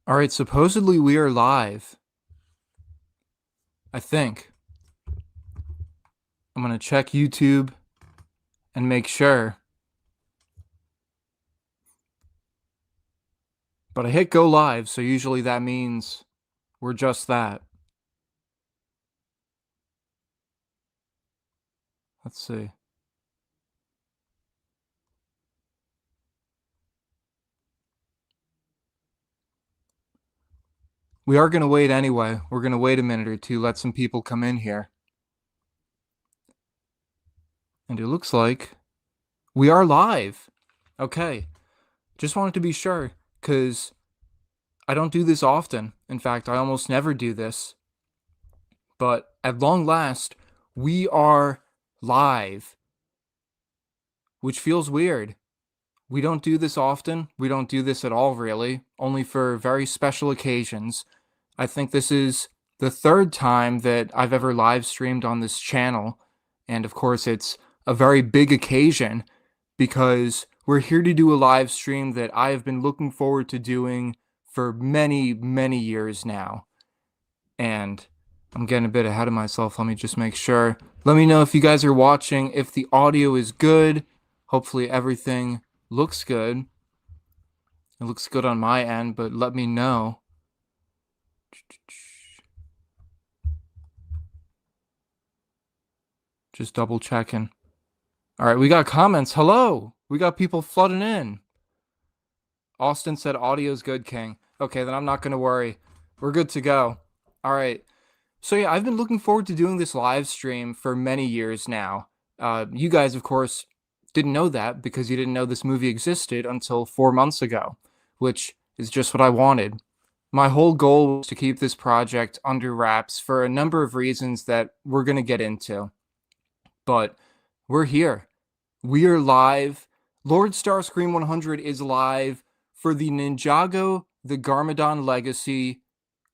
All right, supposedly we are live. I think. I'm going to check YouTube and make sure. But I hit go live, so usually that means we're just that. Let's see. We are going to wait anyway. We're going to wait a minute or two, let some people come in here. And it looks like we are live. Okay. Just wanted to be sure, because I don't do this often. In fact, I almost never do this. But at long last, we are live, which feels weird. We don't do this often. We don't do this at all, really, only for very special occasions. I think this is the third time that I've ever live streamed on this channel. And of course, it's a very big occasion because we're here to do a live stream that I have been looking forward to doing for many, many years now. And I'm getting a bit ahead of myself. Let me just make sure. Let me know if you guys are watching, if the audio is good. Hopefully everything looks good. It looks good on my end, but let me know. Just double checking. All right, we got comments. Hello. We got people flooding in. Austin said audio's good, King. Okay, then I'm not going to worry. We're good to go. All right. So yeah, I've been looking forward to doing this live stream for many years now. You guys, of course, didn't know that because you didn't know this movie existed until 4 months ago, which is just what I wanted. My whole goal was to keep this project under wraps for a number of reasons that we're going to get into. But we're here. We are live. LordStarscream100 is live for the Ninjago, the Garmadon Legacy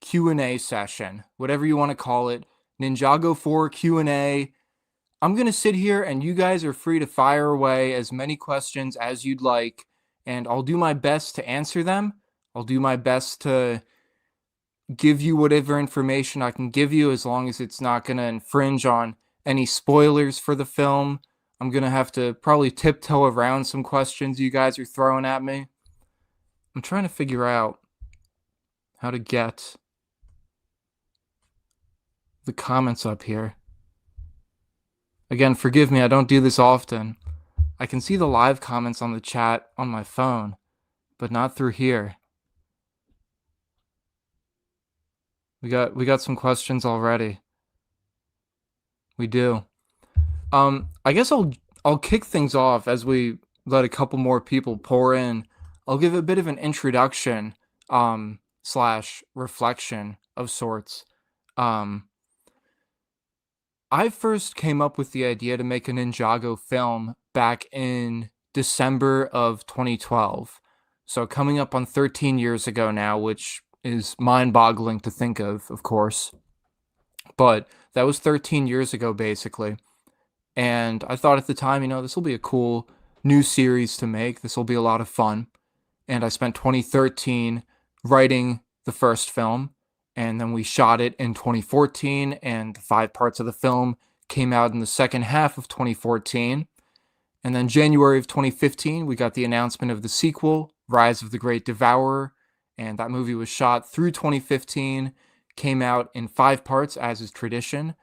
Q&A session, whatever you want to call it. Ninjago 4 Q&A. I'm going to sit here and you guys are free to fire away as many questions as you'd like, and I'll do my best to answer them. I'll do my best to give you whatever information I can give you as long as it's not going to infringe on any spoilers for the film. I'm going to have to probably tiptoe around some questions you guys are throwing at me. I'm trying to figure out how to get the comments up here. Again, forgive me, I don't do this often. I can see the live comments on the chat on my phone, but not through here. We got some questions already. We do. I guess I'll kick things off as we let a couple more people pour in. I'll give a bit of an introduction slash reflection of sorts. I first came up with the idea to make a Ninjago film back in December of 2012. So coming up on 13 years ago now, which is mind-boggling to think of course. But that was 13 years ago, basically. And I thought at the time, this will be a cool new series to make. This will be a lot of fun. And I spent 2013 writing the first film. And then we shot it in 2014, and 5 parts of the film came out in the second half of 2014. And then January of 2015, we got the announcement of the sequel, Rise of the Great Devourer, and that movie was shot through 2015, came out in 5 parts, as is tradition,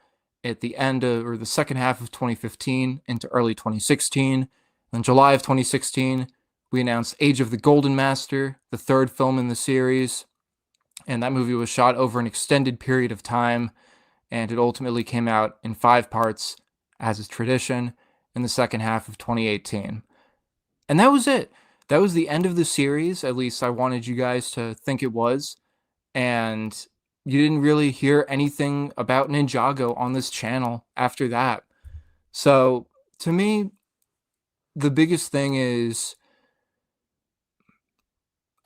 at the end of, or the second half of 2015 into early 2016. In July of 2016, we announced Age of the Golden Master, the 3rd film in the series. And that movie was shot over an extended period of time, and it ultimately came out in 5 parts, as is tradition, in the second half of 2018. And that was it. That was the end of the series, at least I wanted you guys to think it was. And you didn't really hear anything about Ninjago on this channel after that. So, to me, the biggest thing is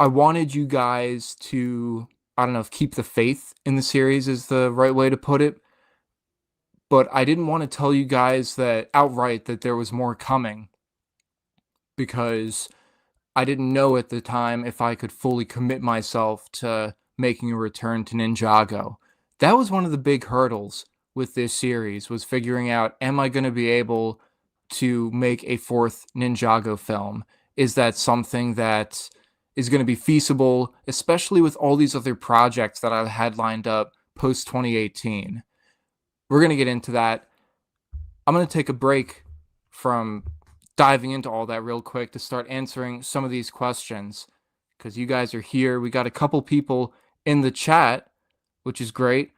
I wanted you guys to, I don't know if keep the faith in the series is the right way to put it, but I didn't want to tell you guys that outright that there was more coming, because I didn't know at the time if I could fully commit myself to making a return to Ninjago. That was one of the big hurdles with this series, was figuring out, am I going to be able to make a fourth Ninjago film? Is that something that is going to be feasible, especially with all these other projects that I had lined up post 2018? We're going to get into that. I'm going to take a break from diving into all that real quick to start answering some of these questions, because you guys are here. We got a couple people in the chat, which is great.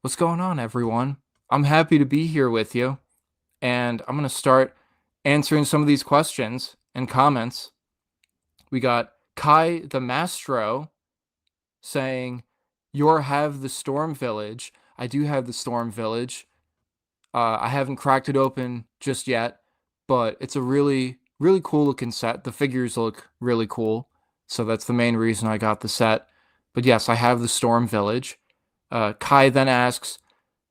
What's going on, everyone? I'm happy to be here with you, and I'm going to start answering some of these questions and comments. We got Kai the Mastro saying, "You have the Storm Village." I do have the Storm Village. I haven't cracked it open just yet, but it's a really, really cool looking set. The figures look really cool, so that's the main reason I got the set. But yes, I have the Storm Village. Kai then asks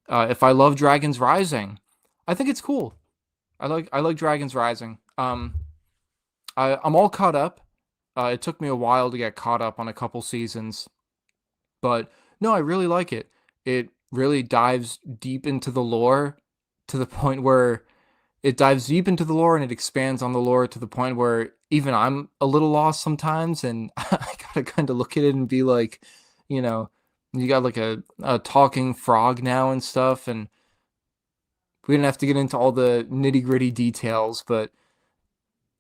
if I love Dragons Rising. I think it's cool. I like Dragons Rising. I'm all caught up. It took me a while to get caught up on a couple seasons, but no, I really like it. It really dives deep into the lore, to the point where it dives deep into the lore and it expands on the lore to the point where even I'm a little lost sometimes, and I gotta kind of look at it and be like, you got like a talking frog now and stuff, and we didn't have to get into all the nitty gritty details, but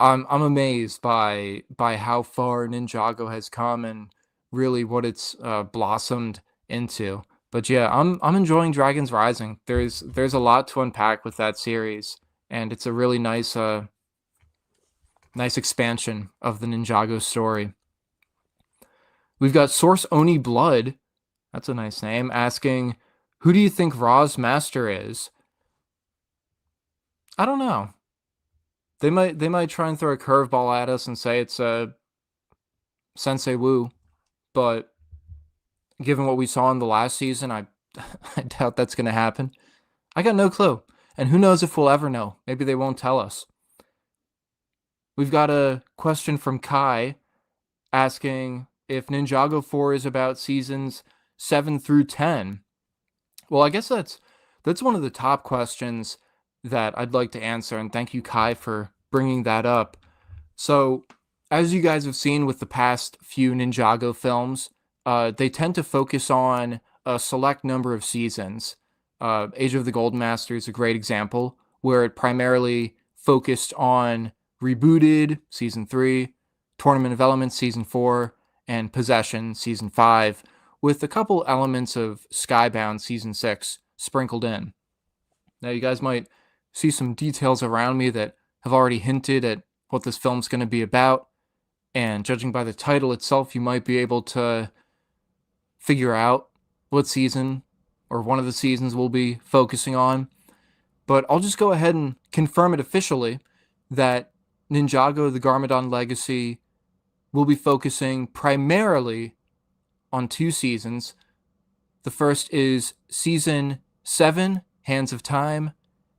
I'm amazed by how far Ninjago has come and really what it's blossomed into. But yeah, I'm enjoying Dragons Rising. There's a lot to unpack with that series, and it's a really nice expansion of the Ninjago story. We've got Source Oni Blood, that's a nice name, asking, who do you think Ra's master is? I don't know. They might try and throw a curveball at us and say it's Sensei Wu, but given what we saw in the last season, I doubt that's going to happen. I got no clue, and who knows if we'll ever know. Maybe they won't tell us. We've got a question from Kai asking if Ninjago 4 is about seasons 7 through 10. Well, I guess that's one of the top questions that I'd like to answer, and thank you, Kai, for bringing that up. So, as you guys have seen with the past few Ninjago films, they tend to focus on a select number of seasons. Age of the Golden Master is a great example, where it primarily focused on Rebooted, Season 3, Tournament of Elements, Season 4, and Possession, Season 5, with a couple elements of Skybound, Season 6, sprinkled in. Now, you guys might see some details around me that have already hinted at what this film's going to be about, and judging by the title itself, you might be able to figure out what season or one of the seasons we'll be focusing on. But I'll just go ahead and confirm it officially that Ninjago the Garmadon Legacy will be focusing primarily on 2 seasons. The first is Season 7, Hands of Time,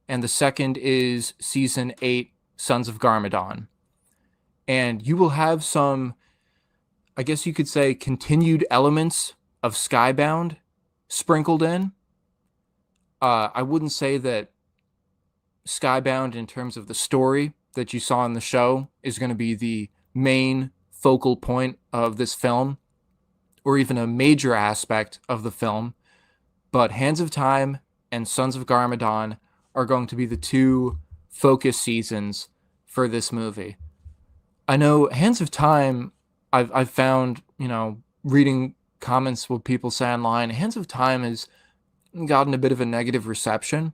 and the second is Season 8, Sons of Garmadon. And you will have some, I guess you could say, continued elements of Skybound sprinkled in. I wouldn't say that Skybound, in terms of the story that you saw in the show, is going to be the main focal point of this film, or even a major aspect of the film. But Hands of Time and Sons of Garmadon are going to be the 2 focus seasons for this movie. I know Hands of Time, I've found, reading comments with people say online, Hands of Time has gotten a bit of a negative reception.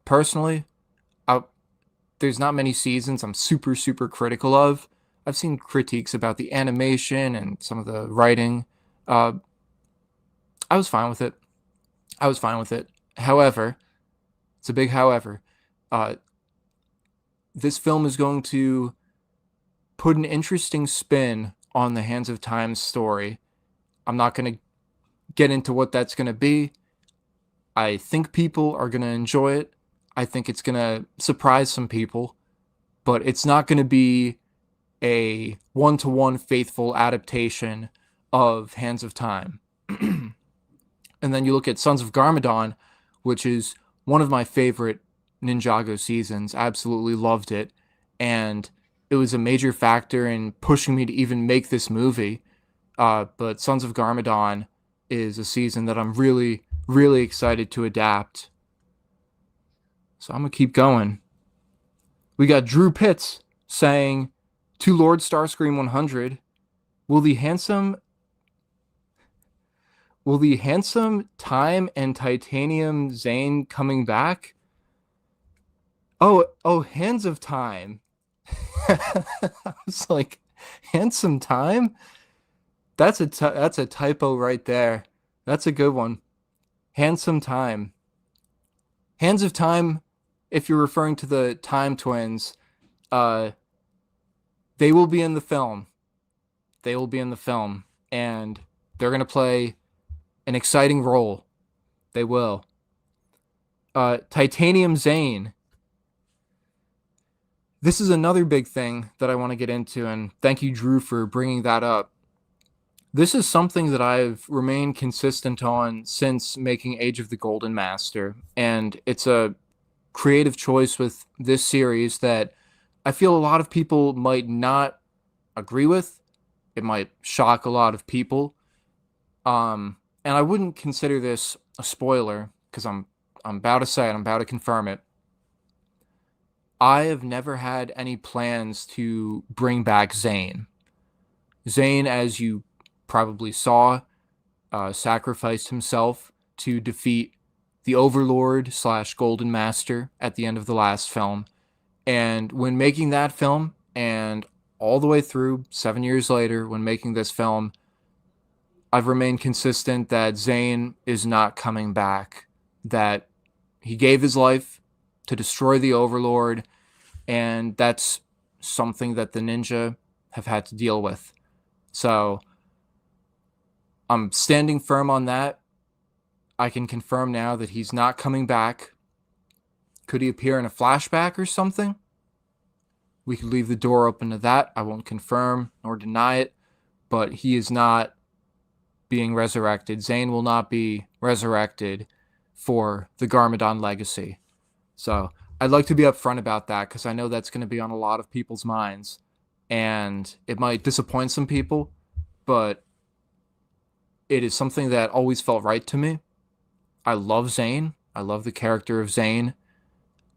Personally, there's not many seasons I'm super, super critical of. I've seen critiques about the animation and some of the writing. I was fine with it. However, it's a big however. This film is going to put an interesting spin on the Hands of Time story. I'm not going to get into what that's going to be. I think people are going to enjoy it. I think it's going to surprise some people, but it's not going to be a one-to-one faithful adaptation of Hands of Time. And then you look at Sons of Garmadon, which is one of my favorite Ninjago seasons. Absolutely loved it. And it was a major factor in pushing me to even make this movie. But Sons of Garmadon is a season that I'm really, really excited to adapt. So I'm going to keep going. We got Drew Pitts saying, to LordStarscream100, will the handsome Time and Titanium Zane coming back? Oh, Hands of Time. I was like, Handsome Time? That's a typo right there. That's a good one. Handsome Time. Hands of Time, if you're referring to the Time Twins, they will be in the film. They will be in the film, and they're going to play an exciting role. They will. Titanium Zane. This is another big thing that I want to get into, and thank you, Drew, for bringing that up. This is something that I've remained consistent on since making Age of the Golden Master, and it's a creative choice with this series that I feel a lot of people might not agree with. It might shock a lot of people. And I wouldn't consider this a spoiler, because I'm about to say it, I'm about to confirm it. I have never had any plans to bring back Zane. Zane, as you probably saw, sacrificed himself to defeat the Overlord / Golden Master at the end of the last film. And when making that film, and all the way through 7 years later when making this film, I've remained consistent that Zane is not coming back, that he gave his life to destroy the Overlord, and that's something that the ninja have had to deal with. So I'm standing firm on that. I can confirm now that he's not coming back. Could he appear in a flashback or something? We could leave the door open to that. I won't confirm nor deny it, but he is not being resurrected. Zane will not be resurrected for the Garmadon Legacy. So I'd like to be upfront about that, because I know that's going to be on a lot of people's minds, and it might disappoint some people, but it is something that always felt right to me. I love Zane. I love the character of Zane.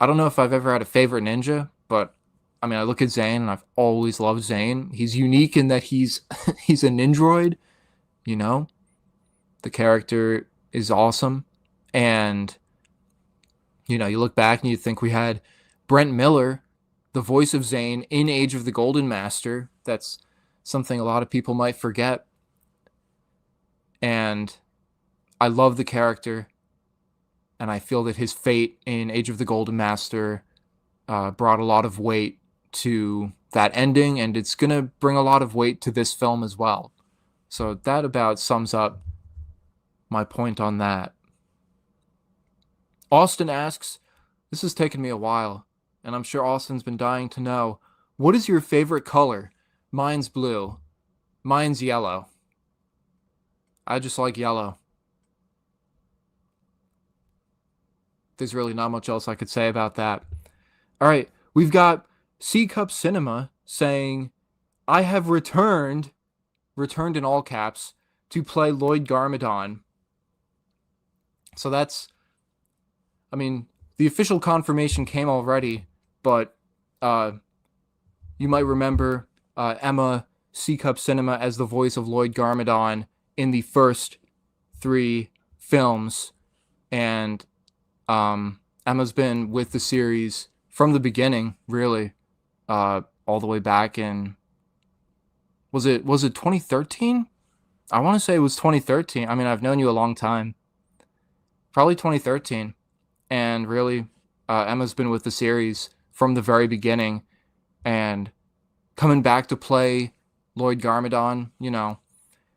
I don't know if I've ever had a favorite ninja, but I mean, I look at Zane and I've always loved Zane. He's unique in that he's he's a ninjroid, you know? The character is awesome. And, you know, you look back and you think we had Brent Miller, the voice of Zane, in Age of the Golden Master. That's something a lot of people might forget. And I love the character. And I feel that his fate in Age of the Golden Master brought a lot of weight to that ending, and it's going to bring a lot of weight to this film as well. So that about sums up my point on that. Austin asks, this has taken me a while, and I'm sure Austin's been dying to know, what is your favorite color? Mine's blue. Mine's yellow. I just like yellow. There's really not much else I could say about that. All right, we've got C Cup Cinema saying, I have returned in all caps, to play Lloyd Garmadon. So that's, I mean, the official confirmation came already, but you might remember Emma C Cup Cinema as the voice of Lloyd Garmadon in the first 3 films, and Emma's been with the series from the beginning, really, all the way back in, was it 2013? I want to say it was 2013. I mean, I've known you a long time. Probably 2013. And really, Emma's been with the series from the very beginning, and coming back to play Lloyd Garmadon, you know,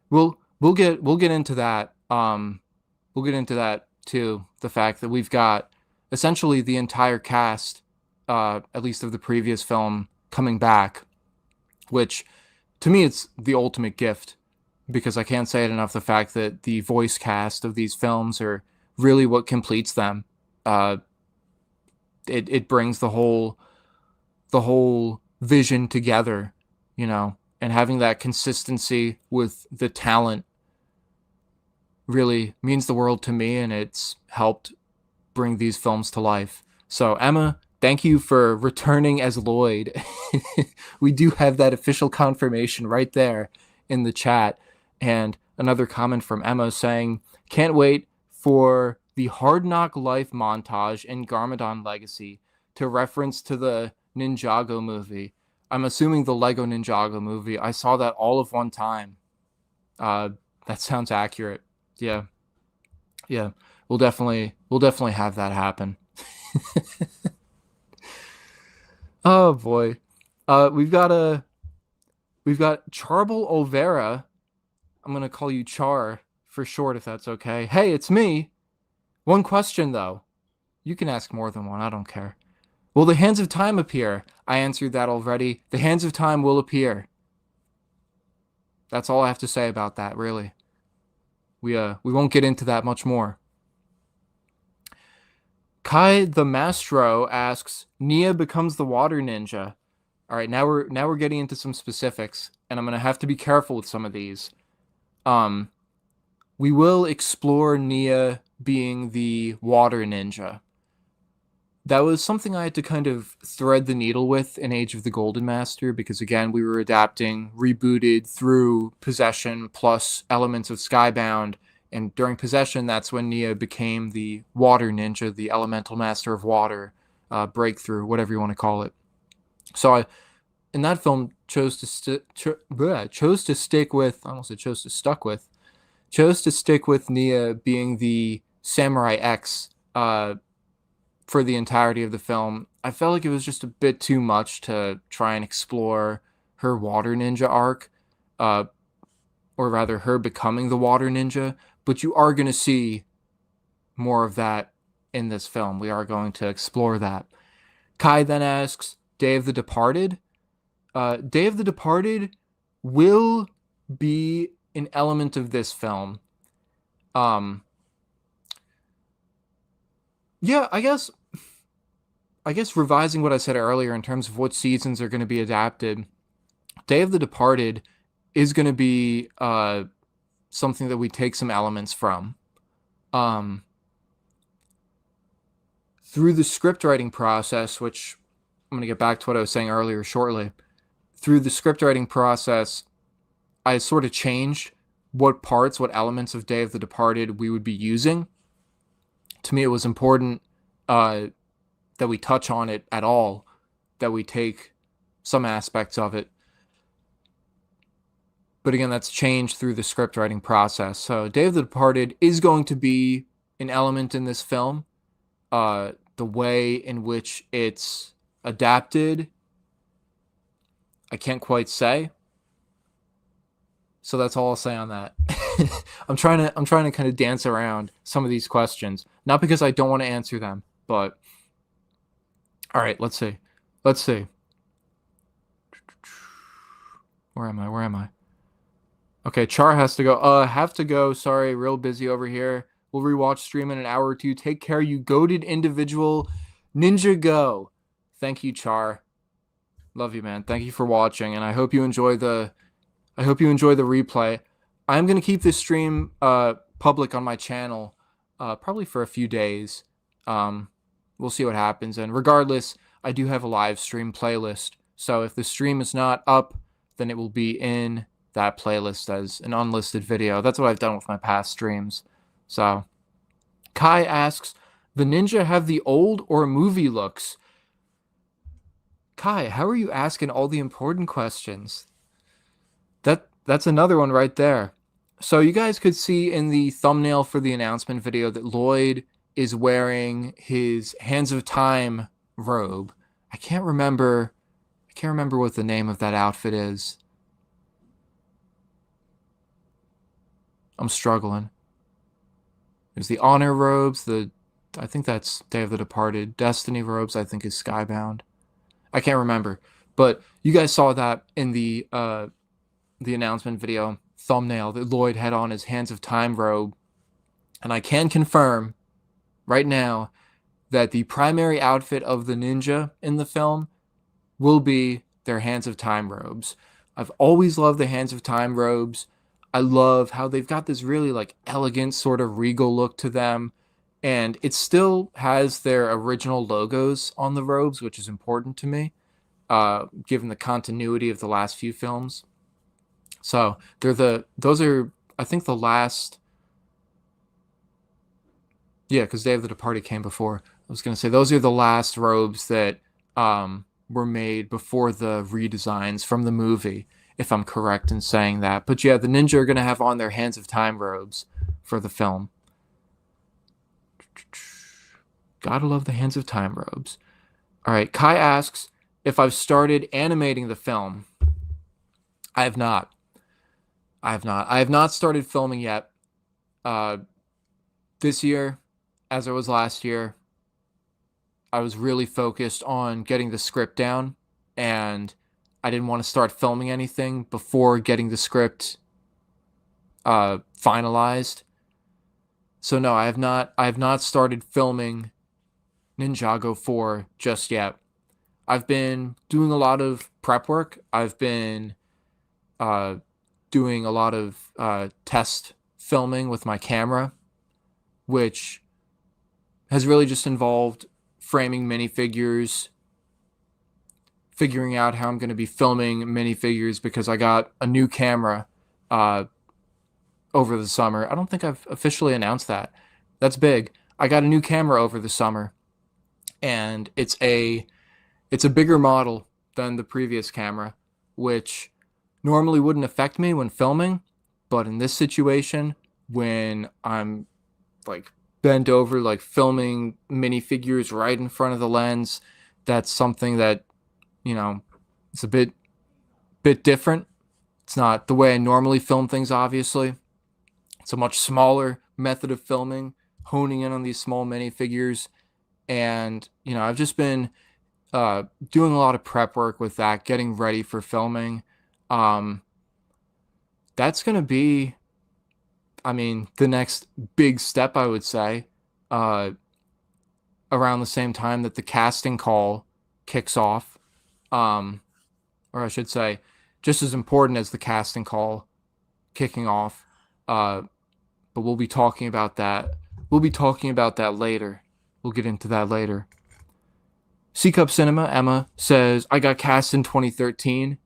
we'll get into that. We'll get into that too. The fact that we've got essentially the entire cast, at least of the previous film, coming back which to me it's the ultimate gift, because I can't say it enough, the fact that the voice cast of these films are really what completes them. It brings the whole vision together, you know, and having that consistency with the talent really means the world to me, and it's helped bring these films to life. So Emma, thank you for returning as Lloyd. We do have that official confirmation right there in the chat. And another comment from Emma saying, can't wait for the Hard Knock Life montage in Garmadon Legacy to reference to the Ninjago movie. I'm assuming the Lego Ninjago movie. I saw that all of one time. That sounds accurate. Yeah. Yeah. We'll definitely have that happen. Oh boy. We've got Charbel Olvera. I'm going to call you Char for short, if that's okay. Hey, it's me. One question, though. You can ask more than one. I don't care. Will the Hands of Time appear? I answered that already. The Hands of Time will appear. That's all I have to say about that, really. We won't get into that much more. Kai the Mastro asks, Nia becomes the water ninja. All right, now we're getting into some specifics, and I'm going to have to be careful with some of these. We will explore Nia being the water ninja. That was something I had to kind of thread the needle with in Age of the Golden Master, because again, we were adapting rebooted through Possession plus elements of Skybound, and during Possession, that's when Nia became the water ninja, the elemental master of water, breakthrough, whatever you want to call it. So in that film, chose to stick with Nia being the Samurai X for the entirety of the film. I felt like it was just a bit too much to try and explore her water ninja arc, or rather her becoming the water ninja, but you are going to see more of that in this film. We are going to explore that. Kai then asks, Day of the Departed? Day of the Departed will be an element of this film. Yeah, I guess revising what I said earlier in terms of what seasons are going to be adapted, Day of the Departed is going to be something that we take some elements from. Through the script writing process, which I'm going to get back to what I was saying earlier shortly. Through the script writing process, I sort of changed what elements of Day of the Departed we would be using. To me, it was important that we touch on it at all, that we take some aspects of it. But again, that's changed through the script writing process. So Day of the Departed is going to be an element in this film. The way in which it's adapted, I can't quite say. So that's all I'll say on that. I'm trying to kind of dance around some of these questions, not because I don't want to answer them, but all right, let's see. Where am I? Okay, Char has to go. Have to go. Sorry, real busy over here. We'll rewatch stream in an hour or two. Take care, you goated individual. Ninjago. Thank you, Char. Love you, man. Thank you for watching, and I hope you enjoy the replay. I'm gonna keep this stream public on my channel, probably for a few days. We'll see what happens, and regardless, I do have a live stream playlist. So if the stream is not up, then it will be in that playlist as an unlisted video. That's what I've done with my past streams. So Kai asks, the ninja have the old or movie looks? Kai, how are you asking all the important questions? That's another one right there. So you guys could see in the thumbnail for the announcement video that Lloyd is wearing his Hands of Time robe. I can't remember what the name of that outfit is. I'm struggling. There's the Honor robes, I think that's Day of the Departed. Destiny robes, I think, is Skybound. I can't remember. But you guys saw that in the announcement video thumbnail that Lloyd had on his Hands of Time robe. And I can confirm right now that the primary outfit of the ninja in the film will be their Hands of Time robes. I've always loved the Hands of Time robes. I love how they've got this really like elegant sort of regal look to them. And it still has their original logos on the robes, which is important to me, given the continuity of the last few films. So those are, I think, the last. Yeah, because Day of the Departed came before. I was going to say those are the last robes that were made before the redesigns from the movie, if I'm correct in saying that. But yeah, the ninja are going to have on their Hands of Time robes for the film. Gotta love the Hands of Time robes. All right, Kai asks if I've started animating the film. I have not. I have not started filming yet. This year, as I was last year, I was really focused on getting the script down, and I didn't want to start filming anything before getting the script finalized. So no, I have not started filming Ninjago 4 just yet. I've been doing a lot of prep work. I've been doing a lot of test filming with my camera, which has really just involved framing minifigures, figuring out how I'm going to be filming minifigures because I got a new camera over the summer. I don't think I've officially announced that. That's big. I got a new camera over the summer, and it's a bigger model than the previous camera, which normally wouldn't affect me when filming, but in this situation, when I'm like bent over, like filming minifigures right in front of the lens, that's something that, it's a bit different. It's not the way I normally film things, obviously. It's a much smaller method of filming, honing in on these small minifigures. And, I've just been doing a lot of prep work with that, getting ready for filming. That's going to be, the next big step, I would say, around the same time that the casting call kicks off. Or I should say, just as important as the casting call kicking off. But we'll be talking about that. We'll be talking about that later. We'll get into that later. C Cup Cinema, Emma, says, I got cast in 2013.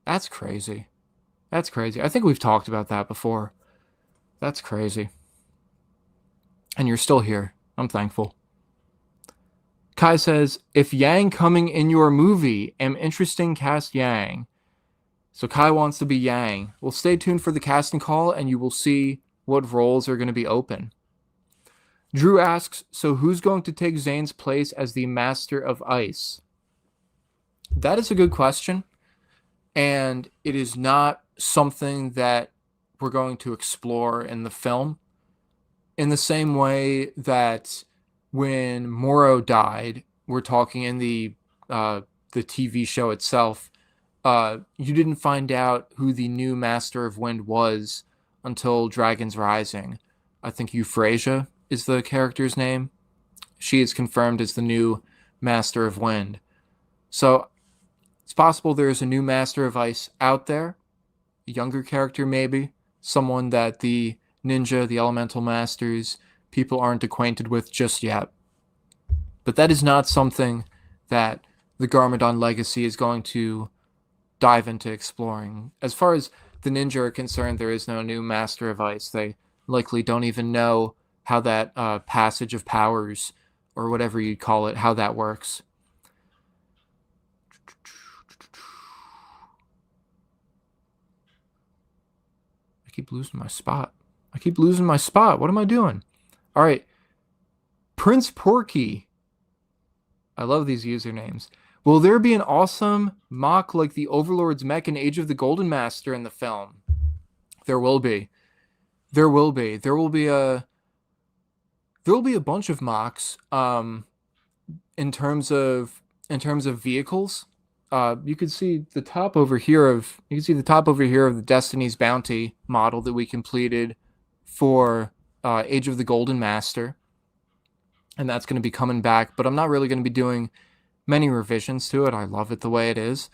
That's crazy. That's crazy. I think we've talked about that before. That's crazy. And you're still here. I'm thankful. Kai says, if Yang coming in your movie, am interesting cast Yang. So Kai wants to be Yang. Well, stay tuned for the casting call and you will see what roles are going to be open. Drew asks, so who's going to take Zane's place as the Master of Ice? That is a good question. And it is not something that we're going to explore in the film. In the same way that when Moro died, we're talking in the TV show itself, you didn't find out who the new Master of Wind was until Dragon's Rising. I think Euphrasia is the character's name. She is confirmed as the new Master of Wind. So it's possible there's a new Master of Ice out there, a younger character maybe, someone that the ninja, the elemental masters, people aren't acquainted with just yet. But that is not something that the Garmadon Legacy is going to dive into exploring. As far as the ninja are concerned, there is no new Master of Ice. They likely don't even know how that passage of powers, or whatever you call it, how that works. I keep losing my spot. What am I doing? All right. Prince Porky. I love these usernames. Will there be an awesome mock like the Overlord's mech in Age of the Golden Master in the film? There will be. There will be a bunch of mocks in terms of vehicles. you can see the top over here of the Destiny's Bounty model that we completed for Age of the Golden Master, and that's going to be coming back. But I'm not really going to be doing many revisions to it. I love it the way it is.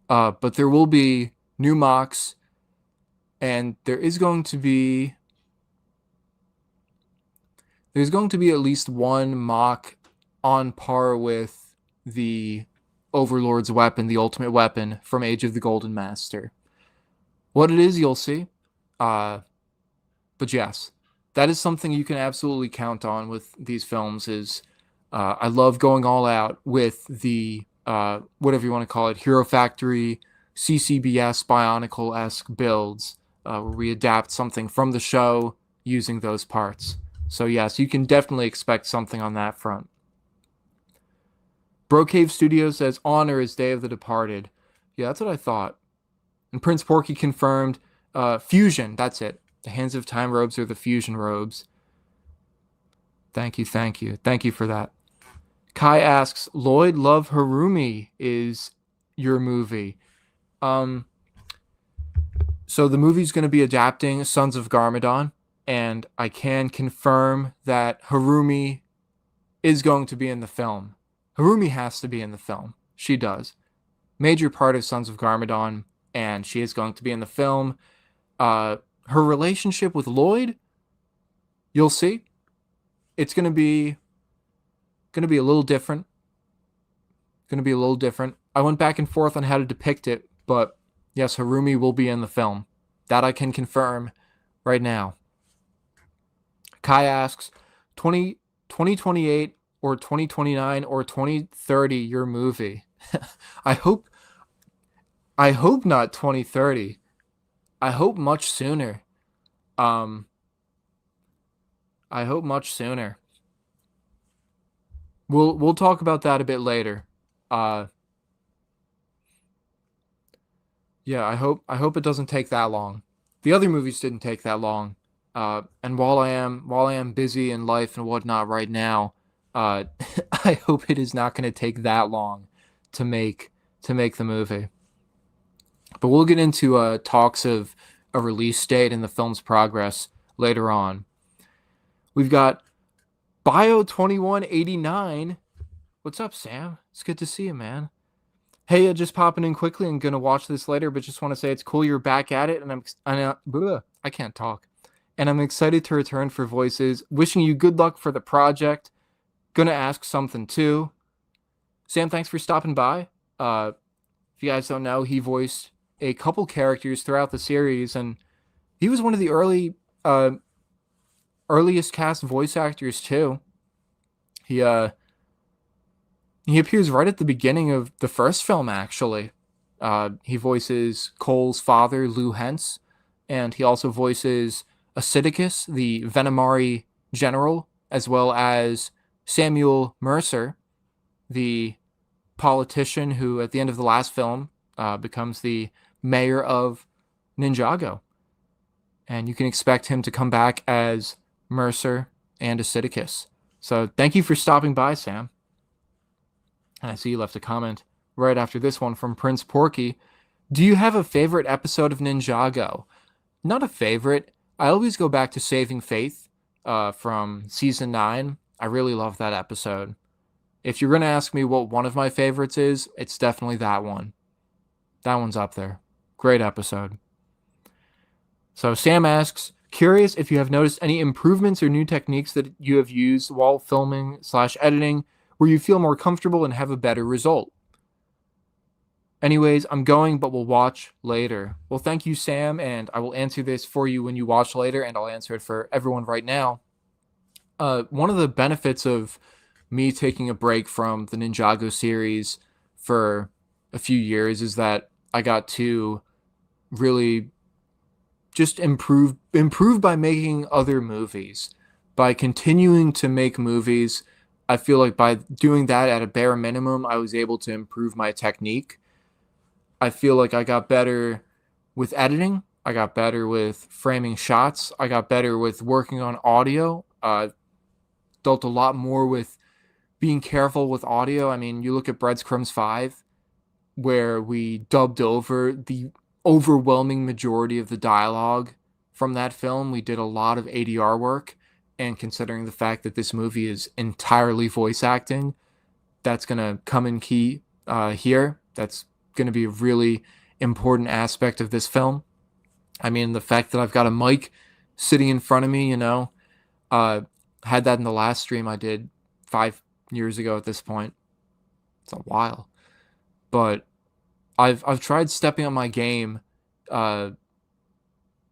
But there will be new mocks, and there's going to be at least one mock on par with the Overlord's weapon, the ultimate weapon from Age of the Golden Master. What it is, you'll see. But yes, that is something you can absolutely count on with these films. I love going all out with the whatever you want to call it, Hero Factory, CCBS, Bionicle-esque builds, where we adapt something from the show using those parts. So yes, you can definitely expect something on that front. Brocave Studios says Honor is Day of the Departed. Yeah, that's what I thought. And Prince Porky confirmed Fusion, that's it. The Hands of Time robes are the Fusion robes. Thank you for that. Kai asks, Lloyd Love Harumi is your movie. So the movie's going to be adapting Sons of Garmadon, and I can confirm that Harumi is going to be in the film. Harumi has to be in the film. She does. Major part of Sons of Garmadon, and she is going to be in the film. Her relationship with Lloyd, you'll see. It's going to be a little different. I went back and forth on how to depict it, but yes, Harumi will be in the film. That I can confirm right now. Kai asks, 2028 or 2029 or 2030 your movie? I hope not 2030. I hope much sooner. We'll talk about that a bit later. Yeah, I hope it doesn't take that long. The other movies didn't take that long. And while I am busy in life and whatnot right now, I hope it is not going to take that long to make the movie. But we'll get into talks of a release date and the film's progress later on. We've got Bio2189. What's up, Sam? It's good to see you, man. Hey, just popping in quickly. I'm going to watch this later, but just want to say it's cool you're back at it, and I can't talk. And I'm excited to return for voices. Wishing you good luck for the project. Gonna ask something too. Sam, thanks for stopping by. If you guys don't know, he voiced a couple characters throughout the series, and he was one of the earliest cast voice actors too. He appears right at the beginning of the first film, actually. He voices Cole's father, Lou Hentz, and he also voices Acidicus, the Venomari general, as well as Samuel Mercer, the politician who, at the end of the last film, becomes the mayor of Ninjago. And you can expect him to come back as Mercer and Acidicus. So thank you for stopping by, Sam. And I see you left a comment right after this one from Prince Porky. Do you have a favorite episode of Ninjago? Not a favorite. I always go back to Saving Faith from Season 9. I really love that episode. If you're going to ask me what one of my favorites is, it's definitely that one. That one's up there. Great episode. So Sam asks, curious if you have noticed any improvements or new techniques that you have used while filming/editing where you feel more comfortable and have a better result. Anyways, I'm going, but we'll watch later. Well, thank you, Sam, and I will answer this for you when you watch later, and I'll answer it for everyone right now. One of the benefits of me taking a break from the Ninjago series for a few years is that I got to really just improve by making other movies. By continuing to make movies, I feel like by doing that at a bare minimum, I was able to improve my technique. I feel like I got better with editing. I got better with framing shots. I got better with working on audio. Dealt a lot more with being careful with audio. I mean, you look at Breadcrumbs 5. where we dubbed over the overwhelming majority of the dialogue from that film. We did a lot of ADR work, and considering the fact that this movie is entirely voice acting, that's going to come in key here. That's going to be a really important aspect of this film. I mean, the fact that I've got a mic sitting in front of me, uh, had that in the last stream I did 5 years ago at this point. It's a while. But I've tried stepping up my game, uh,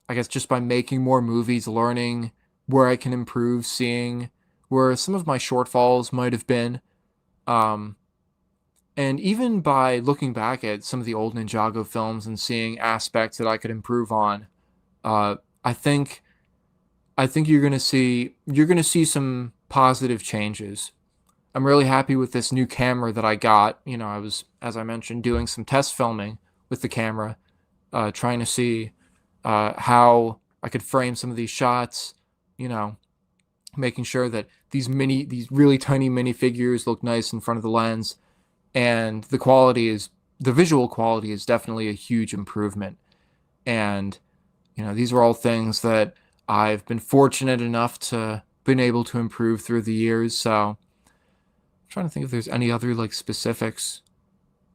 I guess just by making more movies, learning where I can improve, seeing where some of my shortfalls might have been. Um, and even by looking back at some of the old Ninjago films and seeing aspects that I could improve on, uh, I think you're gonna see some positive changes. I'm really happy with this new camera that I got. I was, as I mentioned, doing some test filming with the camera, trying to see how I could frame some of these shots, you know, making sure that these really tiny minifigures look nice in front of the lens, and the visual quality is definitely a huge improvement. And these are all things that I've been fortunate enough to been able to improve through the years. So I'm trying to think if there's any other like specifics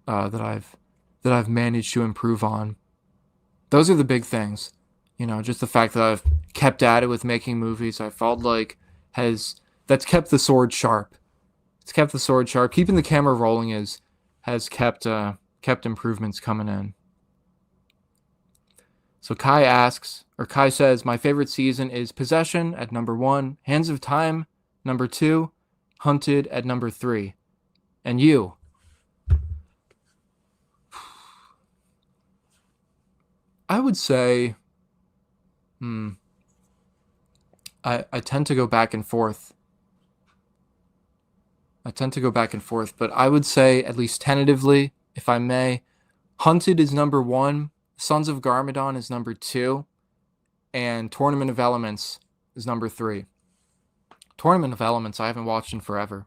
that I've managed to improve on. Those are the big things. Just the fact that I've kept at it with making movies, I felt like has that's kept the sword sharp. It's kept the sword sharp. Keeping the camera rolling has kept improvements coming in. So Kai says, my favorite season is Possession at number 1, Hands of Time number 2, Hunted at number 3. And you? I would say, I tend to go back and forth. But I would say, at least tentatively, if I may, Hunted is number 1, Sons of Garmadon is number 2, and Tournament of Elements is number 3. Tournament of Elements I haven't watched in forever.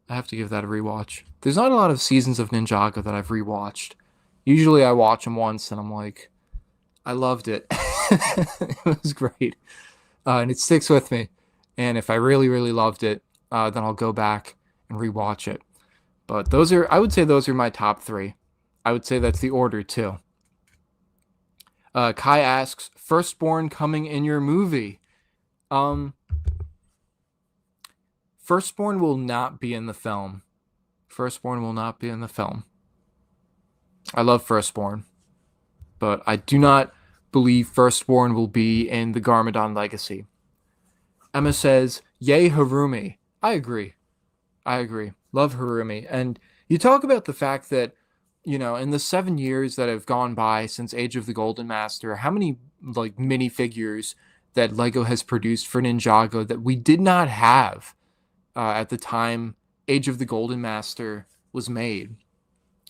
I have to give that a rewatch. There's not a lot of seasons of Ninjago that I've rewatched. Usually I watch them once and I'm like, I loved it. It was great. And it sticks with me. And if I really, really loved it, then I'll go back and rewatch it. But I would say those are my top 3. I would say that's the order too. Kai asks, Firstborn coming in your movie? Firstborn will not be in the film. I love Firstborn, but I do not believe Firstborn will be in the Garmadon Legacy. Emma says, yay Harumi. I agree. Love Harumi. And you talk about the fact that, in the 7 years that have gone by since Age of the Golden Master, how many like minifigures that Lego has produced for Ninjago that we did not have at the time Age of the Golden Master was made.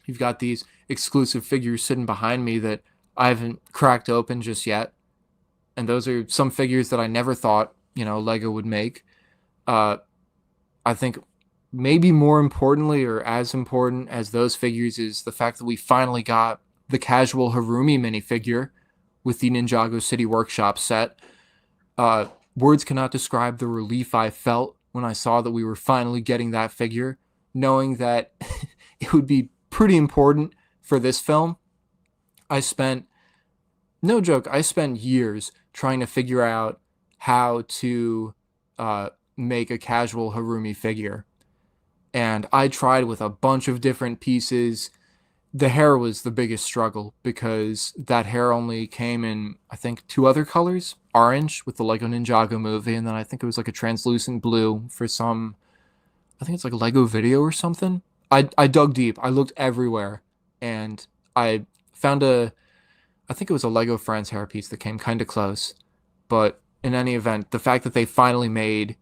You've got these exclusive figures sitting behind me that I haven't cracked open just yet. And those are some figures that I never thought, Lego would make. I think maybe more importantly, or as important as those figures, is the fact that we finally got the casual Harumi minifigure with the Ninjago City Workshop set. Words cannot describe the relief I felt when I saw that we were finally getting that figure, knowing that it would be pretty important for this film. No joke, I spent years trying to figure out how to make a casual Harumi figure. And I tried with a bunch of different pieces. The hair was the biggest struggle because that hair only came in, I think, 2 other colors. Orange with the Lego Ninjago movie, and then I think it was like a translucent blue for some, I think it's like a Lego video or something. I dug deep. I looked everywhere, and I found I think it was a Lego Friends hairpiece that came kind of close. But in any event, the fact that they finally made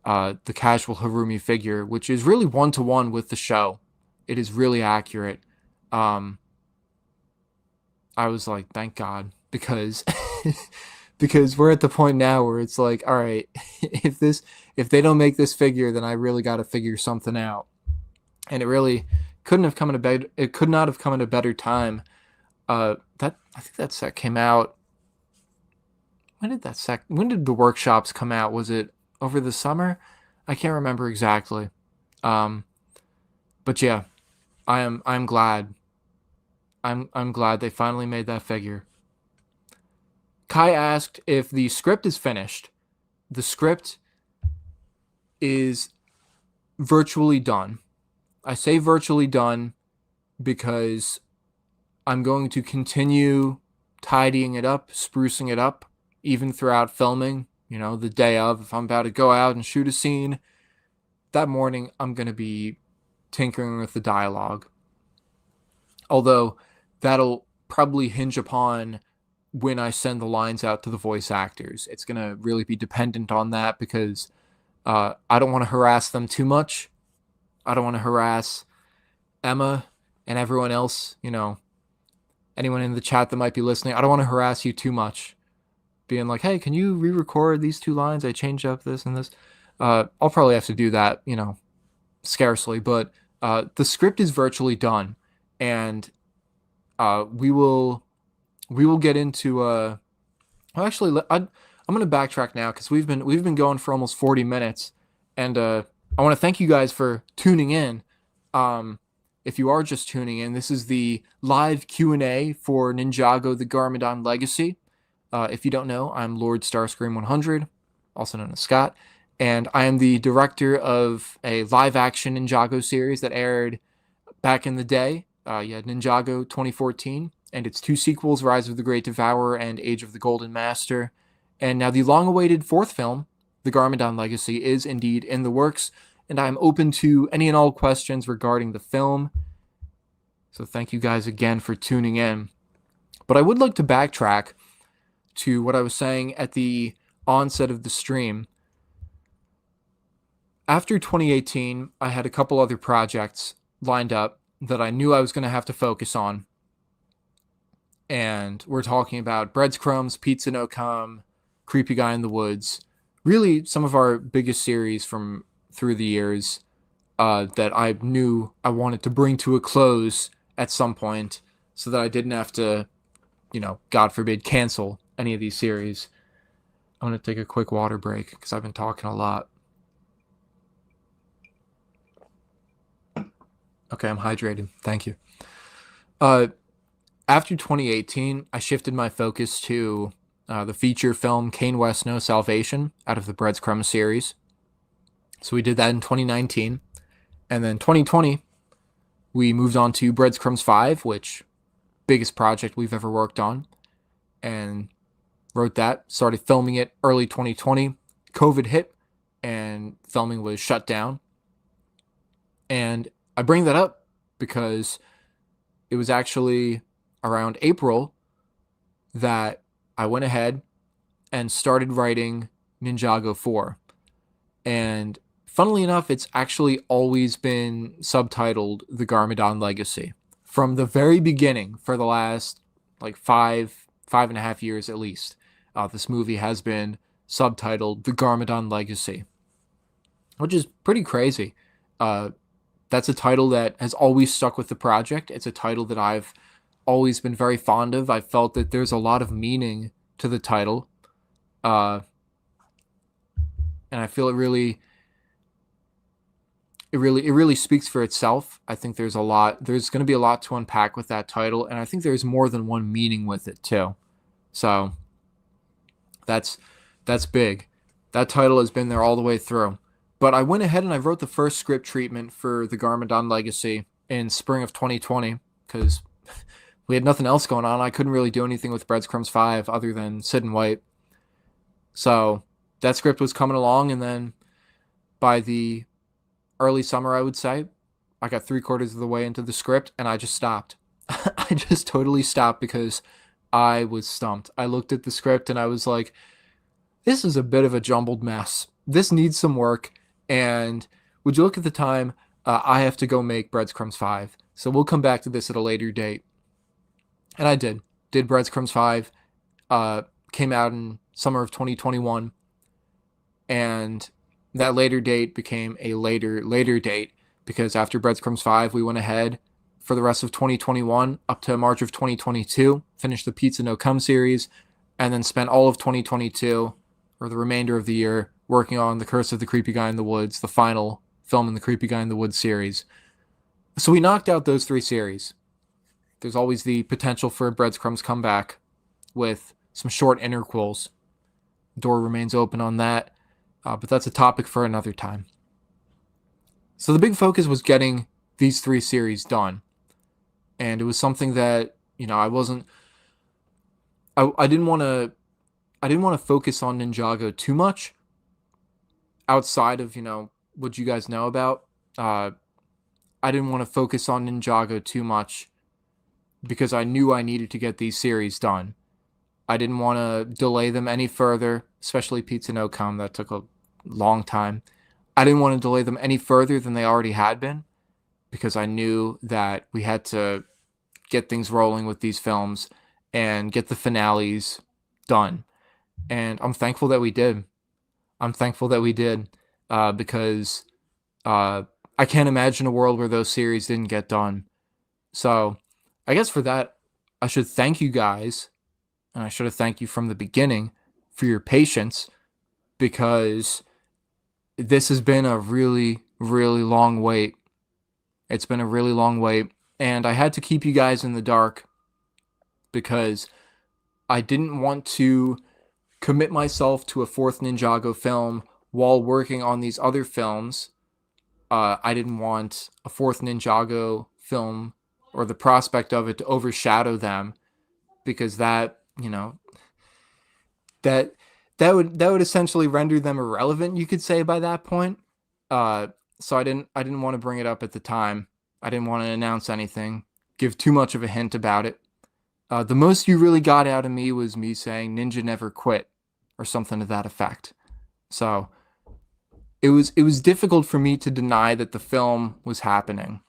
the casual Harumi figure, which is really 1-to-1 with the show. It is really accurate. I was like, thank God, because because we're at the point now where it's like, all right, if they don't make this figure, then I really got to figure something out. And it really couldn't have come at a better. It could not have come at a better time. That I think that set came out. When did the workshops come out? Was it over the summer? I can't remember exactly. But yeah, I'm glad. I'm glad they finally made that figure. Kai asked if the script is finished. The script is virtually done. I say virtually done because I'm going to continue tidying it up, sprucing it up, even throughout filming. You know, the day of, if I'm about to go out and shoot a scene, that morning I'm going to be tinkering with the dialogue. Although that'll probably hinge upon when I send the lines out to the voice actors. It's going to really be dependent on that because I don't want to harass them too much. I don't want to harass Emma and everyone else, you know, anyone in the chat that might be listening. I don't want to harass you too much. Being like, hey, can you re-record these 2 lines? I changed up this and this. I'll probably have to do that, you know, scarcely. But the script is virtually done. And we will get into actually I'm going to backtrack now because we've been going for almost 40 minutes, and I want to thank you guys for tuning in. If you are just tuning in, this is the live Q&A for Ninjago the Garmadon Legacy. If you don't know, I'm LordStarscream100, also known as Scott, and I am the director of a live-action Ninjago series that aired back in the day. You had Ninjago 2014, and its 2 sequels, Rise of the Great Devourer and Age of the Golden Master. And now the long-awaited 4th film, The Garmadon Legacy, is indeed in the works, and I'm open to any and all questions regarding the film. So thank you guys again for tuning in. But I would like to backtrack to what I was saying at the onset of the stream. After 2018, I had a couple other projects lined up that I knew I was going to have to focus on. And we're talking about Breadcrumbs, Pizza No Come, Creepy Guy in the Woods. Really some of our biggest series from through the years that I knew I wanted to bring to a close at some point so that I didn't have to, you know, God forbid, cancel any of these series. I'm going to take a quick water break because I've been talking a lot. Okay, I'm hydrated. Thank you. After 2018, I shifted my focus to the feature film Kane West No Salvation out of the Breadcrumbs series. So we did that in 2019. And then 2020, we moved on to Breadcrumbs 5, which biggest project we've ever worked on. And wrote that, started filming it early 2020. COVID hit and filming was shut down. And I bring that up because it was actually around April that I went ahead and started writing Ninjago 4. And funnily enough, it's actually always been subtitled The Garmadon Legacy. From the very beginning, for the last like 5.5 years at least, this movie has been subtitled The Garmadon Legacy, which is pretty crazy. That's a title that has always stuck with the project. It's a title that I've always been very fond of. I felt that there's a lot of meaning to the title. And I feel it really speaks for itself. I think there's going to be a lot to unpack with that title, and I think there's more than one meaning with it too. So that's big. That title has been there all the way through. But I went ahead and I wrote the first script treatment for the Garmadon Legacy in spring of 2020 because we had nothing else going on. I couldn't really do anything with Breadcrumbs 5 other than sit and wait. So that script was coming along, and then by the early summer, I would say, I got 3/4 of the way into the script and I just stopped. I just totally stopped because I was stumped. I looked at the script and I was like, this is a bit of a jumbled mess. This needs some work. And would you look at the time? I have to go make Breadcrumbs 5. So we'll come back to this at a later date. And I did Breadcrumbs 5. Came out in summer of 2021. And that later date became a later date because after Breadcrumbs 5, we went ahead for the rest of 2021 up to March of 2022, finished the Pizza No Cum series, and then spent all of 2022, or the remainder of the year, working on The Curse of the Creepy Guy in the Woods, the final film in the Creepy Guy in the Woods series. So we knocked out those 3 series. There's always the potential for a Breadcrumbs comeback with some short interquels. Door remains open on that, but that's a topic for another time. So the big focus was getting these 3 series done. And it was something that, you know, I didn't want to focus on Ninjago too much outside of, you know, what you guys know about. I didn't want to focus on Ninjago too much because I knew I needed to get these series done. I didn't want to delay them any further, especially Pizza No Cum. That took a long time. I didn't want to delay them any further than they already had been, because I knew that we had to get things rolling with these films and get the finales done. And I'm thankful that we did. Because I can't imagine a world where those series didn't get done. So I guess for that, I should thank you guys, and I should have thanked you from the beginning for your patience, because this has been a really, really long wait. It's been a really long wait, and I had to keep you guys in the dark because I didn't want to commit myself to a 4th Ninjago film while working on these other films. I didn't want a 4th Ninjago film, or the prospect of it, to overshadow them, because that, you know, that would essentially render them irrelevant, you could say, by that point. So I didn't want to bring it up at the time. I didn't want to announce anything, give too much of a hint about it. The most you really got out of me was me saying Ninja never quit, or something to that effect. So it was difficult for me to deny that the film was happening,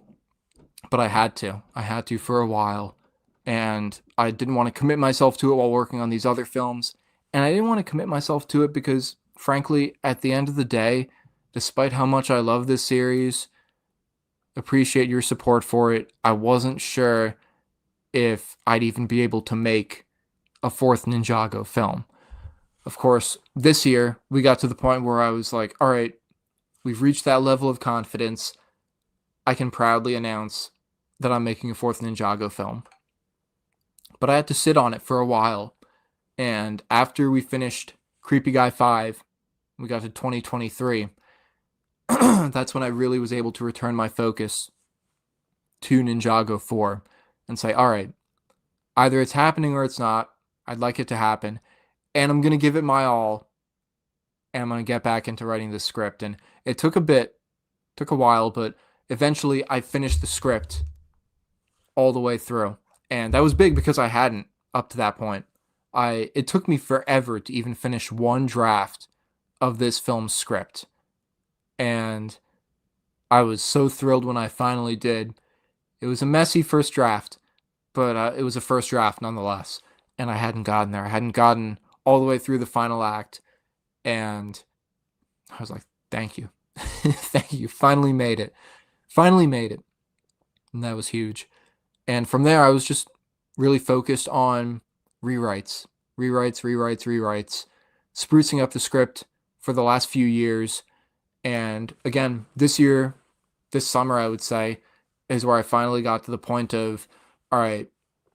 but I had to for a while, and I didn't want to commit myself to it while working on these other films, and I didn't want to commit myself to it because, frankly, at the end of the day, despite how much I love this series, appreciate your support for it, I wasn't sure if I'd even be able to make a 4th Ninjago film. Of course, this year, we got to the point where I was like, all right, we've reached that level of confidence. I can proudly announce that I'm making a 4th Ninjago film. But I had to sit on it for a while. And after we finished Creepy Guy 5, we got to 2023. That's when I really was able to return my focus to Ninjago 4 and say, all right, either it's happening or it's not. I'd like it to happen, and I'm going to give it my all, and I'm going to get back into writing the script. And it took a while, but eventually I finished the script all the way through. And that was big because I hadn't up to that point. It took me forever to even finish one draft of this film's script. And I was so thrilled when I finally did. It was a messy first draft, but it was a first draft nonetheless. And I hadn't gotten there. I hadn't gotten all the way through the final act. And I was like, thank you. Thank you. Finally made it. And that was huge. And from there, I was just really focused on rewrites, sprucing up the script for the last few years. And again, this summer, I would say, is where I finally got to the point of, all right,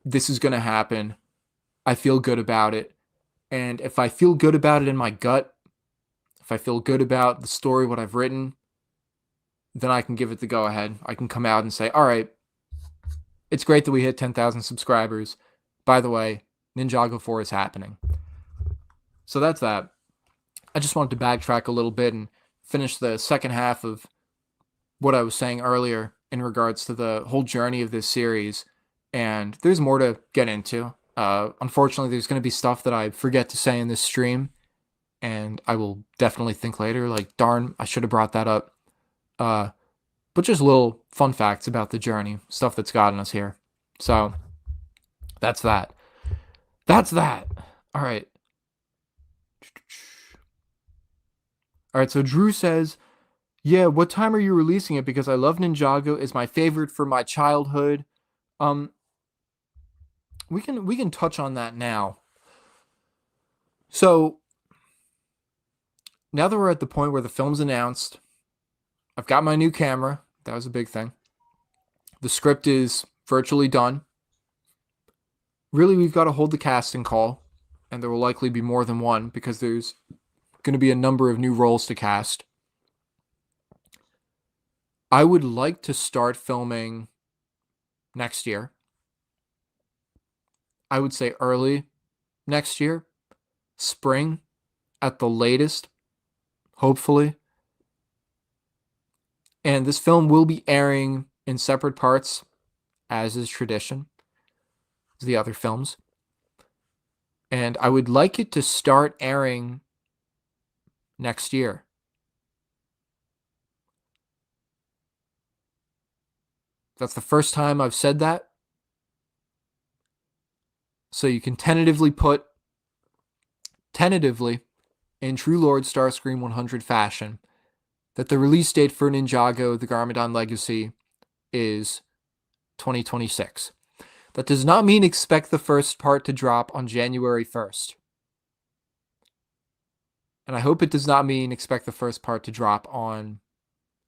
this is going to happen. I feel good about it. And if I feel good about it in my gut, if I feel good about the story, what I've written, then I can give it the go ahead. I can come out and say, all right, it's great that we hit 10,000 subscribers. By the way, Ninjago 4 is happening. So that's that. I just wanted to backtrack a little bit and finish the second half of what I was saying earlier in regards to the whole journey of this series. And there's more to get into. Unfortunately, there's going to be stuff that I forget to say in this stream, and I will definitely think later, like, darn, I should have brought that up. But just little fun facts about the journey, stuff that's gotten us here. So, that's that. All right. All right, so Drew says, Yeah, what time are you releasing it? Because I love Ninjago. It's my favorite from my childhood. Um, we can touch on that now. So now that we're at the point where the film's announced, I've got my new camera. That was a big thing. The script is virtually done. Really, we've got to hold the casting call, and there will likely be more than one because there's going to be a number of new roles to cast. I would like to start filming next year. I would say early next year, spring at the latest, hopefully. And this film will be airing in separate parts, as is tradition, as the other films. And I would like it to start airing next year. That's the first time I've said that. So you can tentatively, in true LordStarscream100 fashion, that the release date for Ninjago, the Garmadon Legacy, is 2026. That does not mean expect the first part to drop on January 1st. And I hope it does not mean expect the first part to drop on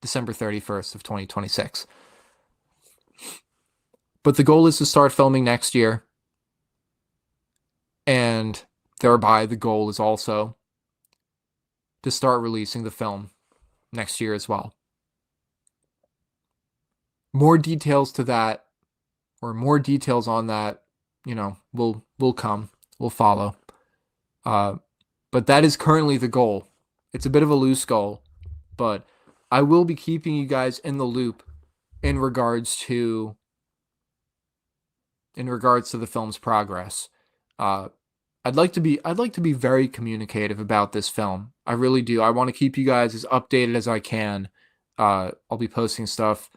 December 31st of 2026. But the goal is to start filming next year. And thereby the goal is also to start releasing the film next year as well. More details to that, or more details on that, will come, will follow. But that is currently the goal. It's a bit of a loose goal, but I will be keeping you guys in the loop in regards to the film's progress. I'd like to be very communicative about this film. I really do. I want to keep you guys as updated as I can. I'll be posting stuff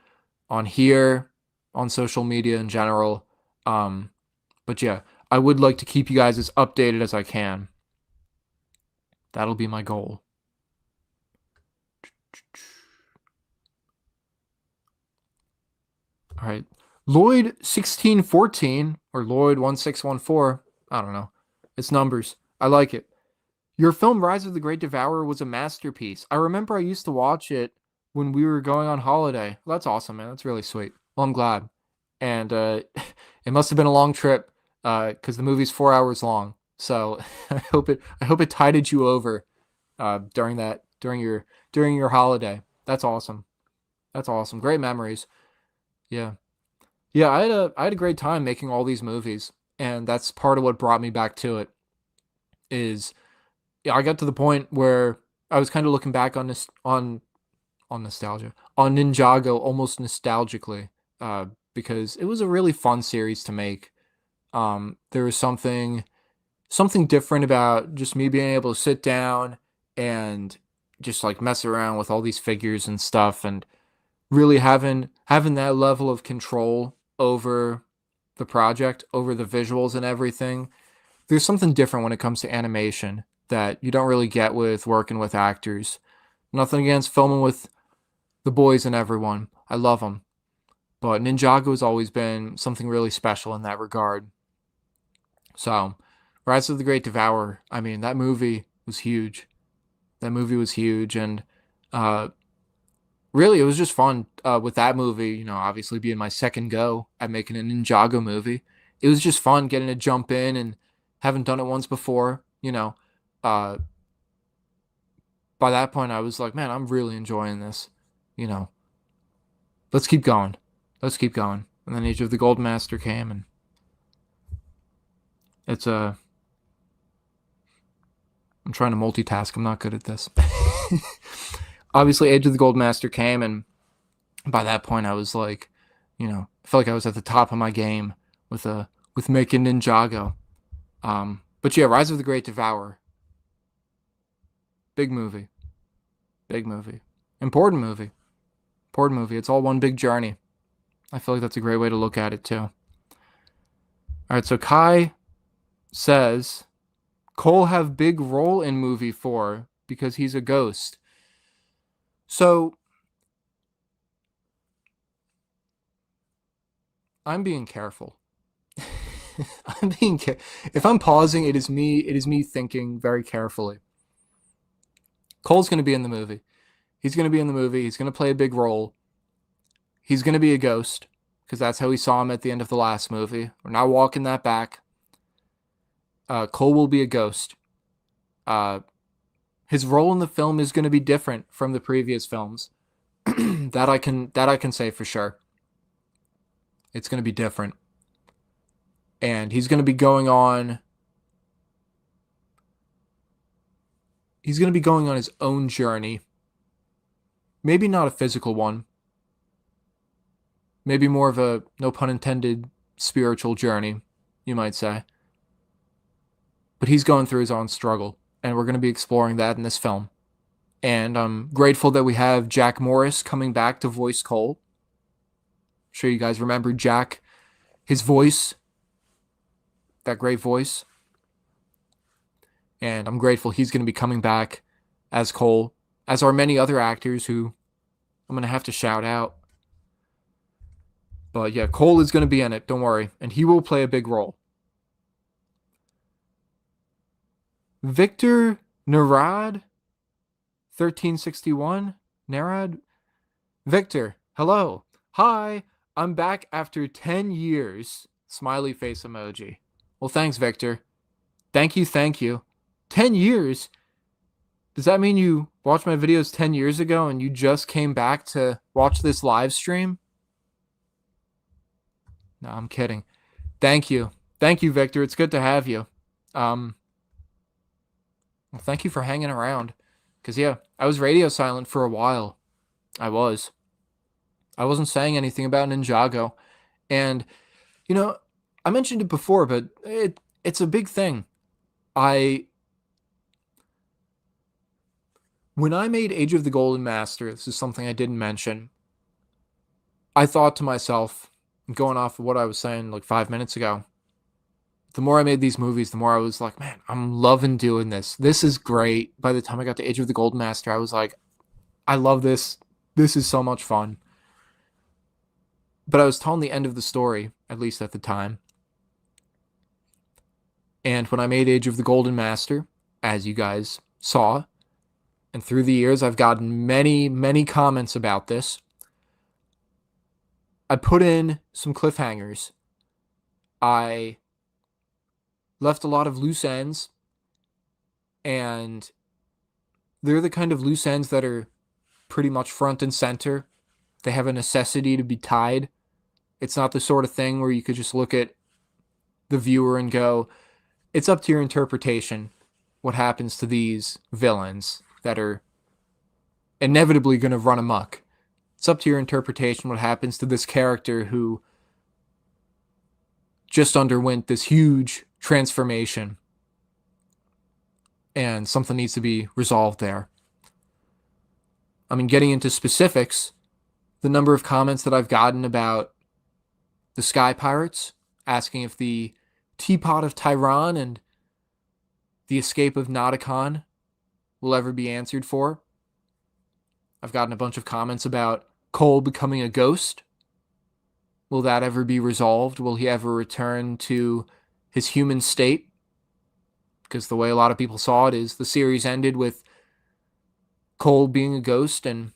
on here, on social media in general. But yeah, I would like to keep you guys as updated as I can. That'll be my goal. All right. Lloyd1614 or Lloyd1614, I don't know. It's numbers. I like it. Your film Rise of the Great Devourer was a masterpiece. I remember I used to watch it when we were going on holiday. Well, that's awesome, man. That's really sweet. Well, I'm glad. And it must have been a long trip because the movie's 4 hours long. So I hope it tided you over during your holiday. That's awesome. That's awesome. Great memories. Yeah. Yeah, I had a great time making all these movies, and that's part of what brought me back to it. Is yeah, I got to the point where I was kind of looking back on this on nostalgia, on Ninjago almost nostalgically, because it was a really fun series to make. There was something different about just me being able to sit down and just like mess around with all these figures and stuff, and really having that level of control over the project, over the visuals and everything. There's something different when it comes to animation that you don't really get with working with actors. Nothing against filming with the boys and everyone. I love them. But Ninjago has always been something really special in that regard. So, Rise of the Great Devourer, I mean, that movie was huge. That movie was huge, and really, it was just fun with that movie, obviously being my second go at making a Ninjago movie. It was just fun getting to jump in and haven't done it once before, by that point, I was like, man, I'm really enjoying this, Let's keep going. Let's keep going. And then Age of the Gold Master came, and it's I'm trying to multitask. I'm not good at this. Obviously, Age of the Gold Master came, and by that point, I was like, I felt like I was at the top of my game with making Ninjago. But yeah, Rise of the Great Devourer. Big movie. Big movie. Important movie. Important movie. It's all one big journey. I feel like that's a great way to look at it, too. All right, so Kai says, Cole have big role in movie 4 because he's a ghost. So, I'm being careful. If I'm pausing, it is me thinking very carefully. Cole's going to be in the movie. He's going to be in the movie. He's going to play a big role. He's going to be a ghost, because that's how we saw him at the end of the last movie. We're not walking that back. Cole will be a ghost. His role in the film is going to be different from the previous films. that I can say for sure. It's going to be different. And he's going to be going on his own journey. Maybe not a physical one. Maybe more of a, no pun intended, spiritual journey, you might say. But he's going through his own struggle, and we're going to be exploring that in this film. And I'm grateful that we have Jack Morris coming back to voice Cole. I'm sure you guys remember Jack, his voice, that great voice. And I'm grateful he's going to be coming back as Cole, as are many other actors who I'm going to have to shout out. But yeah, Cole is going to be in it, don't worry. And he will play a big role. Victor Narad, 1361, Narad? Victor, hello. Hi, I'm back after 10 years. Smiley face emoji. Well, thanks, Victor. Thank you. 10 years? Does that mean you watched my videos 10 years ago and you just came back to watch this live stream? No, I'm kidding. Thank you. Thank you, Victor. It's good to have you. Well, thank you for hanging around. Because, yeah, I was radio silent for a while. I wasn't saying anything about Ninjago. And, you know, I mentioned it before, but it's a big thing. When I made Age of the Golden Master, this is something I didn't mention, I thought to myself, going off of what I was saying like 5 minutes ago, the more I made these movies, the more I was like, man, I'm loving doing this. This is great. By the time I got to Age of the Golden Master, I was like, I love this. This is so much fun. But I was telling the end of the story, at least at the time. And when I made Age of the Golden Master, as you guys saw, and through the years I've gotten many, many comments about this, I put in some cliffhangers. I left a lot of loose ends, and they're the kind of loose ends that are pretty much front and center. They have a necessity to be tied. It's not the sort of thing where you could just look at the viewer and go, it's up to your interpretation what happens to these villains that are inevitably going to run amok. It's up to your interpretation what happens to this character who just underwent this huge transformation, and something needs to be resolved there. I mean, getting into specifics, the number of comments that I've gotten about the Sky Pirates, asking if the Teapot of Tyran and the escape of Nauticon will ever be answered for. I've gotten a bunch of comments about Cole becoming a ghost. Will that ever be resolved? Will he ever return to his human state? Because the way a lot of people saw it is the series ended with Cole being a ghost and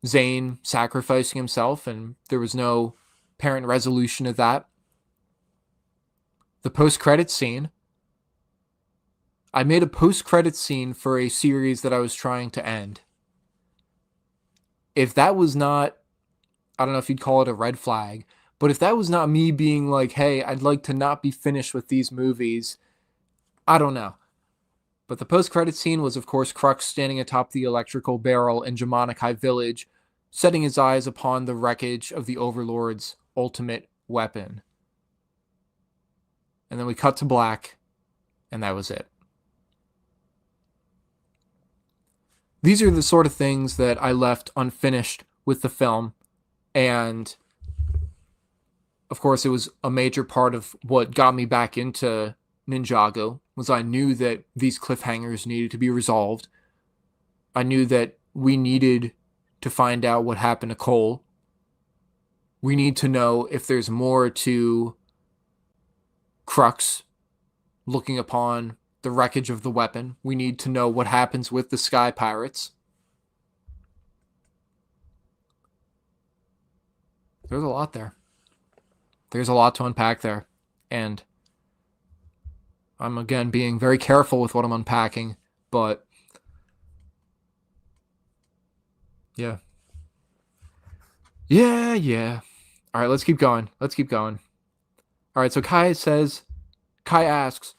Zane sacrificing himself, and there was no apparent resolution of that. The post-credits scene. I made a post-credits scene for a series that I was trying to end. If that was not, I don't know if you'd call it a red flag, but if that was not me being like, hey, I'd like to not be finished with these movies, I don't know. But the post-credits scene was, of course, Crux standing atop the electrical barrel in Jamanakai Village, setting his eyes upon the wreckage of the Overlord's ultimate weapon. And then we cut to black, and that was it. These are the sort of things that I left unfinished with the film, and of course it was a major part of what got me back into Ninjago, was I knew that these cliffhangers needed to be resolved. I knew that we needed to find out what happened to Cole. We need to know if there's more to Crux looking upon the wreckage of the weapon. We need to know what happens with the Sky Pirates. There's a lot there. There's a lot to unpack there. And I'm, again, being very careful with what I'm unpacking. But, yeah. Yeah. All right, let's keep going. All right, so Kai asks,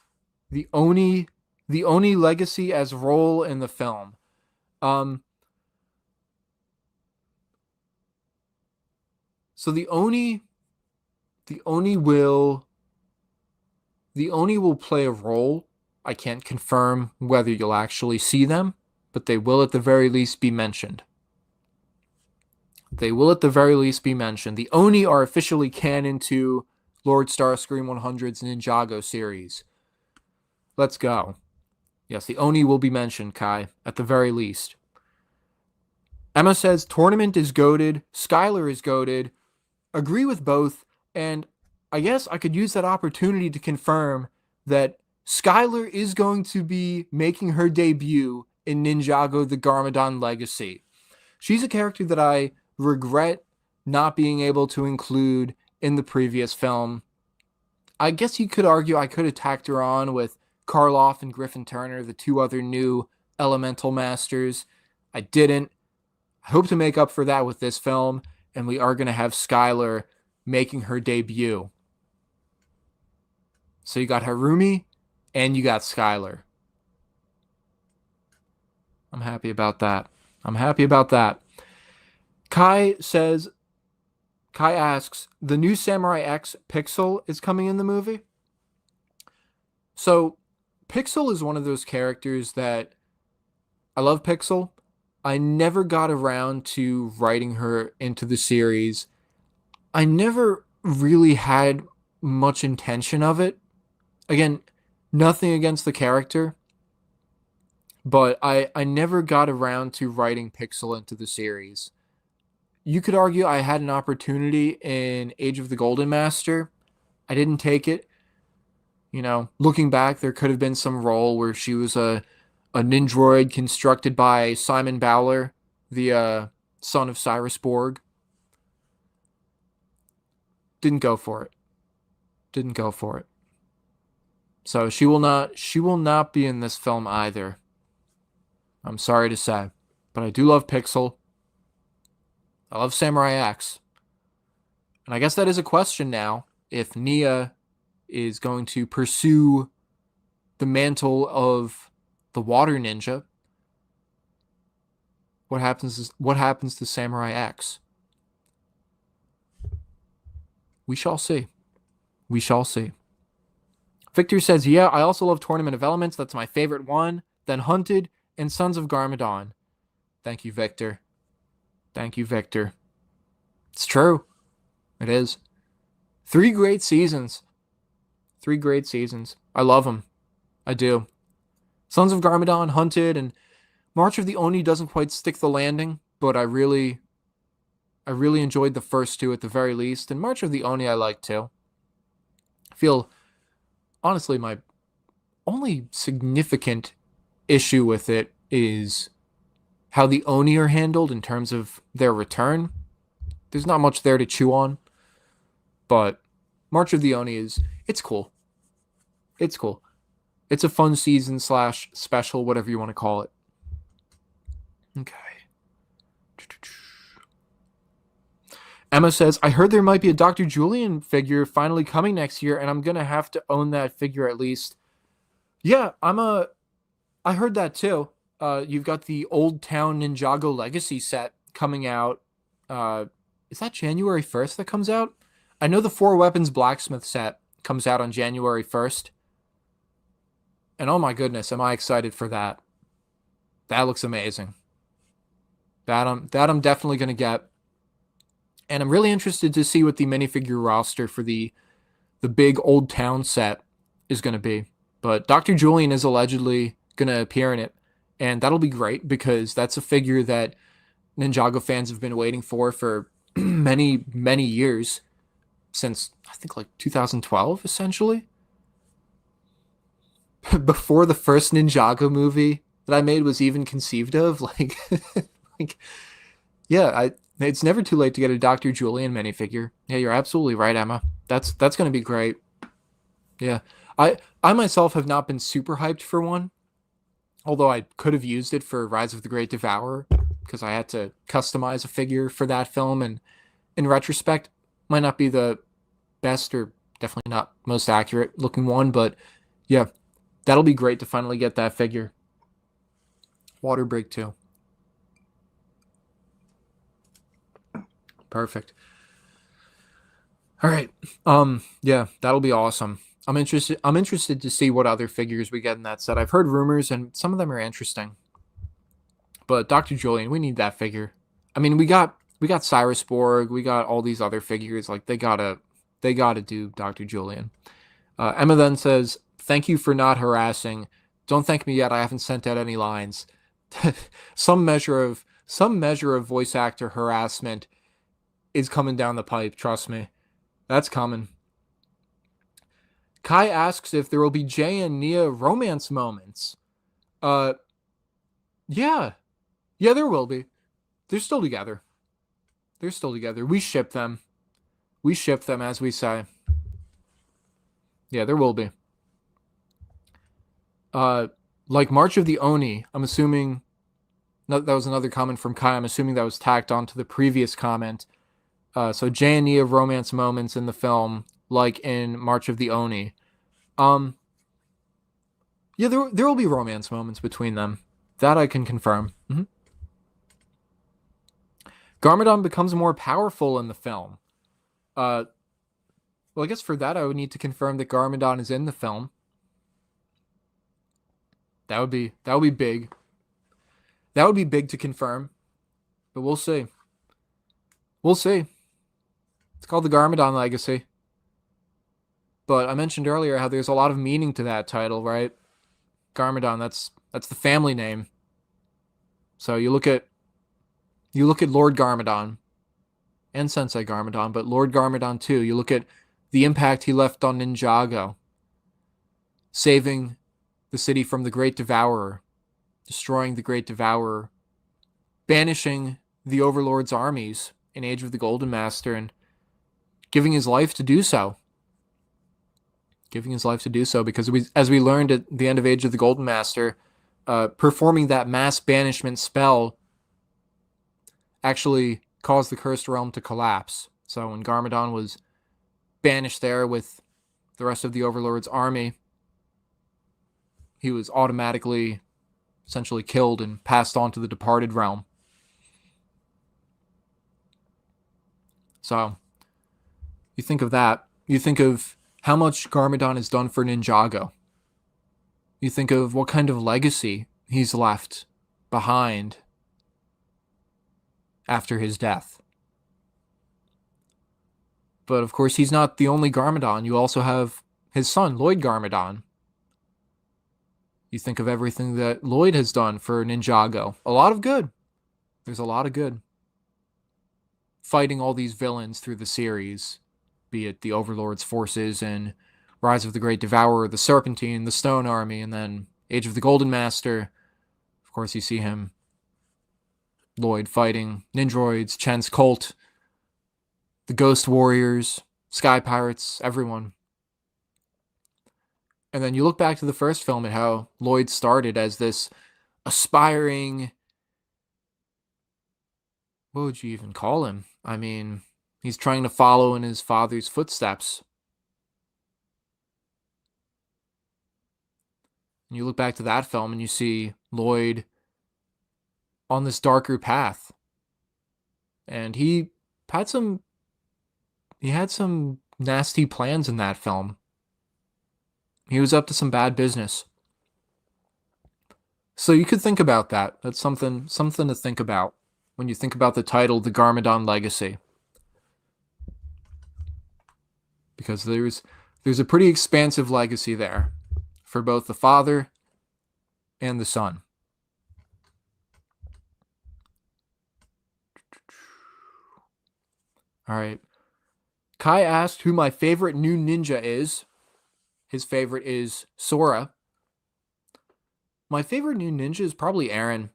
the Oni Legacy as role in the film. So the Oni will play a role. I can't confirm whether you'll actually see them, but they will at the very least be mentioned. The Oni are officially canon to LordStarscream100's Ninjago series. Let's go. Yes, the Oni will be mentioned, Kai, at the very least. Emma says, Tournament is goated, Skylar is goated. Agree with both, and I guess I could use that opportunity to confirm that Skylar is going to be making her debut in Ninjago the Garmadon Legacy. She's a character that I regret not being able to include in the previous film. I guess you could argue I could have tacked her on with Karloff and Griffin Turner, the two other new elemental masters. I didn't. I hope to make up for that with this film, and we are going to have Skylar making her debut. So you got Harumi, and you got Skylar. I'm happy about that. Kai asks, the new Samurai X Pixel is coming in the movie? So, Pixel is one of those characters that I love Pixel. I never got around to writing her into the series. I never really had much intention of it. Again, nothing against the character, but I never got around to writing Pixel into the series. You could argue I had an opportunity in Age of the Golden Master. I didn't take it. You know, looking back, there could have been some role where she was a Nindroid constructed by Simon Bowler, the son of Cyrus Borg. Didn't go for it. So she will not be in this film either. I'm sorry to say, but I do love Pixel. I love Samurai X. And I guess that is a question now, if Nia is going to pursue the mantle of the water ninja. What happens to Samurai X? We shall see. Victor says, yeah, I also love Tournament of Elements. That's my favorite one. Then Hunted and Sons of Garmadon. Thank you, Victor. It's true. It is. 3 great seasons. I love them. I do. Sons of Garmadon, Hunted, and March of the Oni doesn't quite stick the landing, but I really enjoyed the first 2 at the very least, and March of the Oni I like too. I feel, honestly, my only significant issue with it is how the Oni are handled in terms of their return. There's not much there to chew on, but March of the Oni it's cool. It's a fun season / special, whatever you want to call it. Okay. Emma says, I heard there might be a Dr. Julian figure finally coming next year, and I'm going to have to own that figure at least. Yeah, I heard that too. You've got the Old Town Ninjago Legacy set coming out. Is that January 1st that comes out? I know the 4 Weapons Blacksmith set comes out on January 1st. And oh my goodness, am I excited for that. That looks amazing. That I'm definitely going to get. And I'm really interested to see what the minifigure roster for the big Old Town set is going to be. But Dr. Julian is allegedly going to appear in it. And that'll be great because that's a figure that Ninjago fans have been waiting for many years, since I think like 2012, essentially. Before the first Ninjago movie that I made was even conceived of. Like, like yeah, it's never too late to get a Dr. Julian minifigure. Yeah, you're absolutely right, Emma. That's gonna be great. Yeah. I myself have not been super hyped for one, although I could have used it for Rise of the Great Devourer because I had to customize a figure for that film, and in retrospect, might not be the best or definitely not most accurate looking one, but yeah, that'll be great to finally get that figure. Water break too. Perfect. All right. Yeah, that'll be awesome. I'm interested to see what other figures we get in that set. I've heard rumors and some of them are interesting. But Dr. Julian, we need that figure. I mean, we got Cyrus Borg, we got all these other figures. Like they gotta do Dr. Julian. Emma then says, "Thank you for not harassing. Don't thank me yet. I haven't sent out any lines." Some measure of voice actor harassment is coming down the pipe. Trust me, that's coming. Kai asks if there will be Jay and Nia romance moments. Uh, yeah, yeah, there will be. They're still together. They're still together. We ship them. We ship them, as we say. Yeah, there will be. Uh, like March of the Oni. I'm assuming that was another comment from Kai. I'm assuming that was tacked on to the previous comment. So Jay and Nia romance moments in the film, like in March of the Oni. Um, yeah, there will be romance moments between them. That I can confirm. Garmadon becomes more powerful in the film. Uh, well, I guess for that I would need to confirm that Garmadon is in the film. That would be big. That would be big to confirm, but we'll see. We'll see. It's called the Garmadon Legacy. But I mentioned earlier how there's a lot of meaning to that title, right? Garmadon, that's the family name. So you look at Lord Garmadon and Sensei Garmadon, but Lord Garmadon too. You look at the impact he left on Ninjago, saving the city from the Great Devourer, destroying the Great Devourer, banishing the Overlord's armies in Age of the Golden Master, and giving his life to do so. Giving his life to do so because as we learned at the end of Age of the Golden Master, performing that mass banishment spell actually caused the Cursed Realm to collapse. So when Garmadon was banished there with the rest of the Overlord's army, he was automatically essentially killed and passed on to the departed realm. So you think of that. You think of how much Garmadon has done for Ninjago. You think of what kind of legacy he's left behind after his death. But of course, he's not the only Garmadon. You also have his son, Lloyd Garmadon. You think of everything that Lloyd has done for Ninjago. A lot of good. There's a lot of good. Fighting all these villains through the series, be it the Overlord's forces in Rise of the Great Devourer, the Serpentine, the Stone Army, and then Age of the Golden Master. Of course, you see him, Lloyd, fighting Nindroids, Chen's Cult, the Ghost Warriors, Sky Pirates, everyone. And then you look back to the first film and how Lloyd started as this aspiring, what would you even call him? I mean, he's trying to follow in his father's footsteps. And you look back to that film and you see Lloyd on this darker path. And he had some nasty plans in that film. He was up to some bad business. So you could think about that. That's something to think about when you think about the title, The Garmadon Legacy. Because there's a pretty expansive legacy there for both the father and the son. All right. Kai asked who my favorite new ninja is. His favorite is Sora. My favorite new ninja is probably Aaron.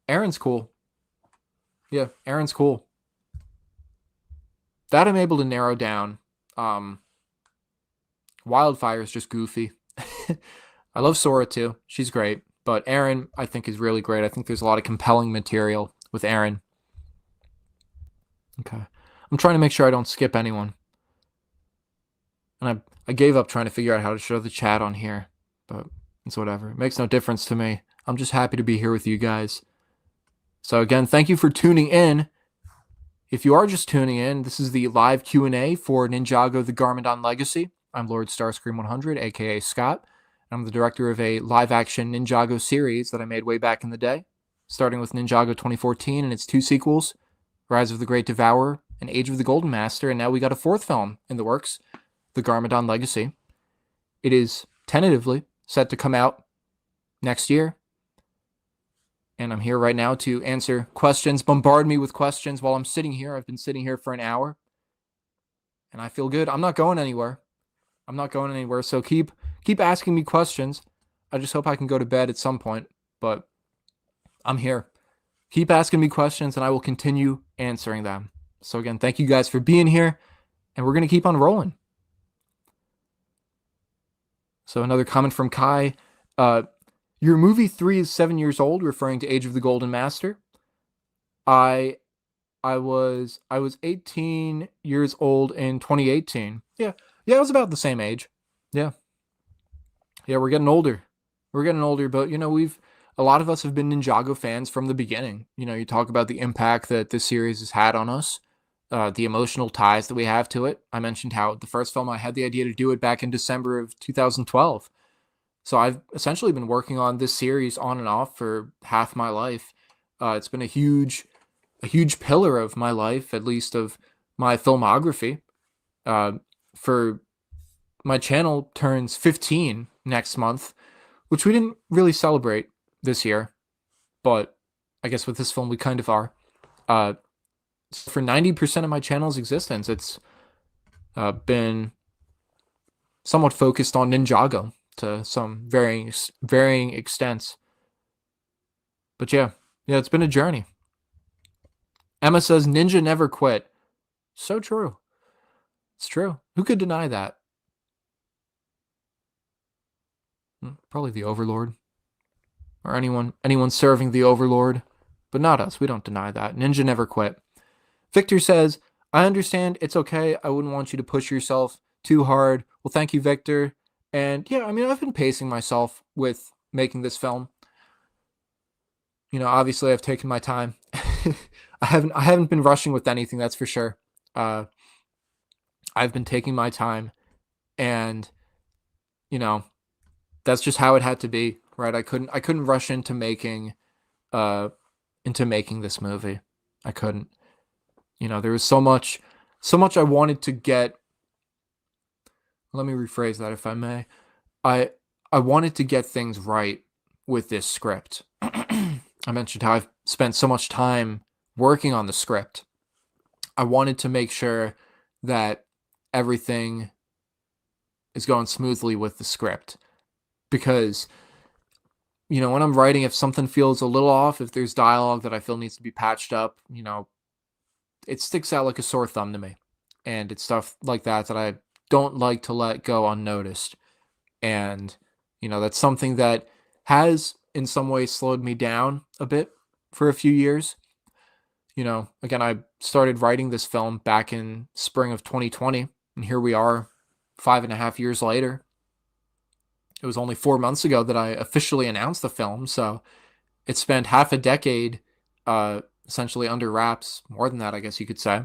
Aaron's cool. Yeah, Aaron's cool. That I'm able to narrow down. Wildfire is just goofy. I love Sora too. She's great. But Aaron, I think, is really great. I think there's a lot of compelling material with Aaron. Okay. I'm trying to make sure I don't skip anyone. And I gave up trying to figure out how to show the chat on here. But it's whatever. It makes no difference to me. I'm just happy to be here with you guys. So again, thank you for tuning in. If you are just tuning in, this is the live Q&A for Ninjago the Garmadon Legacy. I'm LordStarscream100, aka Scott. I'm the director of a live-action Ninjago series that I made way back in the day, starting with Ninjago 2014 and its 2 sequels, Rise of the Great Devourer and Age of the Golden Master, and now we got a 4th film in the works, The Garmadon Legacy. It is tentatively set to come out next year, and I'm here right now to answer questions. Bombard me with questions while I'm sitting here. I've been sitting here for an hour, and I feel good. I'm not going anywhere. So keep asking me questions. I just hope I can go to bed at some point, but I'm here. Keep asking me questions, and I will continue answering them. So again, thank you guys for being here, and we're going to keep on rolling. So another comment from Kai. Your movie 3 is 7 years old, referring to Age of the Golden Master. I was 18 years old in 2018. Yeah, I was about the same age. Yeah, we're getting older. But a lot of us have been Ninjago fans from the beginning. You talk about the impact that this series has had on us, the emotional ties that we have to it. I mentioned how the first film, I had the idea to do it back in December of 2012. So I've essentially been working on this series on and off for half my life. It's been a huge pillar of my life, at least of my filmography. For my channel turns 15 next month, which we didn't really celebrate this year, but I guess with this film we kind of are. For 90% of my channel's existence, it's been somewhat focused on Ninjago to some varying extents. But yeah, it's been a journey. Emma says Ninja never quit. So true. It's true. Who could deny that? Probably the Overlord. Or anyone serving the Overlord. But not us. We don't deny that. Ninja never quit. Victor says, I understand. It's okay. I wouldn't want you to push yourself too hard. Well, thank you, Victor. And yeah, I've been pacing myself with making this film. Obviously I've taken my time. I haven't been rushing with anything, that's for sure. I've been taking my time, and that's just how it had to be, right? I couldn't rush into making this movie. I couldn't. There was so much I wanted to get. Let me rephrase that, if I may. I wanted to get things right with this script. I mentioned how I've spent so much time working on the script. I wanted to make sure that everything is going smoothly with the script, because when I'm writing, if something feels a little off, if there's dialogue that I feel needs to be patched up, it sticks out like a sore thumb to me. And it's stuff like that I don't like to let go unnoticed. And that's something that has in some ways slowed me down a bit for a few years. Again, I started writing this film back in spring of 2020, and here we are 5.5 years later. It was only 4 months ago that I officially announced the film, so it spent half a decade essentially under wraps, more than that, I guess you could say.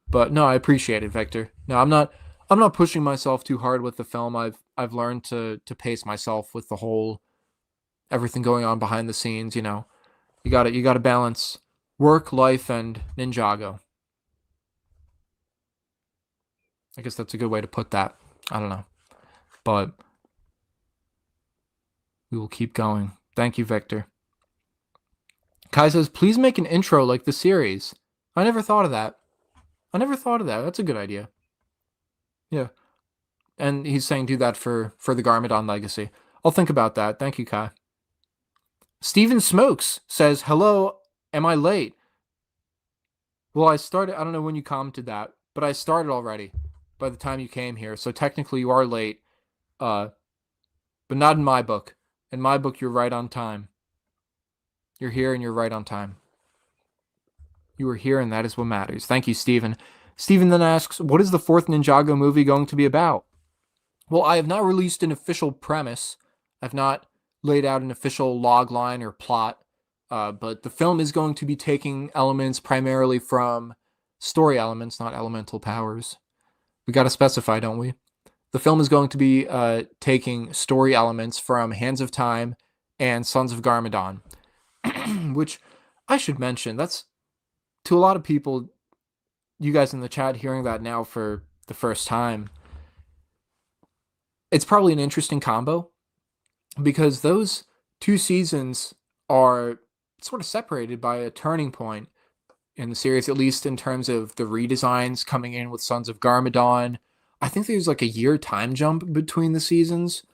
But no, I appreciate it, Victor. No, I'm not pushing myself too hard with the film. I've learned to pace myself with the whole everything going on behind the scenes. You got to balance work, life, and Ninjago. I guess that's a good way to put that. I don't know, but we will keep going. Thank you, Victor. Kai says, please make an intro like the series. I never thought of that. I never thought of that. That's a good idea. Yeah. And he's saying do that for the Garmadon Legacy. I'll think about that. Thank you, Kai. Steven Smokes says, hello, am I late? Well, I started, I don't know when you commented that, but I started already by the time you came here. So technically you are late, but not in my book. In my book, you're right on time. You're here and you're right on time. You were here and that is what matters. Thank you, Steven. Steven then asks, what is the fourth Ninjago movie going to be about? Well, I have not released an official premise. I've not laid out an official log line or plot, but the film is going to be taking elements primarily from story elements, not elemental powers. We got to specify, don't we? The film is going to be taking story elements from Hands of Time and Sons of Garmadon, which I should mention, that's, to a lot of people, you guys in the chat hearing that now for the first time, it's probably an interesting combo because those two seasons are sort of separated by a turning point in the series, at least in terms of the redesigns coming in with Sons of Garmadon. I think there's like a year time jump between the seasons.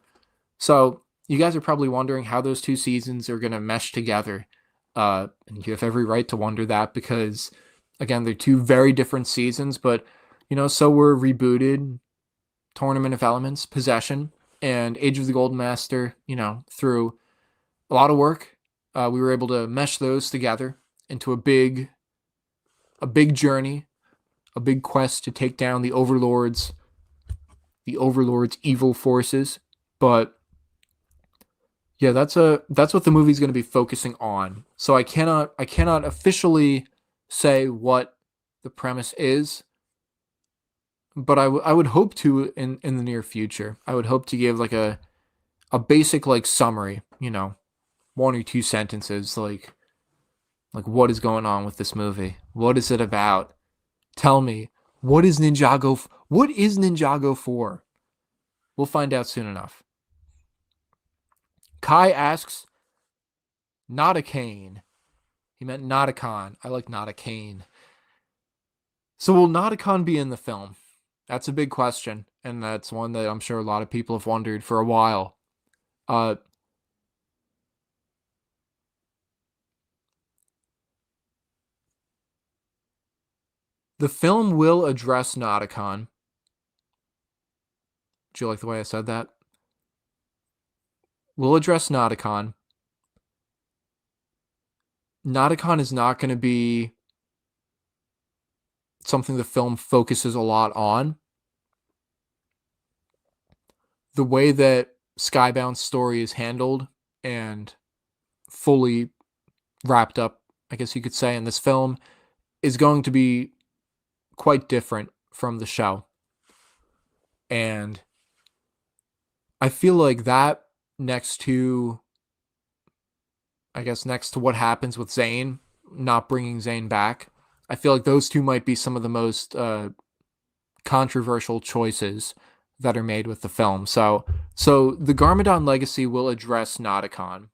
So you guys are probably wondering how those two seasons are going to mesh together. And you have every right to wonder that because, again, they're two very different seasons, but, so were Rebooted, Tournament of Elements, Possession, and Age of the Golden Master. Through a lot of work, we were able to mesh those together into a big journey, a big quest to take down the Overlord's evil forces. But yeah, that's what the movie's going to be focusing on. So I cannot officially say what the premise is, but I would hope to in the near future. I would hope to give like a basic like summary, 1 or 2 sentences, like what is going on with this movie? What is it about? Tell me, what is Ninjago for? We'll find out soon enough. Kai asks, not a cane. He meant not a con. I like not a cane. So will Nauticon be in the film? That's a big question, and that's one that I'm sure a lot of people have wondered for a while. The film will address Nauticon. Do you like the way I said that? We'll address Nauticon. Nauticon is not going to be something the film focuses a lot on. The way that Skybound's story is handled and fully wrapped up, I guess you could say, in this film is going to be quite different from the show. And I feel like that next to what happens with Zane, not bringing Zane back, I feel like those two might be some of the most controversial choices that are made with the film. So the Garmadon Legacy will address Nauticon.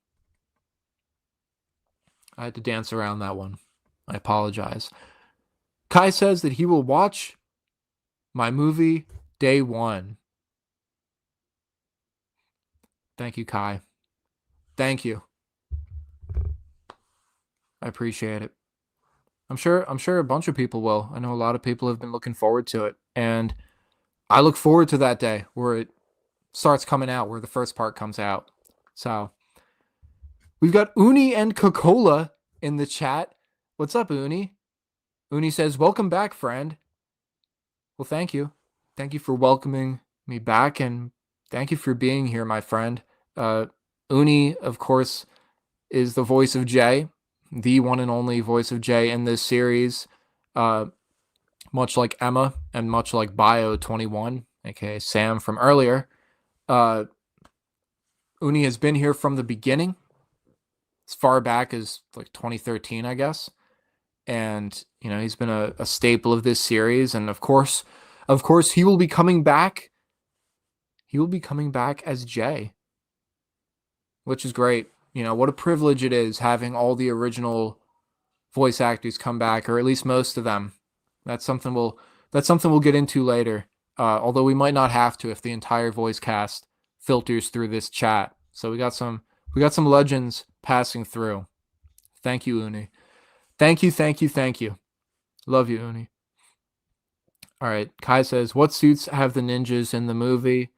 I had to dance around that one. I apologize. Kai says that he will watch my movie day 1. Thank you, Kai. Thank you. I appreciate it. I'm sure a bunch of people will. I know a lot of people have been looking forward to it. And I look forward to that day where it starts coming out, where the first part comes out. So we've got Uni and Coca-Cola in the chat. What's up, Uni? Uni says, welcome back, friend. Well, thank you. Thank you for welcoming me back, and thank you for being here, my friend. Uni, of course, is the voice of Jay, the one and only voice of Jay in this series. Much like Emma and much like Bio21, aka Sam from earlier. Uni has been here from the beginning, as far back as like 2013, I guess. And, he's been a staple of this series. And of course, he will be coming back. He will be coming back as Jay, which is great. What a privilege it is having all the original voice actors come back, or at least most of them. That's something we'll get into later. Although we might not have to if the entire voice cast filters through this chat. So we got some legends passing through. Thank you, Uni. Thank you. Love you, Uni. All right. Kai says, what suits have the ninjas in the movie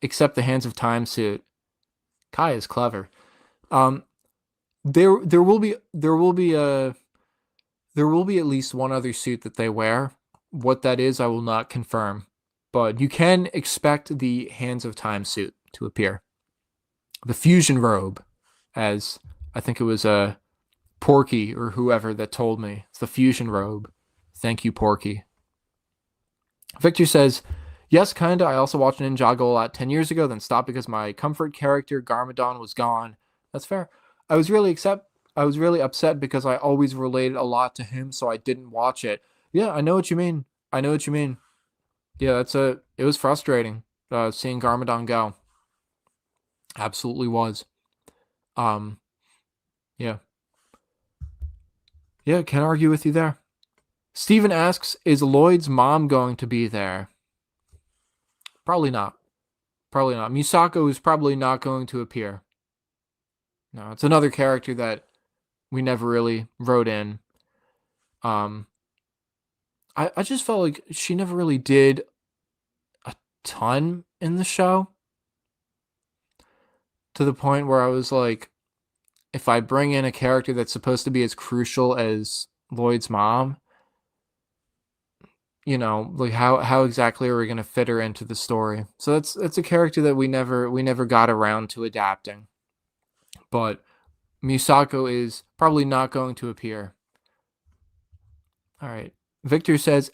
except the Hands of Time suit? Kai is clever. There will be at least one other suit that they wear. What that is, I will not confirm, but you can expect the Hands of Time suit to appear. The fusion robe, as I think it was Porky or whoever that told me. It's the fusion robe. Thank you, Porky. Victor says, yes, kinda. I also watched Ninjago a lot 10 years ago, then stopped because my comfort character, Garmadon, was gone. That's fair. I was really upset because I always related a lot to him, so I didn't watch it. Yeah, I know what you mean. Yeah, it was frustrating seeing Garmadon go. Absolutely was. Yeah. Yeah, can't argue with you there. Steven asks, is Lloyd's mom going to be there? Probably not. Misako is probably not going to appear. No, it's another character that we never really wrote in. I just felt like she never really did a ton in the show. To the point where I was like, if I bring in a character that's supposed to be as crucial as Lloyd's mom, like how exactly are we going to fit her into the story? So that's a character that we never got around to adapting. But Misako is probably not going to appear. All right. Victor says,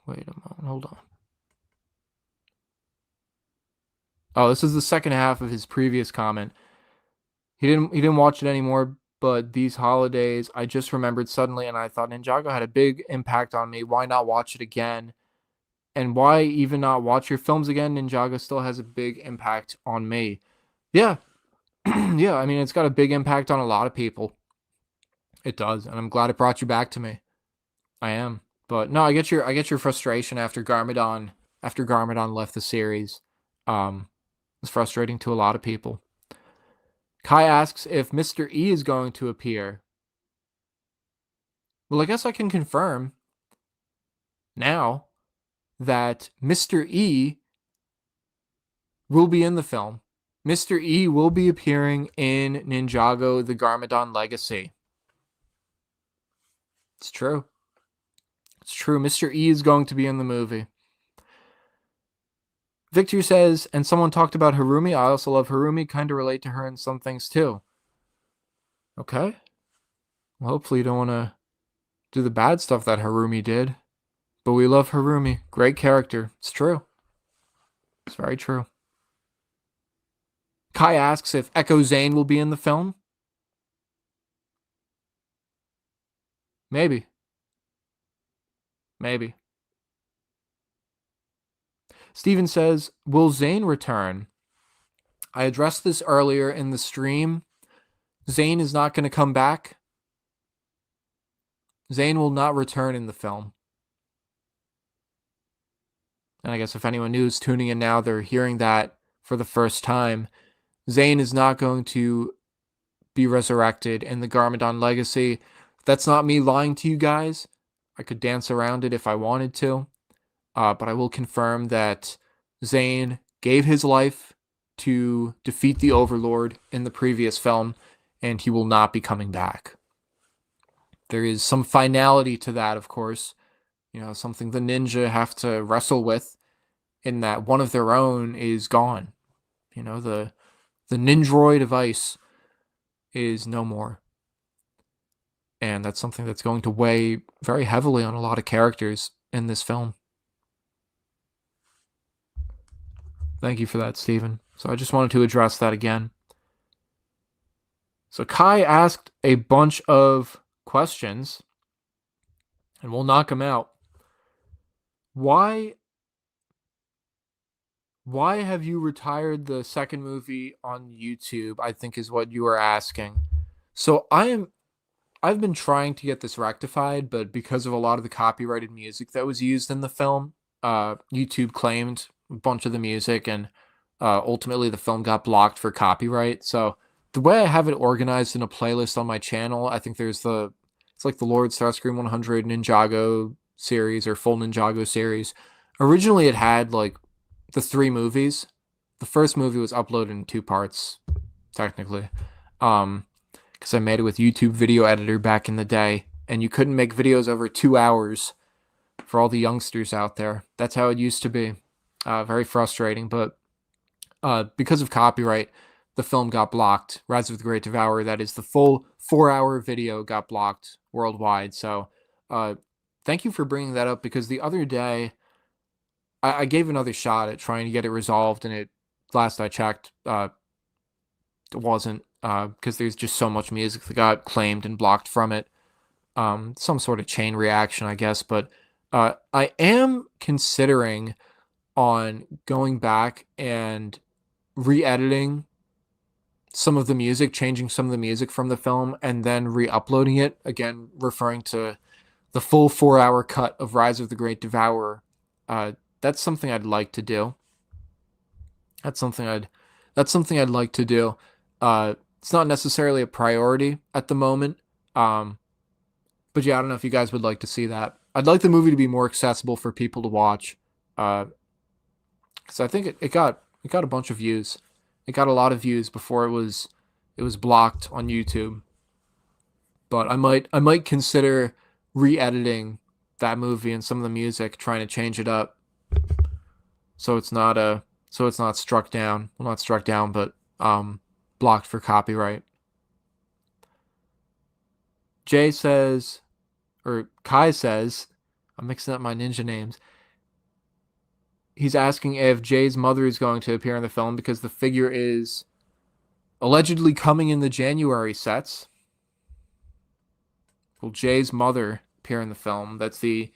wait a moment, hold on. Oh, this is the second half of his previous comment. He didn't watch it anymore, but these holidays, I just remembered suddenly, and I thought Ninjago had a big impact on me. Why not watch it again? And why even not watch your films again? Ninjago still has a big impact on me. Yeah. Yeah, I mean, it's got a big impact on a lot of people. It does, and I'm glad it brought you back to me. I am. But no, I get your frustration after Garmadon left the series. It's frustrating to a lot of people. Kai asks if Mr. E is going to appear. Well, I guess I can confirm now that Mr. E will be in the film. Mr. E will be appearing in Ninjago: The Garmadon Legacy. It's true. Mr. E is going to be in the movie. Victor says, and someone talked about Harumi. I also love Harumi. Kind of relate to her in some things too. Okay. Well, hopefully you don't want to do the bad stuff that Harumi did. But we love Harumi. Great character. It's true. It's very true. Kai asks if Echo Zane will be in the film. Maybe. Steven says, will Zane return? I addressed this earlier in the stream. Zane is not going to come back. Zane will not return in the film. And I guess if anyone new is tuning in now, they're hearing that for the first time. Zane is not going to be resurrected in the Garmadon Legacy. That's not me lying to you guys. I could dance around it if I wanted to. But I will confirm that Zane gave his life to defeat the Overlord in the previous film, and he will not be coming back. There is some finality to that, of course. Something the ninja have to wrestle with, in that one of their own is gone. The Ninjroid of Ice is no more. And that's something that's going to weigh very heavily on a lot of characters in this film. Thank you for that, Steven. So I just wanted to address that again. So Kai asked a bunch of questions, and we'll knock them out. Why have you retired the second movie on YouTube? I think is what you are asking. So I I've been trying to get this rectified, but because of a lot of the copyrighted music that was used in the film, YouTube claimed a bunch of the music, and ultimately the film got blocked for copyright. So the way I have it organized in a playlist on my channel, I think it's like the LordStarscream100 Ninjago series or full Ninjago series. Originally, it had like the 3 movies. The first movie was uploaded in 2 parts, technically. Because I made it with YouTube Video Editor back in the day, and you couldn't make videos over 2 hours for all the youngsters out there. That's how it used to be. Very frustrating, but because of copyright, the film got blocked. Rise of the Great Devourer, that is the full 4-hour video, got blocked worldwide. So thank you for bringing that up, because the other day I gave another shot at trying to get it resolved, and last I checked, it wasn't, because there's just so much music that got claimed and blocked from it. Some sort of chain reaction, I guess. But I am considering on going back and re-editing some of the music, changing some of the music from the film, and then re-uploading it, again referring to the full 4-hour cut of Rise of the Great Devourer. That's something I'd like to do. That's something I'd like to do. It's not necessarily a priority at the moment. But yeah, I don't know if you guys would like to see that. I'd like the movie to be more accessible for people to watch. Because I think it got a bunch of views. It got a lot of views before it was blocked on YouTube. But I might consider re-editing that movie and some of the music, trying to change it up so it's not struck down. Well, not struck down, but blocked for copyright. Jay says, or Kai says, I'm mixing up my ninja names. He's asking if Jay's mother is going to appear in the film, because the figure is allegedly coming in the January sets. Will Jay's mother appear in the film? That's the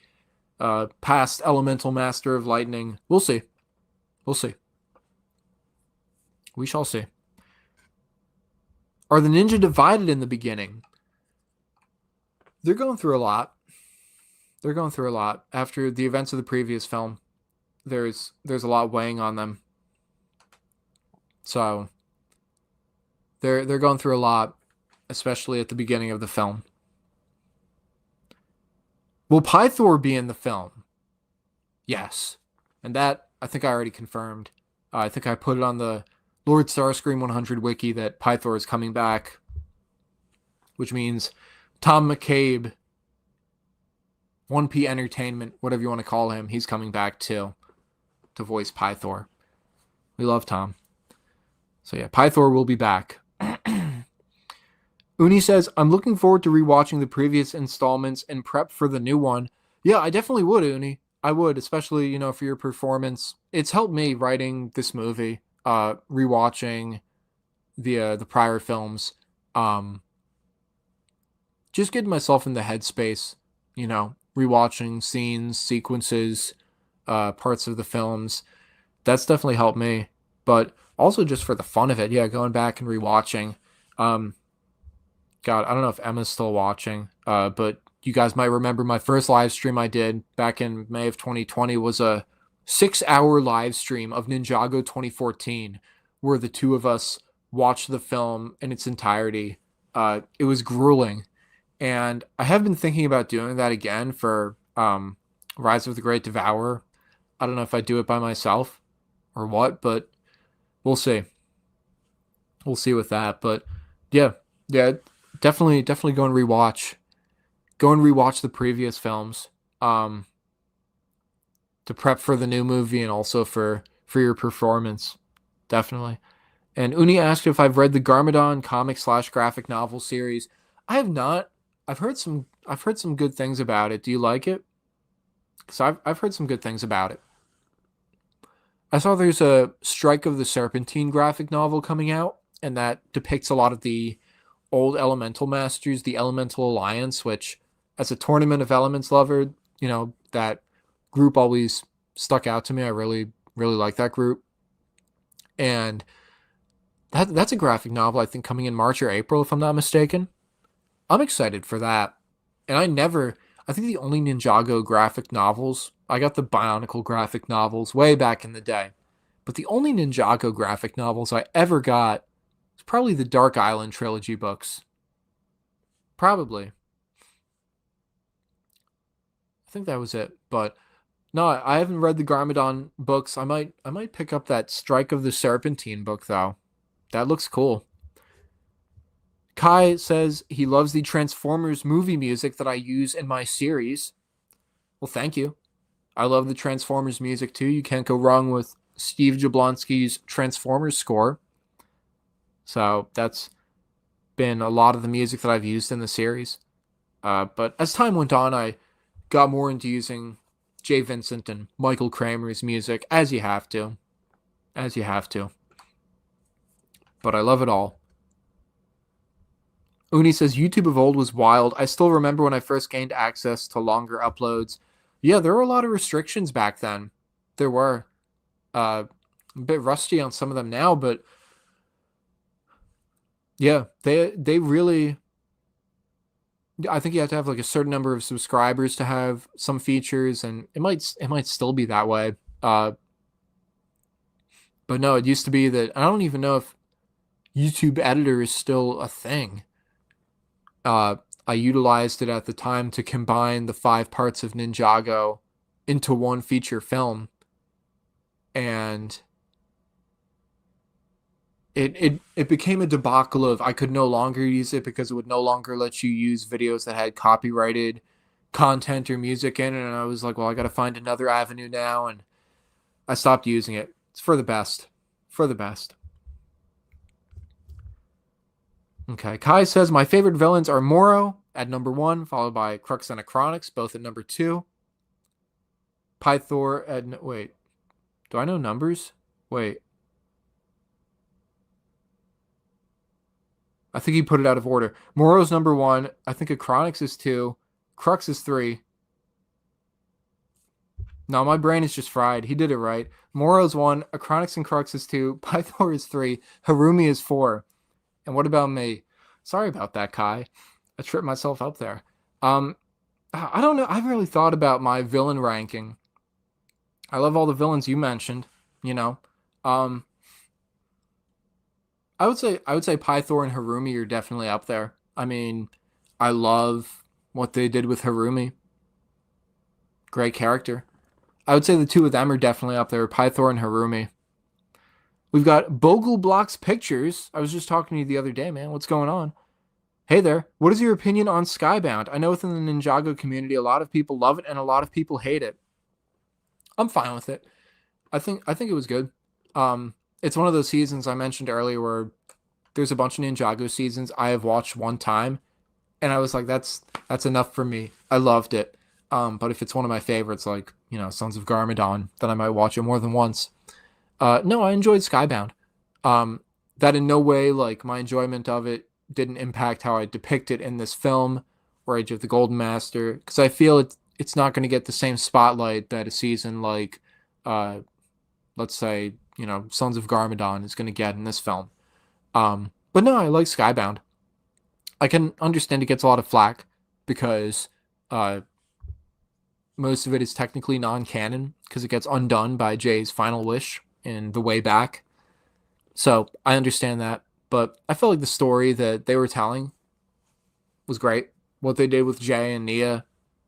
past Elemental Master of Lightning. We'll see. We'll see. We shall see. Are the ninja divided in the beginning? They're going through a lot. After the events of the previous film. There's a lot weighing on them. So they're going through a lot, especially at the beginning of the film. Will Pythor be in the film? Yes. And that, I think I already confirmed. I think I put it on the LordStarscream100 wiki that Pythor is coming back, which means Tom McCabe, 1P Entertainment, whatever you want to call him, he's coming back too to voice Pythor. We love Tom. So yeah, Pythor will be back. Uni says, I'm looking forward to rewatching the previous installments and prep for the new one. Yeah, I definitely would, Uni. I would, especially, for your performance. It's helped me writing this movie, rewatching the prior films. Just getting myself in the headspace, rewatching scenes, sequences, parts of the films. That's definitely helped me. But also just for the fun of it, yeah, going back and rewatching. God, I don't know if Emma's still watching, but you guys might remember my first live stream I did back in May of 2020 was a 6-hour live stream of Ninjago 2014, where the two of us watched the film in its entirety. It was grueling. And I have been thinking about doing that again for Rise of the Great Devourer. I don't know if I do it by myself or what, but we'll see. We'll see with that. But yeah, definitely go and rewatch. Go and rewatch the previous films to prep for the new movie and also for your performance. Definitely. And Uni asked if I've read the Garmadon comic/graphic novel series. I have not. I've heard some good things about it. Do you like it? Because I've heard some good things about it. I saw there's a Strike of the Serpentine graphic novel coming out, and that depicts a lot of the old Elemental Masters, the Elemental Alliance, which, as a Tournament of Elements lover, that group always stuck out to me. I really, really like that group. And that's a graphic novel, I think, coming in March or April, if I'm not mistaken. I'm excited for that. And I think the only Ninjago graphic novels, I got the Bionicle graphic novels way back in the day. But the only Ninjago graphic novels I ever got was probably the Dark Island trilogy books. Probably. I think that was it. But no, I haven't read the Garmadon books. I might pick up that Strike of the Serpentine book though. That looks cool. Kai says he loves the Transformers movie music that I use in my series. Well, thank you. I love the Transformers music too. You can't go wrong with Steve Jablonsky's Transformers score. So that's been a lot of the music that I've used in the series. But as time went on, I got more into using Jay Vincent and Michael Kramer's music, as you have to. As you have to. But I love it all. Uni says, YouTube of old was wild. I still remember when I first gained access to longer uploads. Yeah, there were a lot of restrictions back then. There were. A bit rusty on some of them now, but yeah, they really... I think you have to have like a certain number of subscribers to have some features, and it might still be that way. But no, it used to be that I don't even know if YouTube editor is still a thing. I utilized it at the time to combine the 5 parts of Ninjago into one feature film, and it became a debacle of I could no longer use it because it would no longer let you use videos that had copyrighted content or music in it, and I was like, well, I got to find another avenue now, and I stopped using it. It's for the best. For the best. Okay, Kai says, my favorite villains are Moro at number 1, followed by Crux and Acronix, both at number 2. Pythor at... Wait. Do I know numbers? Wait. I think he put it out of order. Moro's number 1. I think Acronix is 2. Crux is 3. No, my brain is just fried. He did it right. Moro's 1. Acronix and Crux is 2. Pythor is 3. Harumi is 4. And what about me? Sorry about that, Kai. I tripped myself up there. I don't know. I haven't really thought about my villain ranking. I love all the villains you mentioned, you know. I would say Pythor and Harumi are definitely up there. I mean, I love what they did with Harumi. Great character. I would say the two of them are definitely up there, Pythor and Harumi. We've got Bogle Blocks Pictures. I was just talking to you the other day, man. What's going on? Hey there. What is your opinion on Skybound? I know within the Ninjago community, a lot of people love it and a lot of people hate it. I'm fine with it. I think it was good. It's one of those seasons I mentioned earlier where there's a bunch of Ninjago seasons I have watched one time, and I was like, that's enough for me. I loved it. But if it's one of my favorites, like, you know, Sons of Garmadon, then I might watch it more than once. No, I enjoyed Skybound. That in no way, like, my enjoyment of it didn't impact how I depict it in this film or Age of the Golden Master, because I feel it's not going to get the same spotlight that a season like, let's say, you know, Sons of Garmadon is going to get in this film. But no, I like Skybound. I can understand it gets a lot of flack because most of it is technically non-canon because it gets undone by Jay's final wish in The Way Back. So I understand that. But I felt like the story that they were telling was great. What they did with Jay and Nia,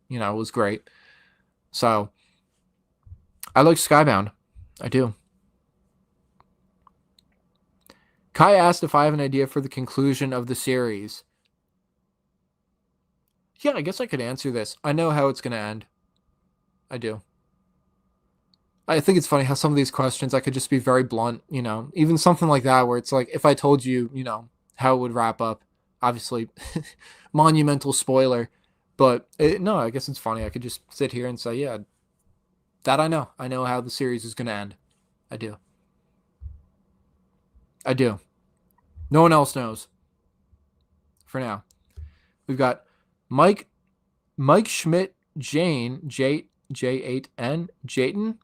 you know, was great. So I like Skybound. I do. Kai asked if I have an idea for the conclusion of the series. Yeah, I guess I could answer this. I know how it's going to end. I do. I think it's funny how some of these questions I could just be very blunt, you know, even something like that where it's like, if I told you, you know, how it would wrap up, obviously monumental spoiler, but no, I guess it's funny. I could just sit here and say, yeah, that I know how the series is going to end. I do. I do. No one else knows for now. We've got Mike Schmidt, Jane, J8N, Jayton.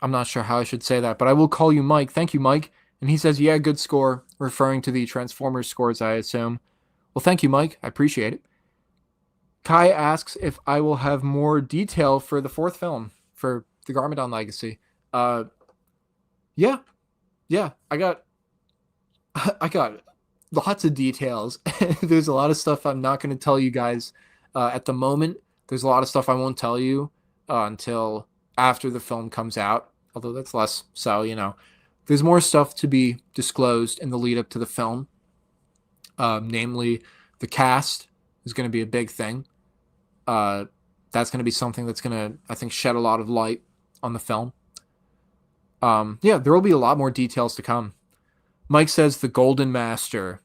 I'm not sure how I should say that, but I will call you Mike. Thank you, Mike. And he says, yeah, good score, referring to the Transformers scores, I assume. Well, thank you, Mike. I appreciate it. Kai asks if I will have more detail for the fourth film for the Garmadon Legacy. Uh, yeah, yeah. I got lots of details. There's a lot of stuff I'm not going to tell you guys at the moment. There's a lot of stuff I won't tell you until after the film comes out. Although that's less so, There's more stuff to be disclosed in the lead up to the film. Namely, the cast is going to be a big thing. That's going to be something that's going to, I think, shed a lot of light on the film. Yeah, there will be a lot more details to come. Mike says the Golden Master.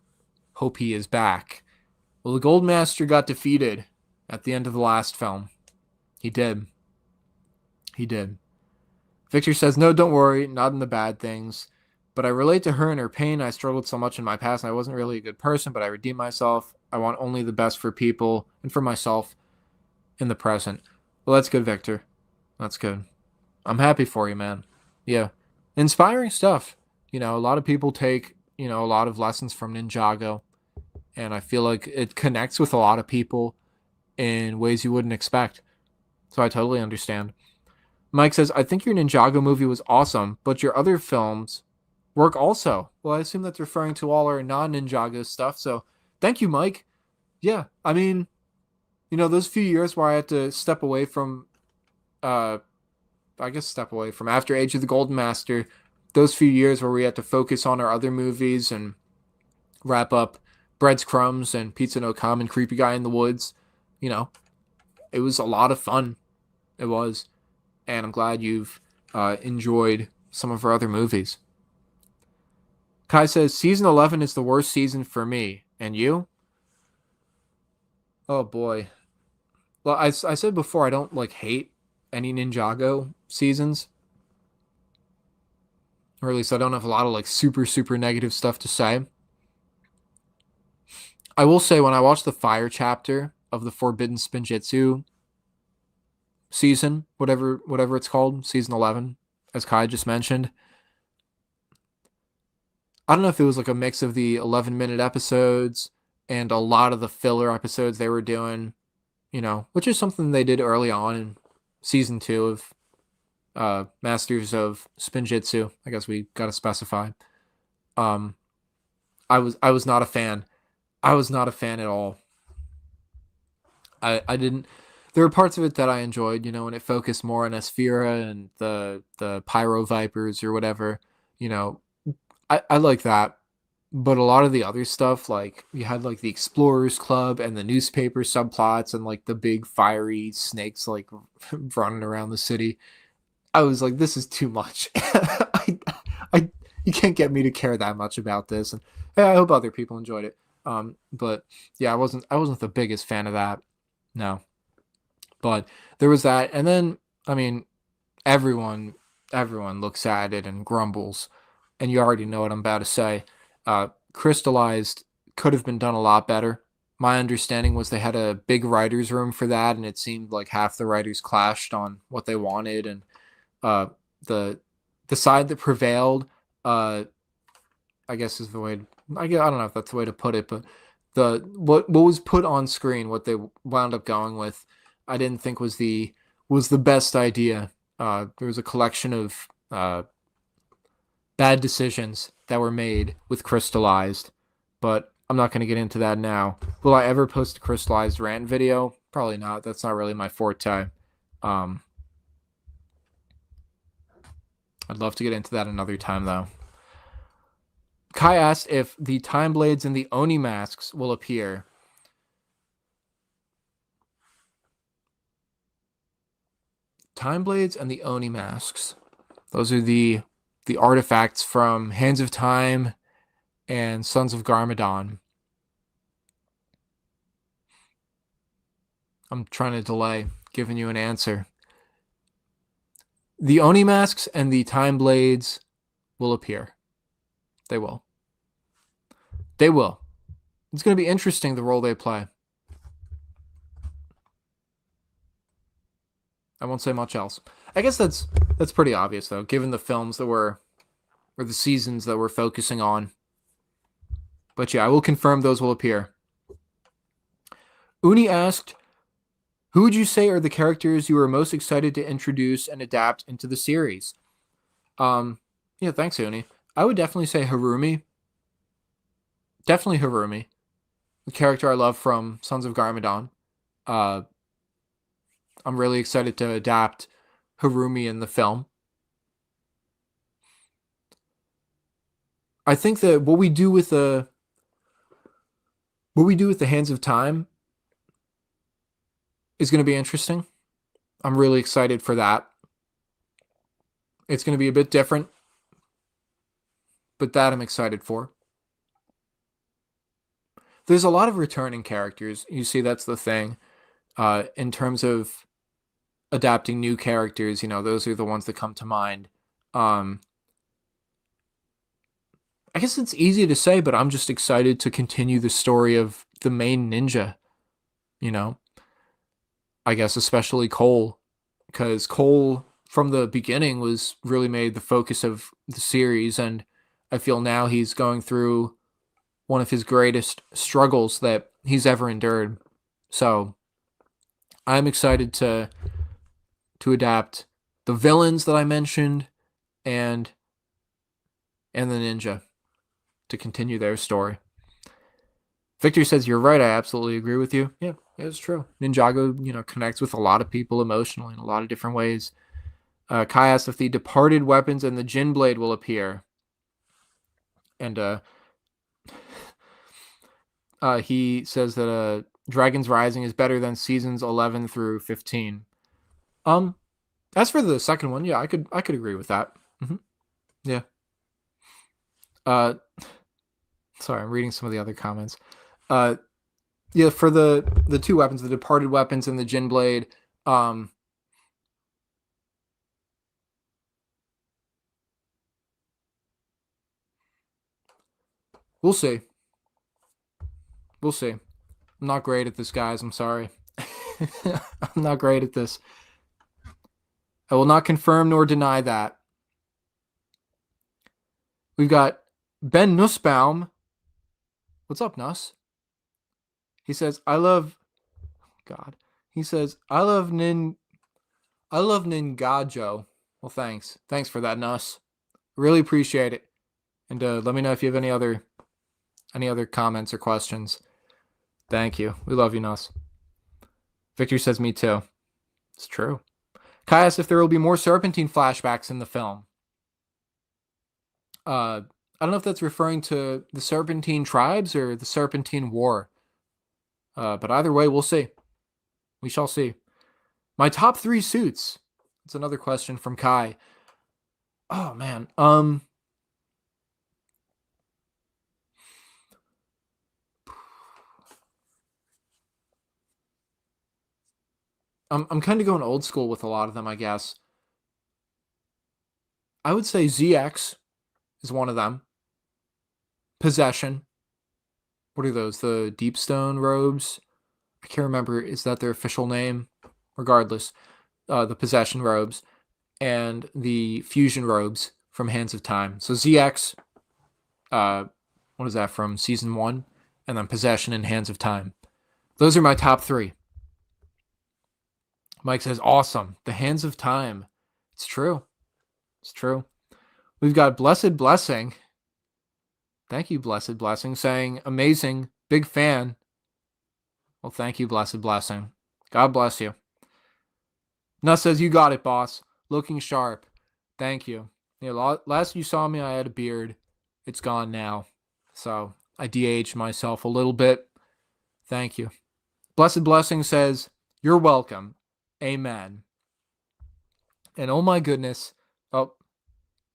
Hope he is back. Well, the Golden Master got defeated at the end of the last film. He did. He did. Victor says, no, don't worry, not in the bad things. But I relate to her and her pain. I struggled so much in my past, and I wasn't really a good person, but I redeemed myself. I want only the best for people and for myself in the present. Well, that's good, Victor. That's good. I'm happy for you, man. Yeah. Inspiring stuff. A lot of people take, a lot of lessons from Ninjago, and I feel like it connects with a lot of people in ways you wouldn't expect. So I totally understand. Mike says, I think your Ninjago movie was awesome, but your other films work also. Well, I assume that's referring to all our non-Ninjago stuff, so thank you, Mike. Yeah, I mean, those few years where I had to step away from after Age of the Golden Master, those few years where we had to focus on our other movies and wrap up Bread's Crumbs and Pizza No Come and Creepy Guy in the Woods, it was a lot of fun. It was. And I'm glad you've enjoyed some of our other movies. Kai says, season 11 is the worst season for me. And you? Oh, boy. Well, I said before, I don't, hate any Ninjago seasons. Or at least I don't have a lot of, super, super negative stuff to say. I will say, when I watched the Fire chapter of the Forbidden Spinjitzu season, whatever it's called, season 11, as Kai just mentioned, I don't know if it was a mix of the 11-minute episodes and a lot of the filler episodes they were doing, which is something they did early on in season 2 of Masters of Spinjitzu. I guess we got to specify. I was not a fan. I was not a fan at all. I didn't. There were parts of it that I enjoyed, when it focused more on Esphira and the Pyro Vipers or whatever. I like that. But a lot of the other stuff, you had the Explorers Club and the newspaper subplots and the big fiery snakes running around the city. I was like, this is too much. You can't get me to care that much about this. And I hope other people enjoyed it. But yeah, I wasn't the biggest fan of that. No. But there was that. And then, I mean, everyone looks at it and grumbles. And you already know what I'm about to say. Crystallized could have been done a lot better. My understanding was they had a big writer's room for that, and it seemed like half the writers clashed on what they wanted, and the side that prevailed, I guess is the way. I don't know if that's the way to put it, but what was put on screen, what they wound up going with, I didn't think was the best idea. There was a collection of bad decisions that were made with Crystallized, but I'm not going to get into that now. Will I ever post a Crystallized rant video? Probably not. That's not really my forte. I'd love to get into that another time, though. Kai asked if the Time Blades and the Oni masks will appear. Time Blades and the Oni masks. Those are the artifacts from Hands of Time and Sons of Garmadon. I'm trying to delay giving you an answer. The Oni masks and the Time Blades will appear. They will. They will. It's going to be interesting, the role they play. I won't say much else. I guess that's pretty obvious, though, given the films that or the seasons that we're focusing on. But yeah, I will confirm those will appear. Uni asked, who would you say are the characters you are most excited to introduce and adapt into the series? Yeah, thanks, Uni. I would definitely say Harumi. Definitely Harumi, the character I love from Sons of Garmadon. Uh, I'm really excited to adapt Harumi in the film. I think that what we do with the Hands of Time is going to be interesting. I'm really excited for that. It's going to be a bit different, but that I'm excited for. There's a lot of returning characters. You see, that's the thing. In terms of adapting new characters, those are the ones that come to mind. I guess it's easy to say, but I'm just excited to continue the story of the main ninja, I guess especially Cole, because Cole from the beginning was really made the focus of the series, and I feel now he's going through one of his greatest struggles that he's ever endured. So I'm excited to adapt the villains that I mentioned and the ninja to continue their story. Victor says, you're right. I absolutely agree with you. Yeah, it's true. Ninjago, connects with a lot of people emotionally in a lot of different ways. Kai asked if the departed weapons and the Jin Blade will appear. And he says that Dragon's Rising is better than seasons 11 through 15. As for the second one, yeah, I could agree with that. Mm-hmm. Yeah. Sorry, I'm reading some of the other comments. Yeah, for the two weapons, the departed weapons and the Jin Blade, we'll see. We'll see. I'm not great at this, guys. I'm sorry. I'm not great at this. I will not confirm nor deny that. We've got Ben Nussbaum. What's up, Nuss? He says, I love God. He says, I love Ninjago. Well, thanks. Thanks for that, Nuss. Really appreciate it. And let me know if you have any other comments or questions. Thank you. We love you, Nuss. Victor says, me too. It's true. Kai asks if there will be more Serpentine flashbacks in the film. I don't know if that's referring to the Serpentine tribes or the Serpentine War. But either way, we'll see. We shall see. My top 3 suits. That's another question from Kai. Oh, man. I'm kind of going old school with a lot of them, I guess. I would say ZX is one of them. Possession. What are those? The Deepstone robes? I can't remember. Is that their official name? Regardless, the Possession robes and the Fusion robes from Hands of Time. So ZX, what is that from season 1? And then Possession and Hands of Time. Those are my top 3. Mike says, awesome. The Hands of Time. It's true. It's true. We've got Blessed Blessing. Thank you, Blessed Blessing, saying, amazing, big fan. Well, thank you, Blessed Blessing. God bless you. Nuss says, you got it, boss. Looking sharp. Thank you. Yeah, last you saw me, I had a beard. It's gone now. So I de-aged myself a little bit. Thank you. Blessed Blessing says, you're welcome. Amen. And oh my goodness. Oh,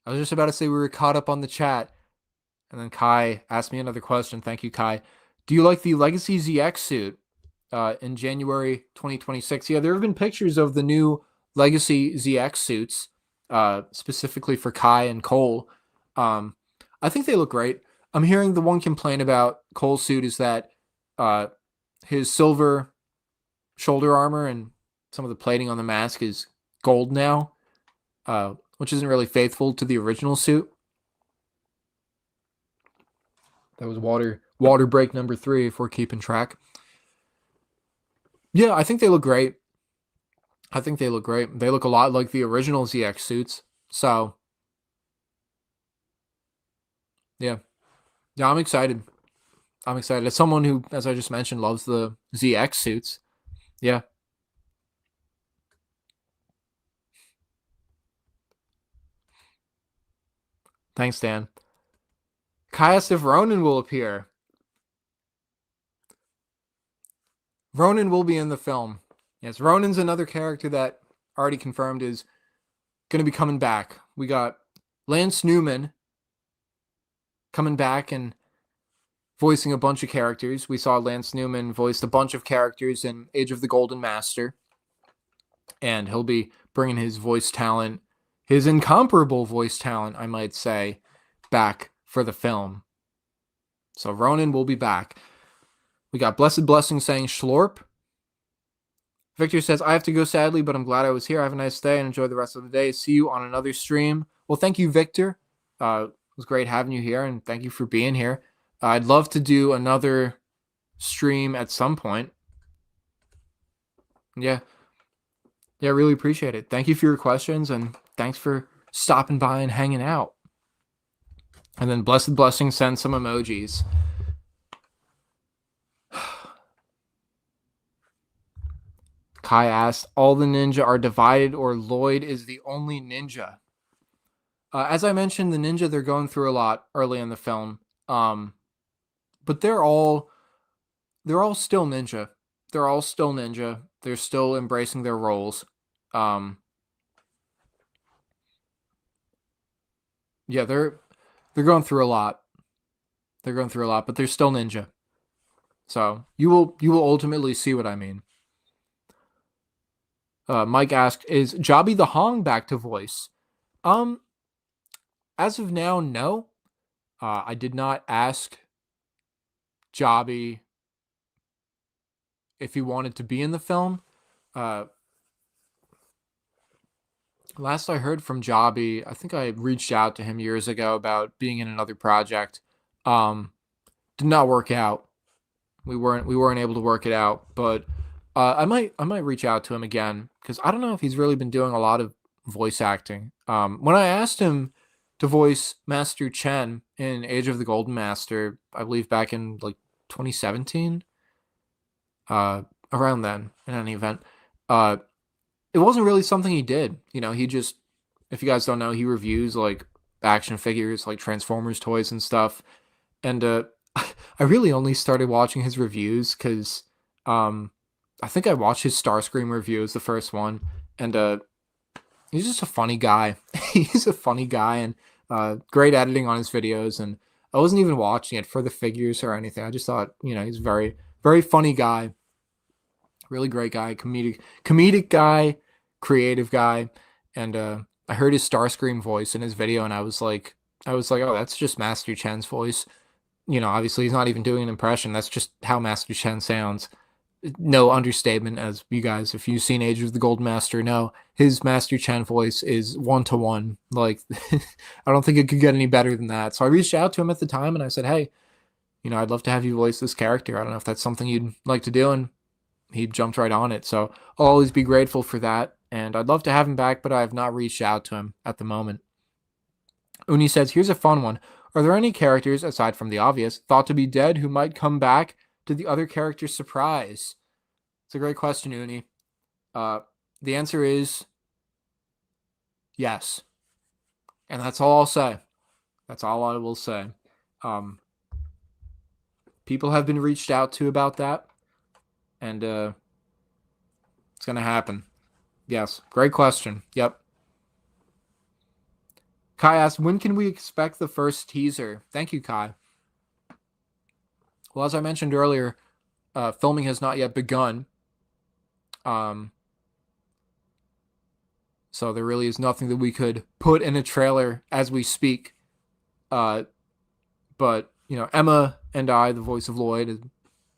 I was just about to say we were caught up on the chat. And then Kai asked me another question. Thank you, Kai. Do you like the Legacy ZX suit in January 2026? Yeah, there have been pictures of the new Legacy ZX suits, specifically for Kai and Cole. I think they look great. I'm hearing the one complaint about Cole's suit is that his silver shoulder armor and some of the plating on the mask is gold now, which isn't really faithful to the original suit. That was water break number 3 if we're keeping track. Yeah, I think they look great. I think they look great. They look a lot like the original ZX suits. So, yeah. Yeah, I'm excited. I'm excited. As someone who, as I just mentioned, loves the ZX suits. Yeah. Thanks, Dan. Kai asked if Ronan will appear. Ronan will be in the film. Yes, Ronan's another character that already confirmed is going to be coming back. We got Lance Newman coming back and voicing a bunch of characters. We saw Lance Newman voiced a bunch of characters in Age of the Golden Master, and he'll be bringing his voice talent, his incomparable voice talent, I might say, back for the film. So Ronan will be back. We got Blessed Blessing saying Schlorp. Victor says, I have to go sadly, but I'm glad I was here. Have a nice day and enjoy the rest of the day. See you on another stream. Well, thank you, Victor. It was great having you here, and thank you for being here. I'd love to do another stream at some point. Yeah. Yeah, really appreciate it. Thank you for your questions, and thanks for stopping by and hanging out. And then Blessed Blessing sends some emojis. Kai asked, all the ninja are divided or Lloyd is the only ninja? As I mentioned, the ninja, they're going through a lot early in the film. But they're all still ninja. They're all still ninja. They're still embracing their roles. Yeah, they're going through a lot. They're going through a lot, but they're still ninja. So you will ultimately see what I mean. Mike asked, is Jobby the Hong back to voice? As of now, no. I did not ask Jobby if he wanted to be in the film. Last I heard from Jobby, I think I reached out to him years ago about being in another project. Did not work out. We weren't able to work it out, but I might reach out to him again because I don't know if he's really been doing a lot of voice acting. When I asked him to voice Master Chen in Age of the Golden Master, I believe back in like 2017, around then, in any event, it wasn't really something he did. You know, he just, if you guys don't know, he reviews like action figures, like Transformers toys and stuff. And I really only started watching his reviews because I think I watched his Starscream review as the first one, and he's just a funny guy. He's a funny guy, and great editing on his videos. And I wasn't even watching it for the figures or anything. I just thought, you know, he's a very, very funny guy, really great guy, comedic guy, creative guy. And I heard his Starscream voice in his video, and I was like, oh, that's just Master Chen's voice. You know, obviously he's not even doing an impression. That's just how Master Chen sounds. No understatement, as you guys, if you've seen Age of the Golden Master, know his Master Chen voice is 1-to-1. Like, I don't think it could get any better than that. So I reached out to him at the time and I said, hey, you know, I'd love to have you voice this character. I don't know if that's something you'd like to do. And he jumped right on it. So I'll always be grateful for that. And I'd love to have him back, but I have not reached out to him at the moment. Uni says, here's a fun one. Are there any characters, aside from the obvious, thought to be dead who might come back to the other character's surprise? It's a great question, Uni. The answer is yes. And that's all I'll say. That's all I will say. People have been reached out to about that. And it's going to happen. Yes. Great question. Yep. Kai asked, when can we expect the first teaser? Thank you, Kai. Well, as I mentioned earlier, filming has not yet begun. So there really is nothing that we could put in a trailer as we speak. But, you know, Emma and I, the voice of Lloyd, have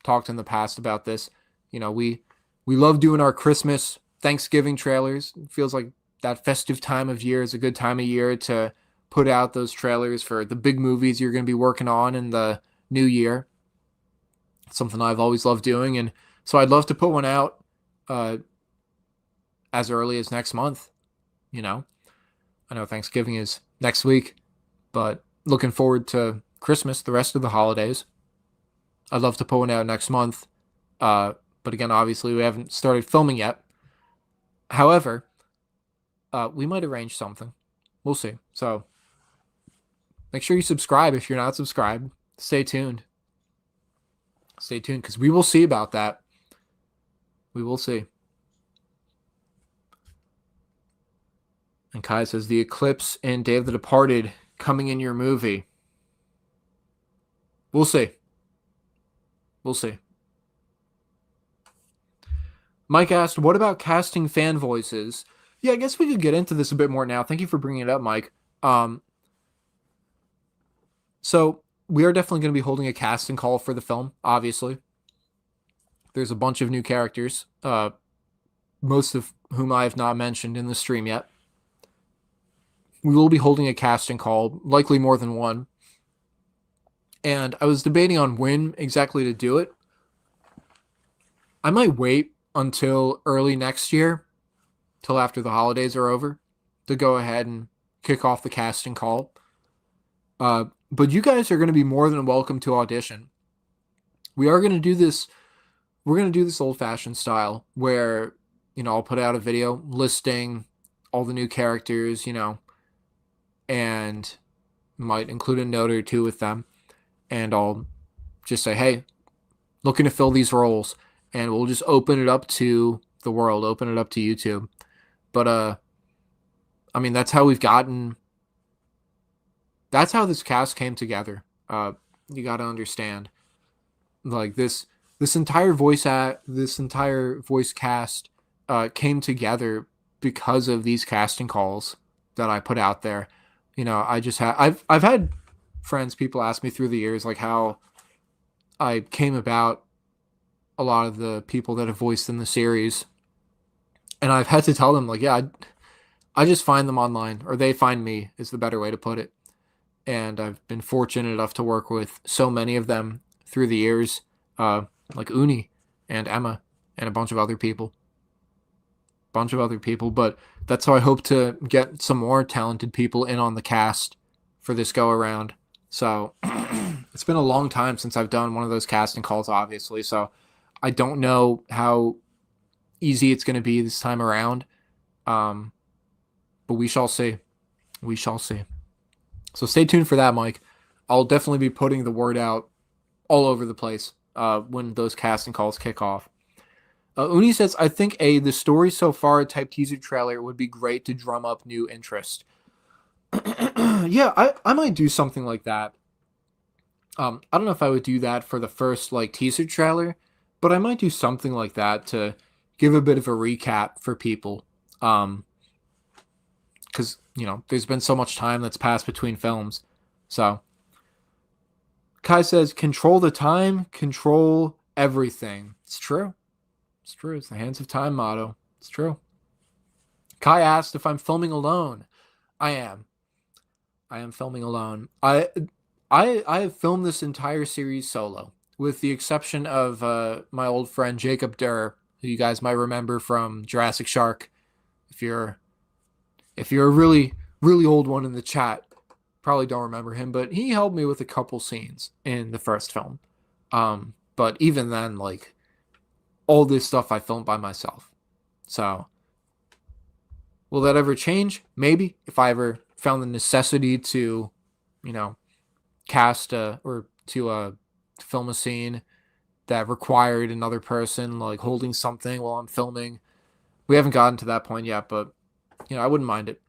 talked in the past about this. You know, we love doing our Christmas, Thanksgiving trailers. It feels like that festive time of year is a good time of year to put out those trailers for the big movies you're going to be working on in the new year. It's something I've always loved doing. And so I'd love to put one out uh, as early as next month. You know, I know Thanksgiving is next week, but looking forward to Christmas, the rest of the holidays. I'd love to put one out next month. But again, obviously, we haven't started filming yet. However, we might arrange something. We'll see. So make sure you subscribe if you're not subscribed. Stay tuned. Stay tuned, because we will see about that. We will see. And Kai says, The Eclipse and Day of the Departed coming in your movie. We'll see. We'll see. Mike asked, what about casting fan voices? Yeah, I guess we could get into this a bit more now. Thank you for bringing it up, Mike. So we are definitely going to be holding a casting call for the film, obviously. There's a bunch of new characters, most of whom I have not mentioned in the stream yet. We will be holding a casting call, likely more than one. And I was debating on when exactly to do it. I might wait until early next year, till after the holidays are over, to go ahead and kick off the casting call. But you guys are going to be more than welcome to audition. We are going to do this. We're going to do this old-fashioned style where, I'll put out a video listing all the new characters, and might include a note or two with them. And I'll just say, hey, looking to fill these roles. And we'll just open it up to the world, open it up to YouTube. But, that's how we've gotten... That's how this cast came together. You got to understand. Like, this entire voice cast came together because of these casting calls that I put out there. I've had people ask me through the years, like, how I came about a lot of the people that have voiced in the series. And I've had to tell them, like, yeah, I just find them online, or they find me, is the better way to put it. And I've been fortunate enough to work with so many of them through the years, like Uni and Emma and a bunch of other people. But that's how I hope to get some more talented people in on the cast for this go around. So it's been a long time since I've done one of those casting calls, obviously. So I don't know how easy it's going to be this time around. But we shall see. We shall see. So stay tuned for that, Mike. I'll definitely be putting the word out all over the place when those casting calls kick off. Uni says, I think the story so far type teaser trailer would be great to drum up new interest. Yeah, I might do something like that. I don't know if I would do that for the first teaser trailer, but I might do something like that to give a bit of a recap for people. Because, there's been so much time that's passed between films. So, Kai says, control the time, control everything. It's true. It's true. It's the Hands of Time motto. It's true. Kai asked if I'm filming alone. I am. I am filming alone. I have filmed this entire series solo, with the exception of my old friend Jacob Durr, who you guys might remember from Jurassic Shark. If you're a really, really old one in the chat, probably don't remember him, but he helped me with a couple scenes in the first film. But even then, all this stuff I filmed by myself. So, will that ever change? Maybe, if I ever found the necessity to, cast or to film a scene that required another person holding something while I'm filming. We haven't gotten to that point yet, but I wouldn't mind it.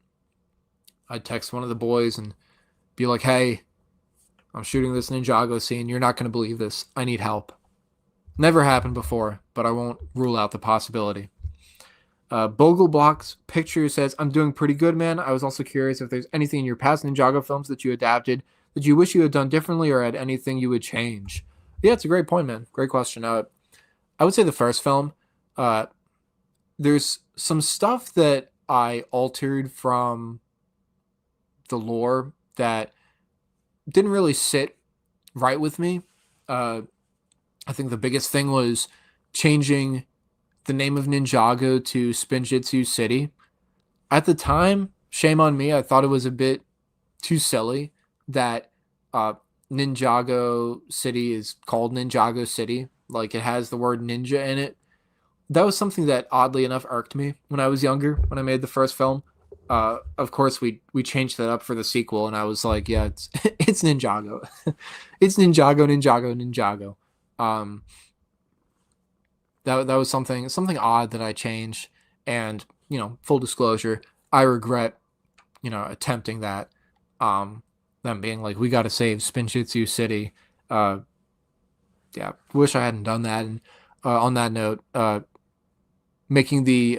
I'd text one of the boys and be like, hey, I'm shooting this Ninjago scene. You're not going to believe this. I need help. Never happened before, but I won't rule out the possibility. Bogleblocks Picture says, I'm doing pretty good, man. I was also curious if there's anything in your past Ninjago films that you adapted that you wish you had done differently, or had anything you would change. Yeah, it's a great point, man. Great question. I would say the first film, there's some stuff that I altered from the lore that didn't really sit right with me. I think the biggest thing was changing the name of Ninjago to Spinjitzu City. At the time, shame on me, I thought it was a bit too silly that uh, Ninjago City is called Ninjago City. Like, it has the word ninja in it. That was something that oddly enough irked me when I was younger, when I made the first film. Of course, we changed that up for the sequel, and I was like, yeah, it's it's Ninjago, it's Ninjago, Ninjago, Ninjago. Um, that was something odd that I changed, and full disclosure, I regret attempting that. Them being like, we got to save Spinjitzu City. Uh, yeah, wish I hadn't done that. And on that note, making the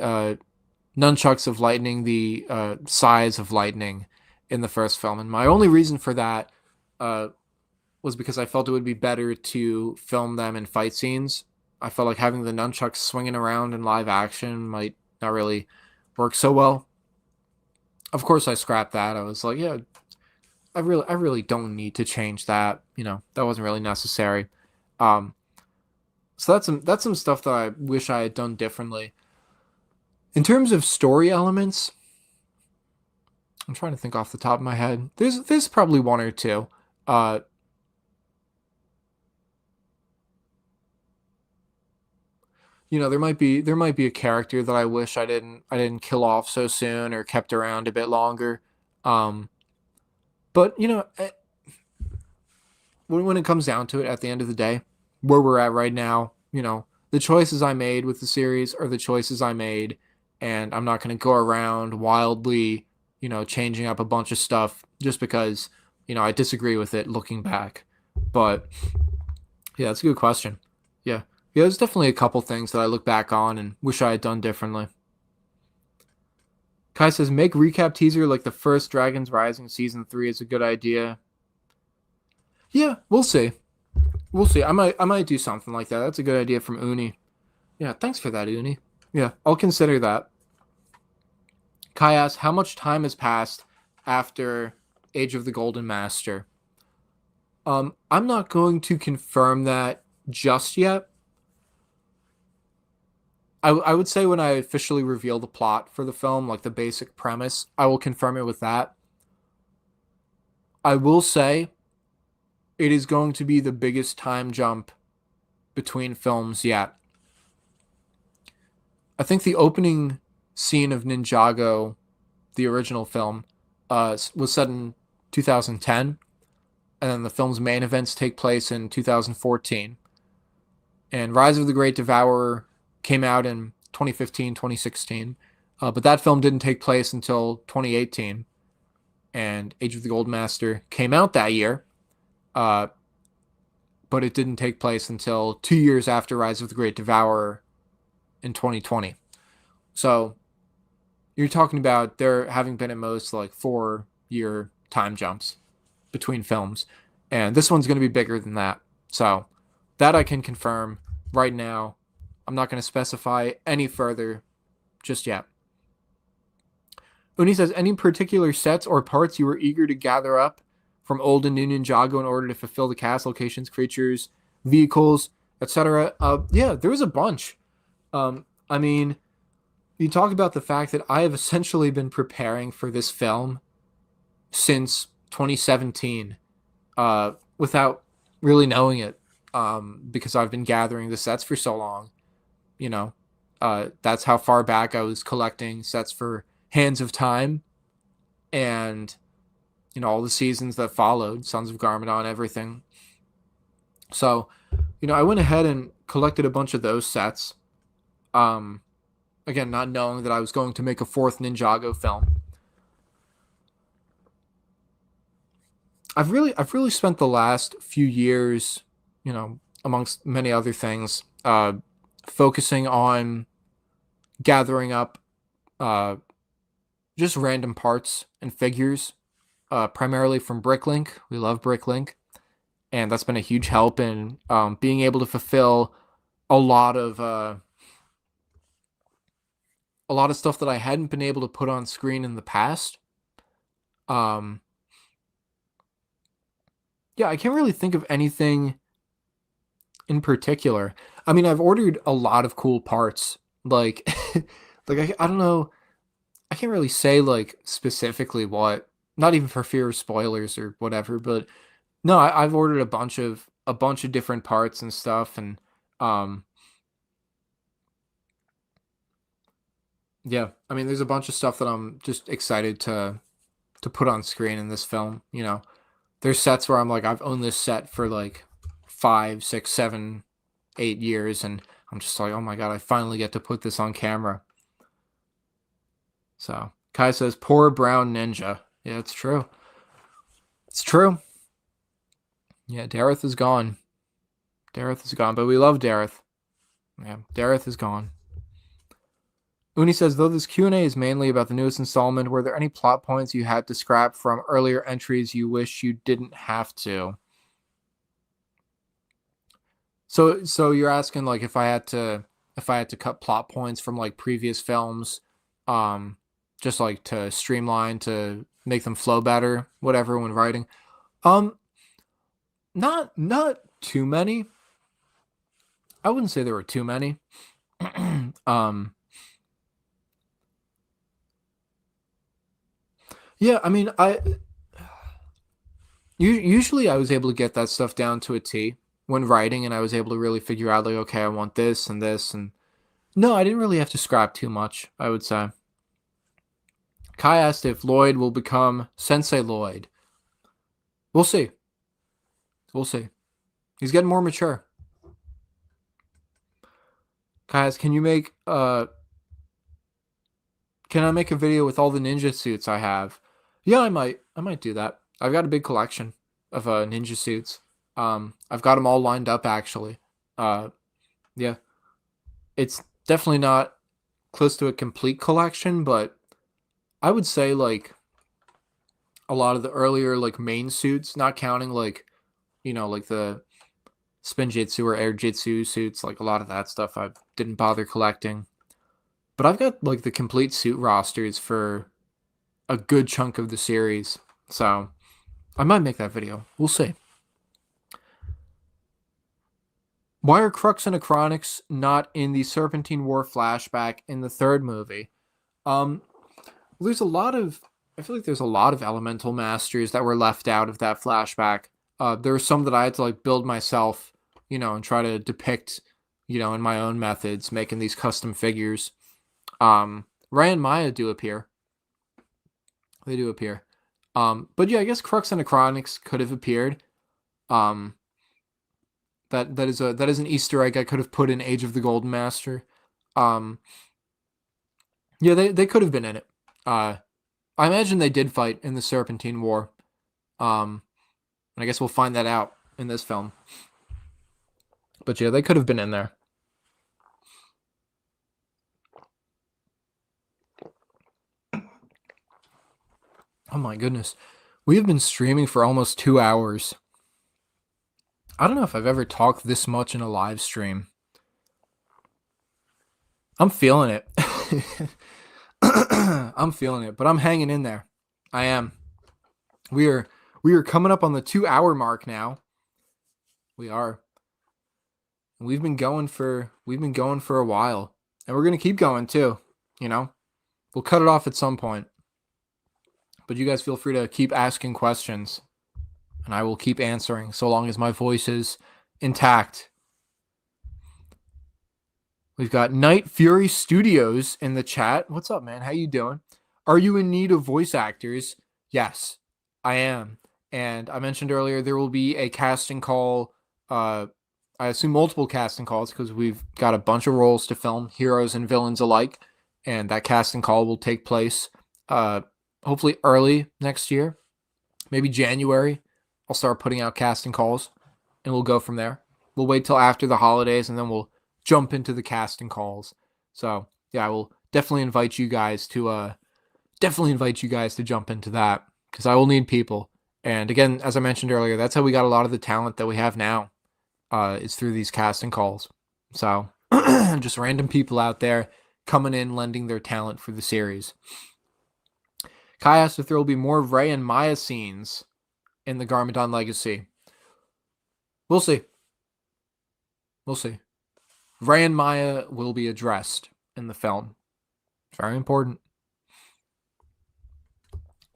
nunchucks of lightning the size of lightning in the first film. And my only reason for that was because I felt it would be better to film them in fight scenes. I felt like having the nunchucks swinging around in live action might not really work so well. Of course, I scrapped that. I was like, yeah, I really don't need to change that. That wasn't really necessary. Um, so that's some stuff that I wish I had done differently. In terms of story elements, I'm trying to think off the top of my head. There's probably one or two. There might be a character that I wish I didn't kill off so soon or kept around a bit longer. Um, but when it comes down to it, at the end of the day, where we're at right now, the choices I made with the series are the choices I made, and I'm not going to go around wildly, changing up a bunch of stuff just because, I disagree with it looking back. But yeah, that's a good question. Yeah. Yeah, there's definitely a couple things that I look back on and wish I had done differently. Kai says, make recap teaser like the first Dragons Rising Season 3 is a good idea. Yeah, we'll see. We'll see. I might do something like that. That's a good idea from Uni. Yeah, thanks for that, Uni. Yeah, I'll consider that. Kai asks, how much time has passed after Age of the Golden Master? I'm not going to confirm that just yet. I would say when I officially reveal the plot for the film, like the basic premise, I will confirm it with that. I will say it is going to be the biggest time jump between films yet. I think the opening scene of Ninjago, the original film, was set in 2010, and then the film's main events take place in 2014. And Rise of the Great Devourer came out in 2015, 2016, but that film didn't take place until 2018. And Age of the Gold Master came out that year, but it didn't take place until 2 years after Rise of the Great Devourer in 2020. So you're talking about there having been at most like 4-year time jumps between films, and this one's going to be bigger than that. So that I can confirm right now. I'm not going to specify any further just yet. Uni says, any particular sets or parts you were eager to gather up from old and new Ninjago in order to fulfill the cast, locations, creatures, vehicles, etc.? Yeah, there was a bunch. I mean, you talk about the fact that I have essentially been preparing for this film since 2017 without really knowing it, because I've been gathering the sets for so long. That's how far back I was collecting sets for Hands of Time and all the seasons that followed, Sons of Garmadon, everything. So I went ahead and collected a bunch of those sets, again, not knowing that I was going to make a fourth Ninjago film. I've really spent the last few years, amongst many other things, focusing on gathering up just random parts and figures, primarily from Bricklink. We love Bricklink, and that's been a huge help in being able to fulfill a lot of stuff that I hadn't been able to put on screen in the past. Yeah, I can't really think of anything in particular. I mean, I've ordered a lot of cool parts, Like, I don't know. I can't really say like specifically what. Not even for fear of spoilers or whatever. But no, I've ordered a bunch of different parts and stuff, and um, yeah. I mean, there's a bunch of stuff that I'm just excited to put on screen in this film. There's sets where I'm like, I've owned this set for like 5, 6, 7, 8 years, and I'm just like, oh my god, I finally get to put this on camera. So Kai says, poor brown ninja. Yeah, it's true. It's true. Yeah, Dareth is gone. Dareth is gone, but we love Dareth. Yeah, Dareth is gone. Uni says, though this Q&A is mainly about the newest installment, were there any plot points you had to scrap from earlier entries you wish you didn't have to? So you're asking like if I had to cut plot points from like previous films, just like to streamline to make them flow better, whatever when writing. Not too many. I wouldn't say there were too many. Yeah, I mean, usually I was able to get that stuff down to a T when writing, and I was able to really figure out like, okay, I want this and this, and no, I didn't really have to scrap too much, I would say. Kai asked if Lloyd will become Sensei Lloyd. We'll see. We'll see. He's getting more mature. Kai asked, can I make a video with all the ninja suits I have? Yeah, I might do that. I've got a big collection of ninja suits. I've got them all lined up actually. Yeah. It's definitely not close to a complete collection, but I would say like a lot of the earlier like main suits, not counting like like the Spinjitzu or Air Jitsu suits, like a lot of that stuff I didn't bother collecting. But I've got like the complete suit rosters for a good chunk of the series. So I might make that video. We'll see. Why are Crux and Acronyx not in the Serpentine War flashback in the third movie? There's a lot of I feel like there's a lot of elemental masters that were left out of that flashback. There were some that I had to like build myself, and try to depict, in my own methods, making these custom figures. Ray and Maya do appear. They do appear. But yeah, I guess Crux and Acronyx could have appeared. That is an Easter egg I could have put in Age of the Golden Master. Yeah, they could have been in it. I imagine they did fight in the Serpentine War. And I guess we'll find that out in this film. But yeah, they could have been in there. Oh my goodness. We have been streaming for almost 2 hours. I don't know if I've ever talked this much in a live stream. I'm feeling it. I'm feeling it, but I'm hanging in there. I am. We are coming up on the 2-hour mark now. We are. We've been going for a while, and we're going to keep going too, We'll cut it off at some point. But you guys feel free to keep asking questions, and I will keep answering so long as my voice is intact. We've got Night Fury Studios in the chat. What's up, man? How you doing? Are you in need of voice actors? Yes, I am. And I mentioned earlier there will be a casting call. I assume multiple casting calls because we've got a bunch of roles to film, heroes and villains alike. And that casting call will take place hopefully early next year. Maybe January. I'll start putting out casting calls, and we'll go from there. We'll wait till after the holidays, and then we'll jump into the casting calls. So yeah, I will definitely invite you guys to jump into that, because I will need people. And again, as I mentioned earlier, that's how we got a lot of the talent that we have now. Is through these casting calls. So just random people out there coming in, lending their talent for the series. Kai asked if there will be more Ray and Maya scenes in the Garmadon Legacy. We'll see. We'll see. Ray and Maya will be addressed. in the film. It's very important.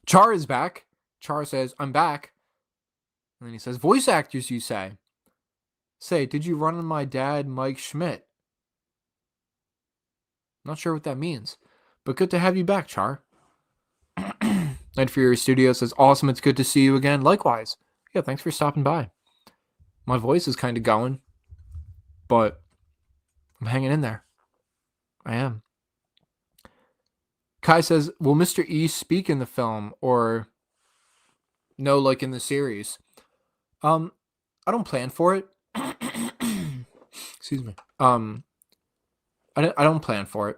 Char is back. Char says, I'm back. And then he says, voice actors, you say? Say, did you run on my dad, Mike Schmidt? Not sure what that means, but good to have you back, Char. Night Fury Studio says, awesome, it's good to see you again. Likewise. Yeah, thanks for stopping by. My voice is kind of going, but I'm hanging in there. I am. Kai says, will Mr. E speak in the film or no, like in the series? I don't plan for it. Excuse me. I don't plan for it.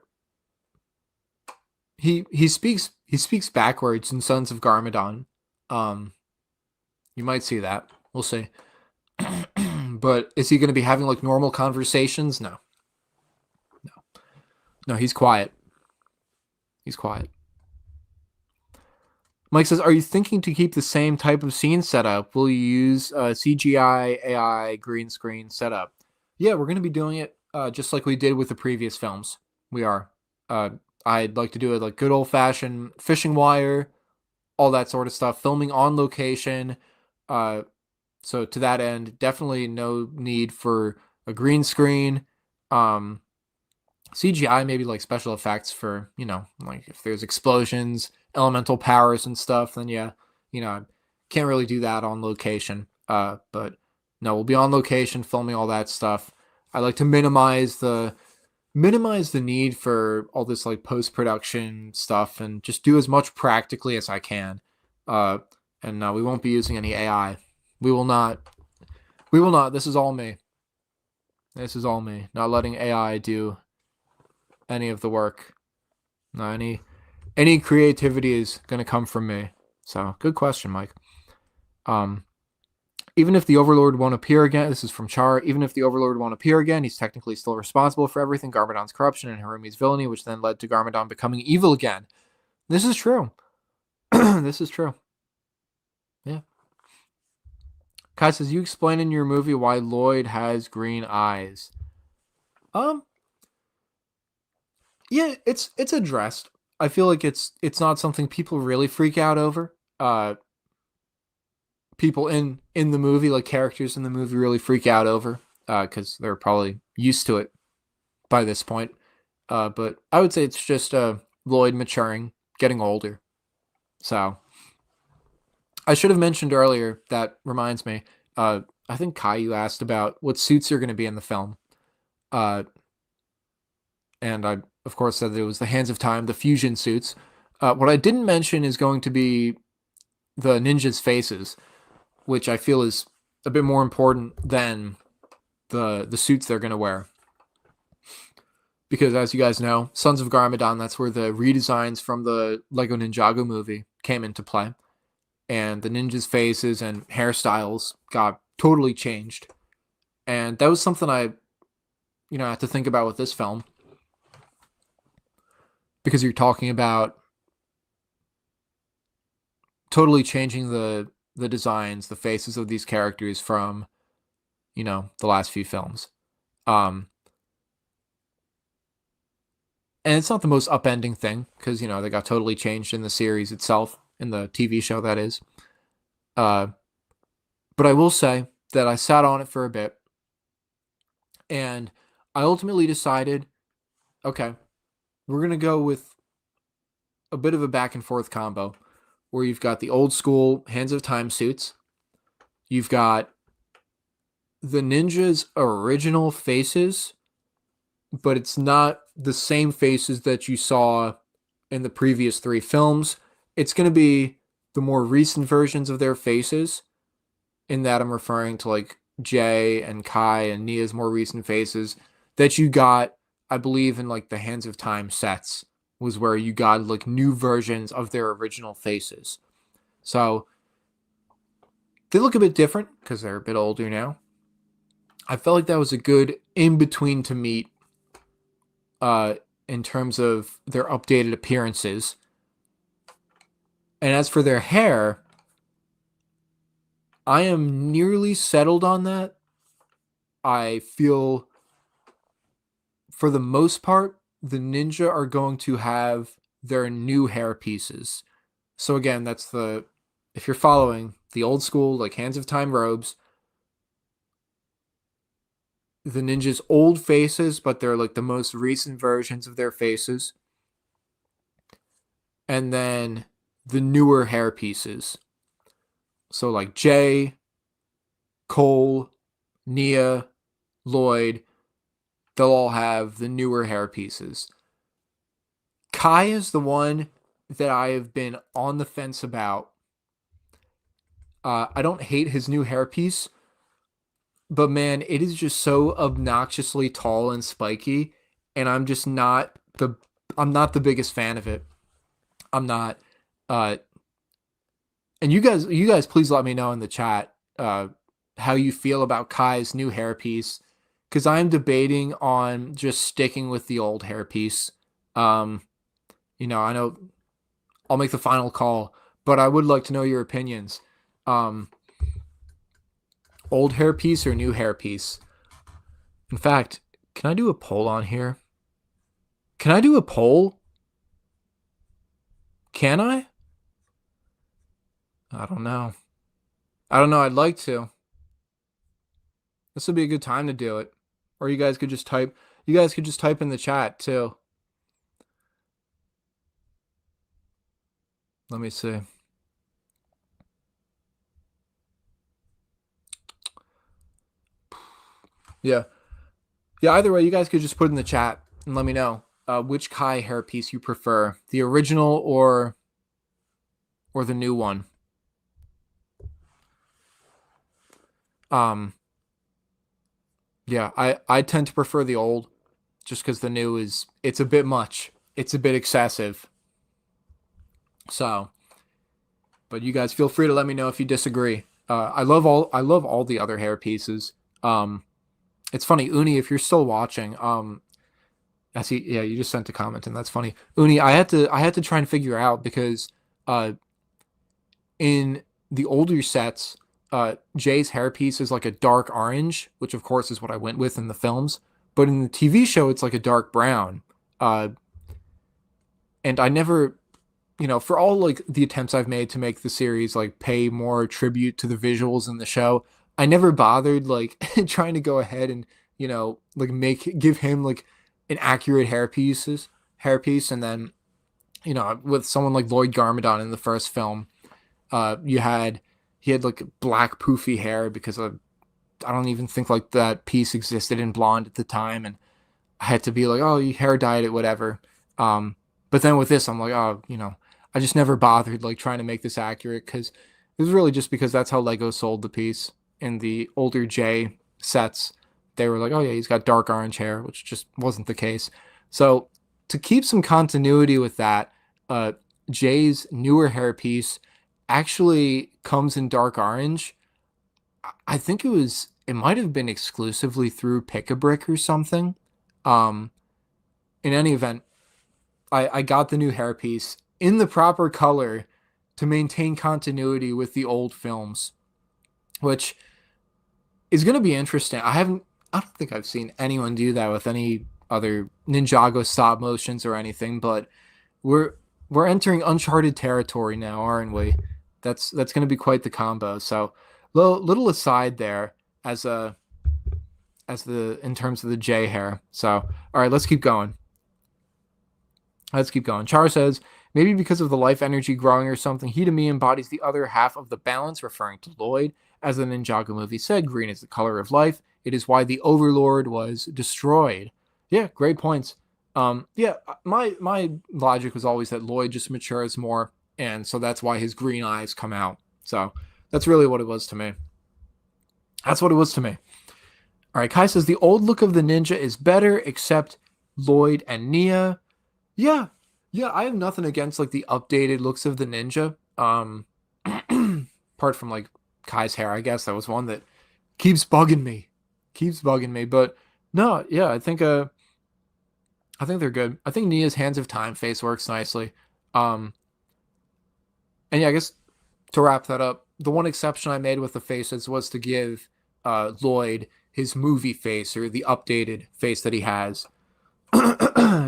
He speaks backwards in Sons of Garmadon. You might see that. We'll see. But is he going to be having like normal conversations? No. No, he's quiet. He's quiet. Mike says, are you thinking to keep the same type of scene setup? Will you use CGI, AI, green screen setup? Yeah, we're going to be doing it just like we did with the previous films. We are. I'd like to do it like good old-fashioned fishing wire, all that sort of stuff, filming on location. So to that end, definitely no need for a green screen. CGI, maybe like special effects for, like if there's explosions, elemental powers and stuff, then yeah, can't really do that on location. But no, we'll be on location filming all that stuff. I like to minimize the need for all this like post-production stuff and just do as much practically as I can. And no, we won't be using any AI. We will not. This is all me. Not letting AI do any of the work. No, any creativity is going to come from me. So, good question, Mike. Even if the Overlord won't appear again, this is from Char, even if the Overlord won't appear again, he's technically still responsible for everything, Garmadon's corruption and Harumi's villainy, which then led to Garmadon becoming evil again. This is true. This is true. Yeah. Kai says, you explain in your movie why Lloyd has green eyes. Yeah, it's addressed. I feel like it's not something people really freak out over. People in the movie, like characters in the movie, really freak out over because they're probably used to it by this point. But I would say it's just Lloyd maturing, getting older. So I should have mentioned earlier, that reminds me, I think Kai, you asked about what suits are going to be in the film. And I, of course, said that it was the Hands of Time, the fusion suits. What I didn't mention is going to be the ninjas' faces, which I feel is a bit more important than the suits they're going to wear. Because as you guys know, Sons of Garmadon, that's where the redesigns from the Lego Ninjago movie came into play. And the ninjas' faces and hairstyles got totally changed. And that was something I, had to think about with this film. Because you're talking about totally changing the designs, the faces of these characters from, the last few films. And it's not the most upending thing, because, they got totally changed in the series itself, in the TV show, that is. But I will say that I sat on it for a bit, and I ultimately decided, okay, we're going to go with a bit of a back and forth combo, where you've got the old school Hands of Time suits. You've got the ninjas' original faces, but it's not the same faces that you saw in the previous 3 films. It's going to be the more recent versions of their faces, in that I'm referring to like Jay and Kai and Nia's more recent faces that you got, I believe, in like the Hands of Time sets, was where you got like new versions of their original faces. So they look a bit different because they're a bit older now. I felt like that was a good in-between to meet in terms of their updated appearances. And as for their hair, I am nearly settled on that. I feel, for the most part, the ninja are going to have their new hair pieces. So again, that's if you're following the old school, like Hands of Time robes, the ninjas' old faces, but they're like the most recent versions of their faces. And then the newer hair pieces. So like Jay, Cole, Nia, Lloyd, they'll all have the newer hair pieces. Kai is the one that I have been on the fence about. I don't hate his new hairpiece, but man, it is just so obnoxiously tall and spiky, and I'm not the biggest fan of it. I'm not. And you guys, please let me know in the chat how you feel about Kai's new hairpiece, because I'm debating on just sticking with the old hairpiece. I know I'll make the final call, but I would like to know your opinions. Old hairpiece or new hairpiece? In fact, can I do a poll on here? Can I do a poll? Can I? I don't know. I'd like to. This would be a good time to do it. Or you guys could just type in the chat too. Let me see. Yeah. Yeah, either way, you guys could just put in the chat and let me know which Kai hairpiece you prefer. The original or the new one. Yeah, I tend to prefer the old just because the new it's a bit much. It's a bit excessive. So, but you guys feel free to let me know if you disagree. I love all the other hair pieces. It's funny, Uni, if you're still watching, I see, yeah, you just sent a comment and that's funny. Uni, I had to try and figure out because in the older sets, Jay's hairpiece is like a dark orange, which of course is what I went with in the films. But in the TV show, it's like a dark brown. And I never, for all like the attempts I've made to make the series like pay more tribute to the visuals in the show, I never bothered like trying to go ahead and like give him like an accurate hairpiece, and then with someone like Lloyd Garmadon in the first film, he had like black poofy hair because I don't even think like that piece existed in blonde at the time, and I had to be like, oh, you hair dyed it, whatever. But then with this, I'm like, oh, I just never bothered like trying to make this accurate because it was really just because that's how Lego sold the piece. In the older J sets, they were like, oh yeah, he's got dark orange hair, which just wasn't the case. So to keep some continuity with that, Jay's newer hairpiece actually comes in dark orange. I think it might have been exclusively through Pick-a-Brick or something. In any event, I got the new hairpiece in the proper color to maintain continuity with the old films, which is going to be interesting. I don't think I've seen anyone do that with any other Ninjago stop motions or anything, but we're entering uncharted territory now, aren't we? That's going to be quite the combo. So, little aside there in terms of the J hair. So, all right, let's keep going. Char says, maybe because of the life energy growing or something, he to me embodies the other half of the balance, referring to Lloyd. As the Ninjago movie said, green is the color of life. It is why the Overlord was destroyed. Yeah, great points. Yeah, my logic was always that Lloyd just matures more, and so that's why his green eyes come out. So that's really what it was to me. All right, Kai says the old look of the ninja is better, except Lloyd and Nia. Yeah, I have nothing against like the updated looks of the ninja. Apart from like Kai's hair, I guess that was one that keeps bugging me. But no, yeah, I think they're good. I think Nia's Hands of Time face works nicely. And yeah, I guess to wrap that up, the one exception I made with the faces was to give Lloyd his movie face, or the updated face that he has.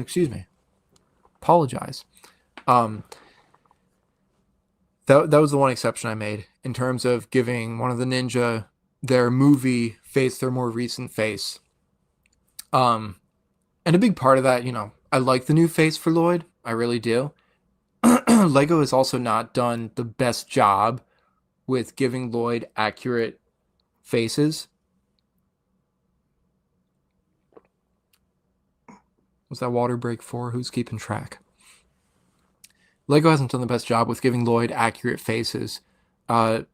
excuse me. Apologize. That was the one exception I made in terms of giving one of the ninja their movie face, their more recent face. And a big part of that, I like the new face for Lloyd. I really do. Lego has also not done the best job with giving Lloyd accurate faces. Was that water break for? Who's keeping track? Lego hasn't done the best job with giving Lloyd accurate faces. I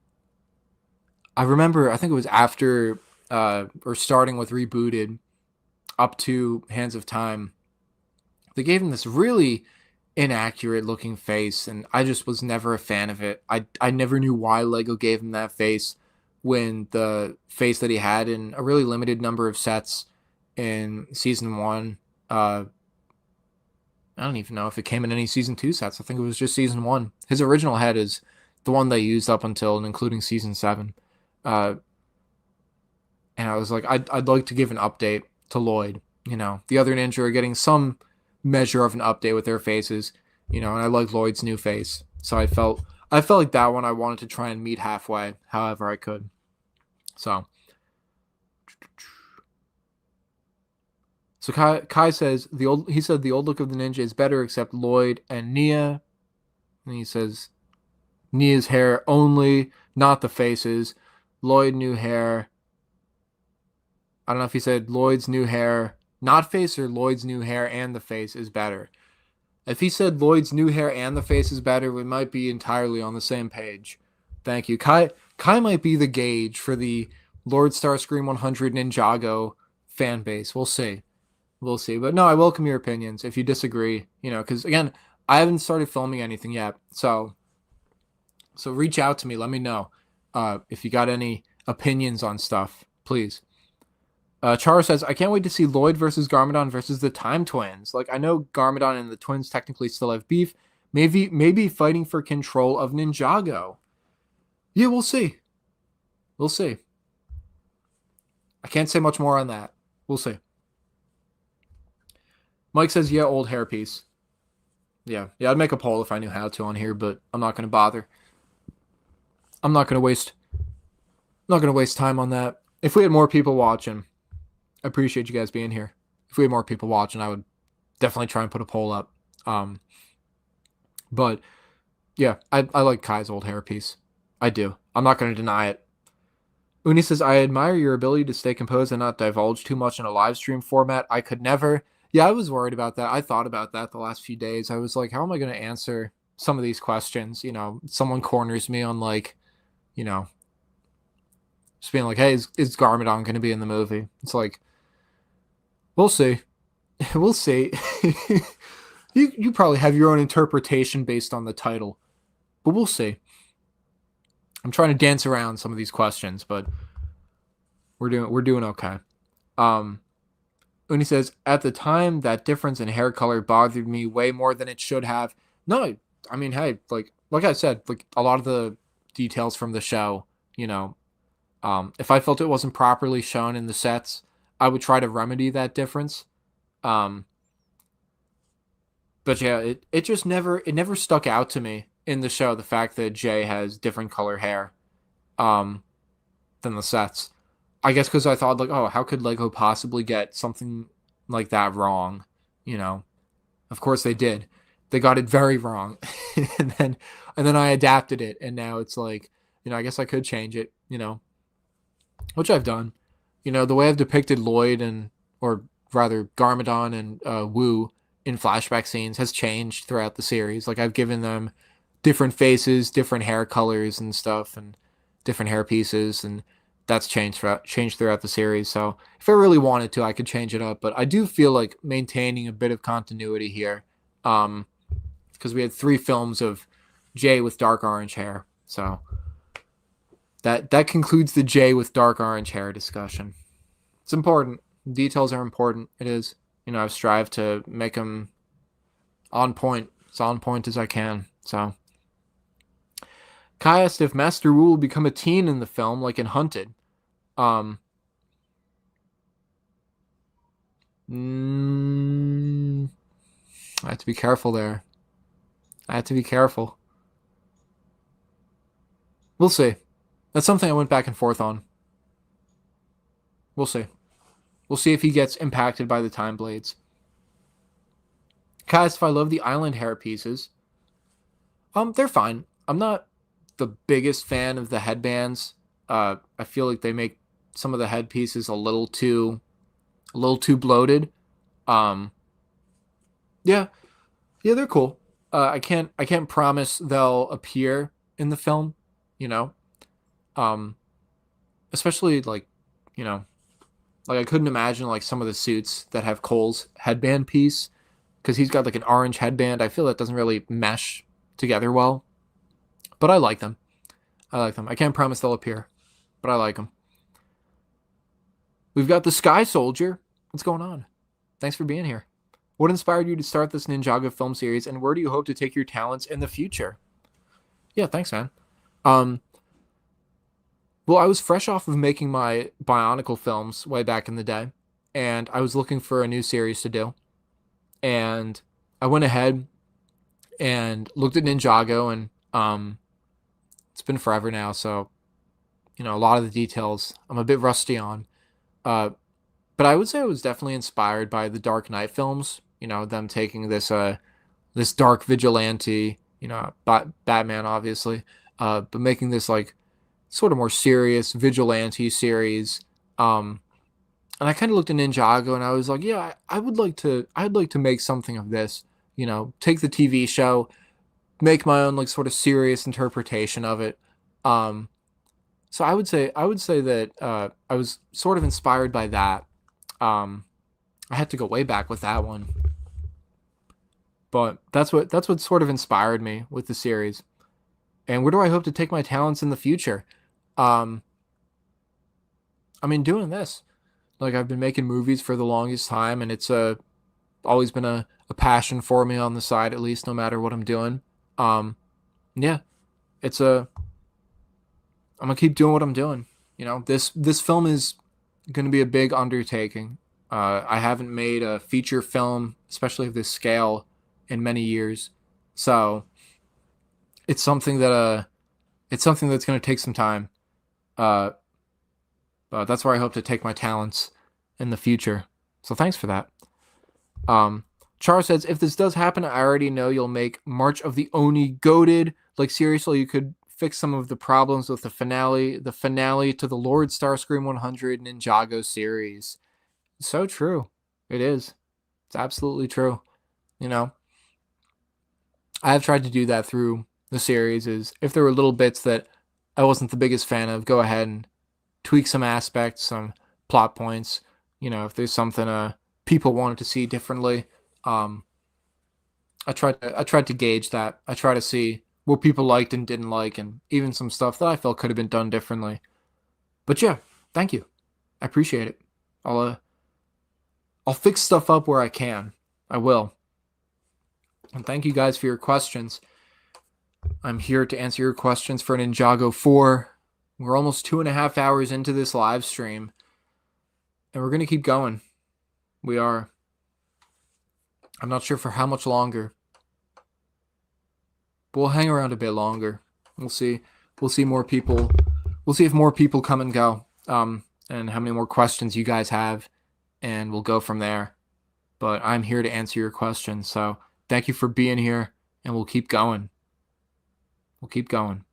remember, I think it was after, or starting with Rebooted up to Hands of Time, they gave him this really inaccurate looking face, and I just was never a fan of it. I never knew why Lego gave him that face when the face that he had in a really limited number of sets in Season 1, I don't even know if it came in any Season 2 sets. I think it was just Season 1. His original head is the one they used up until and including Season 7. And I was like, I'd like to give an update to Lloyd. The other ninja are getting some measure of an update with their faces, and I like Lloyd's new face. So I felt like that one I wanted to try and meet halfway, however I could. So Kai says the old look of the ninja is better except Lloyd and Nia. And he says Nia's hair only, not the faces. Lloyd new hair. I don't know if he said Lloyd's new hair, not face, or Lloyd's new hair and the face is better. If he said Lloyd's new hair and the face is better, we might be entirely on the same page. Thank you. Kai might be the gauge for the LordStarscream100 Ninjago fan base. We'll see. But no, I welcome your opinions if you disagree, because again, I haven't started filming anything yet. So reach out to me. Let me know if you got any opinions on stuff, please. Char says, I can't wait to see Lloyd versus Garmadon versus the Time Twins. Like, I know Garmadon and the twins technically still have beef. Maybe fighting for control of Ninjago. Yeah, we'll see. I can't say much more on that. We'll see. Mike says, yeah, old hairpiece. Yeah, I'd make a poll if I knew how to on here, but I'm not going to bother. I'm not going to waste time on that. If we had more people watching, I appreciate you guys being here. If we had more people watching, I would definitely try and put a poll up. But yeah, I like Kai's old hairpiece. I do. I'm not going to deny it. Uni says, I admire your ability to stay composed and not divulge too much in a live stream format. I could never. Yeah, I was worried about that. I thought about that the last few days. I was like, how am I going to answer some of these questions? Someone corners me on just being like, hey, is Garmadon going to be in the movie? It's like, we'll see. We'll see. You probably have your own interpretation based on the title, but we'll see. I'm trying to dance around some of these questions, but we're doing okay. Uni says, at the time, that difference in hair color bothered me way more than it should have. No, I mean, hey, like I said, like a lot of the details from the show, if I felt it wasn't properly shown in the sets, I would try to remedy that difference. But yeah, it just never stuck out to me in the show, the fact that Jay has different color hair than the sets. I guess because I thought, like, oh, how could Lego possibly get something like that wrong? Of course they did. They got it very wrong. and then I adapted it, and now it's like, I guess I could change it, which I've done. The way I've depicted Lloyd or rather Garmadon and Wu in flashback scenes has changed throughout the series. Like, I've given them different faces, different hair colors and stuff, and different hair pieces, and that's changed throughout the series. So if I really wanted to, I could change it up. But I do feel like maintaining a bit of continuity here, because we had 3 films of Jay with dark orange hair. So that concludes the Jay with dark orange hair discussion. It's important. Details are important. It is. I've strived to make them on point, as on point as I can. So Kai asked if Master Wu will become a teen in the film, like in Hunted. I have to be careful there. I have to be careful. We'll see. That's something I went back and forth on. We'll see. We'll see if he gets impacted by the time blades. Kai asked if I love the island hair pieces. They're fine. I'm not the biggest fan of the headbands. I feel like they make some of the headpieces a little too bloated. Yeah, they're cool. I can't promise they'll appear in the film, you know. Um, Especially like, you know, like I couldn't imagine like some of the suits that have Cole's headband piece because he's got like an orange headband. I feel that doesn't really mesh together well, but I like them. I can't promise they'll appear, but I like them. We've got the Sky Soldier. What's going on? Thanks for being here. What inspired you to start this Ninjago film series, and where do you hope to take your talents in the future? Yeah, thanks, man. Well, I was fresh off of making my Bionicle films way back in the day, and I was looking for a new series to do. And I went ahead and looked at Ninjago, and it's been forever now, so a lot of the details I'm a bit rusty on. But I would say I was definitely inspired by the Dark Knight films. Them taking this dark vigilante, Batman, obviously, but making this like sort of more serious vigilante series. And I kind of looked at Ninjago and I was like, yeah, I'd like to make something of this, take the TV show, make my own like sort of serious interpretation of it. So I would say that I was sort of inspired by that. I had to go way back with that one. But that's what sort of inspired me with the series. And where do I hope to take my talents in the future? I mean, doing this. Like, I've been making movies for the longest time, and it's always been a passion for me on the side, at least, no matter what I'm doing. Yeah, it's I'm gonna keep doing what I'm doing. This film is gonna be a big undertaking. I haven't made a feature film, especially of this scale, in many years, so it's something that's gonna take some time. But that's where I hope to take my talents in the future. So thanks for that. Char says, if this does happen, I already know you'll make March of the Oni goated. Like, seriously, you could fix some of the problems with the finale to the LordStarscream100 Ninjago series. So true. It is. It's absolutely true. I have tried to do that through the series, is if there were little bits that I wasn't the biggest fan of, go ahead and tweak some aspects, some plot points. If there's something people wanted to see differently, I tried to gauge that. I try to see what people liked and didn't like, and even some stuff that I felt could have been done differently. But yeah, thank you. I appreciate it. I'll fix stuff up where I can. I will. And thank you guys for your questions. I'm here to answer your questions for Ninjago 4. We're almost 2.5 hours into this live stream, and we're going to keep going. We are. I'm not sure for how much longer, but we'll hang around a bit longer. We'll see. We'll see more people. We'll see if more people come and go, and how many more questions you guys have, and we'll go from there. But I'm here to answer your questions, so thank you for being here, and we'll keep going. We'll keep going.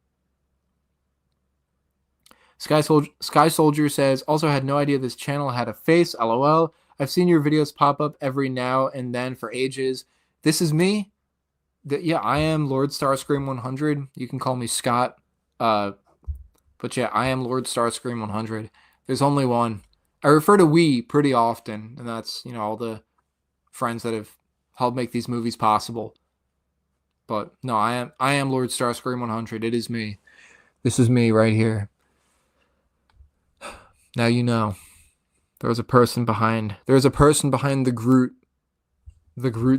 Sky Soldier says, also had no idea this channel had a face. LOL. I've seen your videos pop up every now and then for ages. This is me. Yeah, I am LordStarscream100. You can call me Scott. But yeah, I am LordStarscream100. There's only one. I refer to we pretty often, and that's, all the friends that have helped make these movies possible. But no, I am LordStarscream100. It is me. This is me right here. Now you know. There's a person behind the Groot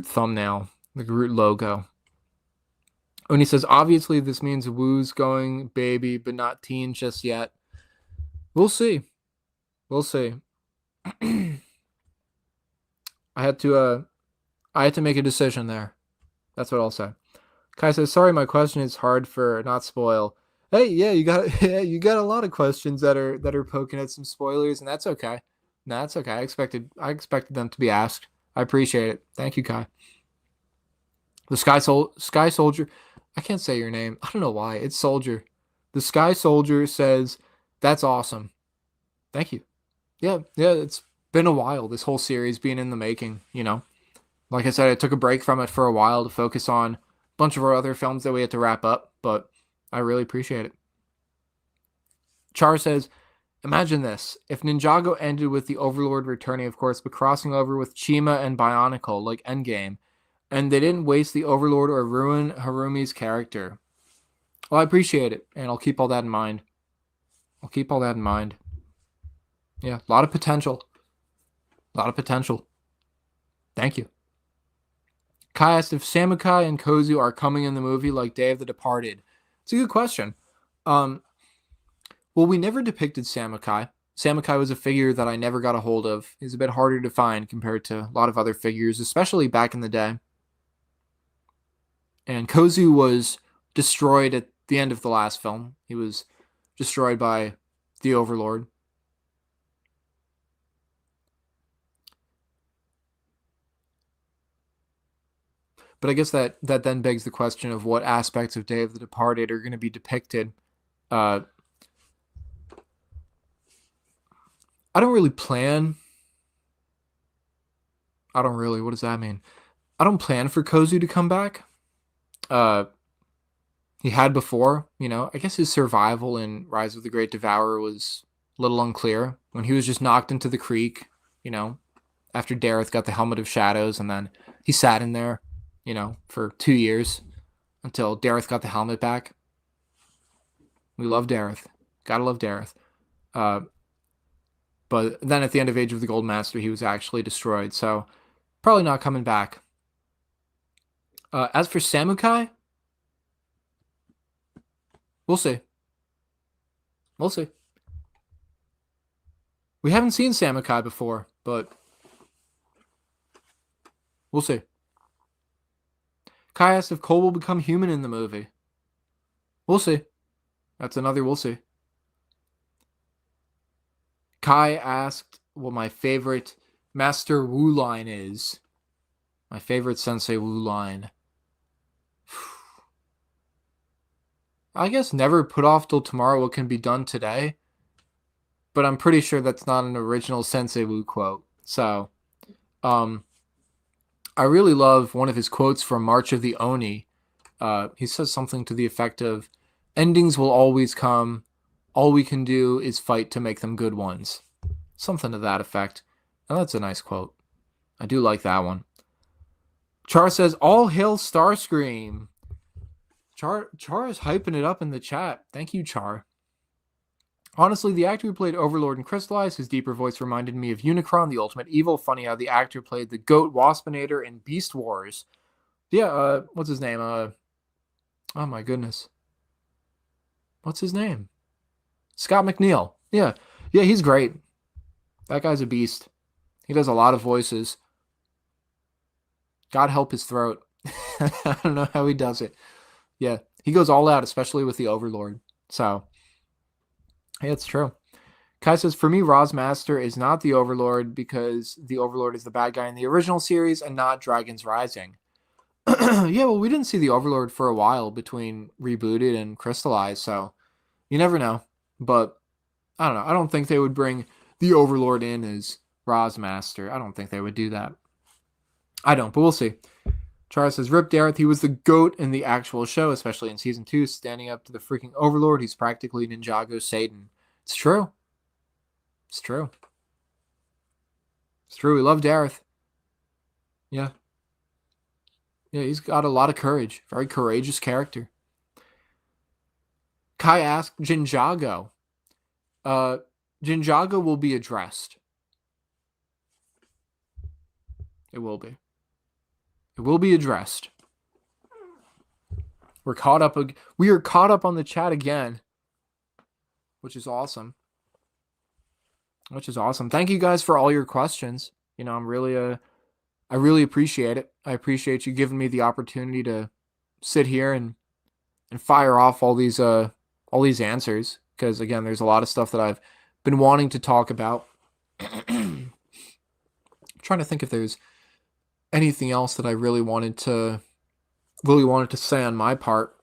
thumbnail, the Groot logo. Oni says, obviously this means Woo's going baby, but not teen just yet. We'll see. We'll see. I I had to make a decision there. That's what I'll say. Kai says, sorry, my question is hard for not spoil. Hey, yeah, you got a lot of questions that are poking at some spoilers, and that's okay. No, that's okay. I expected them to be asked. I appreciate it. Thank you, Kai. The Sky Soldier. I can't say your name. I don't know why. It's Soldier. The Sky Soldier says, that's awesome. Thank you. Yeah, it's been a while, this whole series being in the making, you know. Like I said, I took a break from it for a while to focus on a bunch of our other films that we had to wrap up, but I really appreciate it. Char says, imagine this. If Ninjago ended with the Overlord returning, of course, but crossing over with Chima and Bionicle, like Endgame, and they didn't waste the Overlord or ruin Harumi's character. Well, I appreciate it, and I'll keep all that in mind. Yeah, a lot of potential. Thank you. Kai asked if Samukai and Kozu are coming in the movie like Day of the Departed. It's a good question. Well, we never depicted Samukai. Samukai was a figure that I never got a hold of. He's a bit harder to find compared to a lot of other figures, especially back in the day. And Kozu was destroyed at the end of the last film. He was destroyed by the Overlord. But I guess that then begs the question of what aspects of Day of the Departed are going to be depicted. I don't really plan. What does that mean? I don't plan for Kozu to come back. He had before, you know. I guess his survival in Rise of the Great Devourer was a little unclear. When he was just knocked into the creek, you know, after Dareth got the Helmet of Shadows, and then he sat in there, you know, for 2 years until Dareth got the helmet back. We love Dareth. Gotta love Dareth. But then at the end of Age of the Gold Master, he was actually destroyed. So probably not coming back. As for Samukai, we'll see. We haven't seen Samukai before, but we'll see. Kai asked if Cole will become human in the movie. We'll see. That's another we'll see. Kai asked what my favorite Master Wu line is. My favorite Sensei Wu line. I guess never put off till tomorrow what can be done today. But I'm pretty sure that's not an original Sensei Wu quote. So, I really love one of his quotes from March of the Oni. He says something to the effect of, endings will always come. All we can do is fight to make them good ones. Something to that effect. And that's a nice quote. I do like that one. Char says, all hail Starscream. Char is hyping it up in the chat. Thank you, Char. Honestly, the actor who played Overlord and Crystallize, his deeper voice reminded me of Unicron, the ultimate evil. Funny how the actor played the goat Waspinator in Beast Wars. Yeah, what's his name? Oh my goodness. What's his name? Scott McNeil. Yeah, he's great. That guy's a beast. He does a lot of voices. God help his throat. I don't know how he does it. Yeah, he goes all out, especially with the Overlord. So, hey, it's true. Kai says, for me, Rosmaster is not the Overlord because the Overlord is the bad guy in the original series and not Dragon's Rising. Yeah, well, we didn't see the Overlord for a while between Rebooted and Crystallized, so you never know. But, I don't know. I don't think they would bring the Overlord in as Rosmaster. I don't think they would do that. I don't, but we'll see. Char says, Rip Dareth, he was the GOAT in the actual show, especially in Season 2, standing up to the freaking Overlord. He's practically Ninjago Satan. It's true. It's true. We love Dareth. Yeah. Yeah, he's got a lot of courage. Very courageous character. Kai asked, Ninjago. Ninjago will be addressed. It will be. It will be addressed. We are caught up on the chat again, which is awesome. Thank you guys for all your questions. You know, I'm really I really appreciate it. I appreciate you giving me the opportunity to sit here and fire off all these answers, because again, there's a lot of stuff that I've been wanting to talk about. I'm trying to think if there's anything else that I really wanted to say on my part.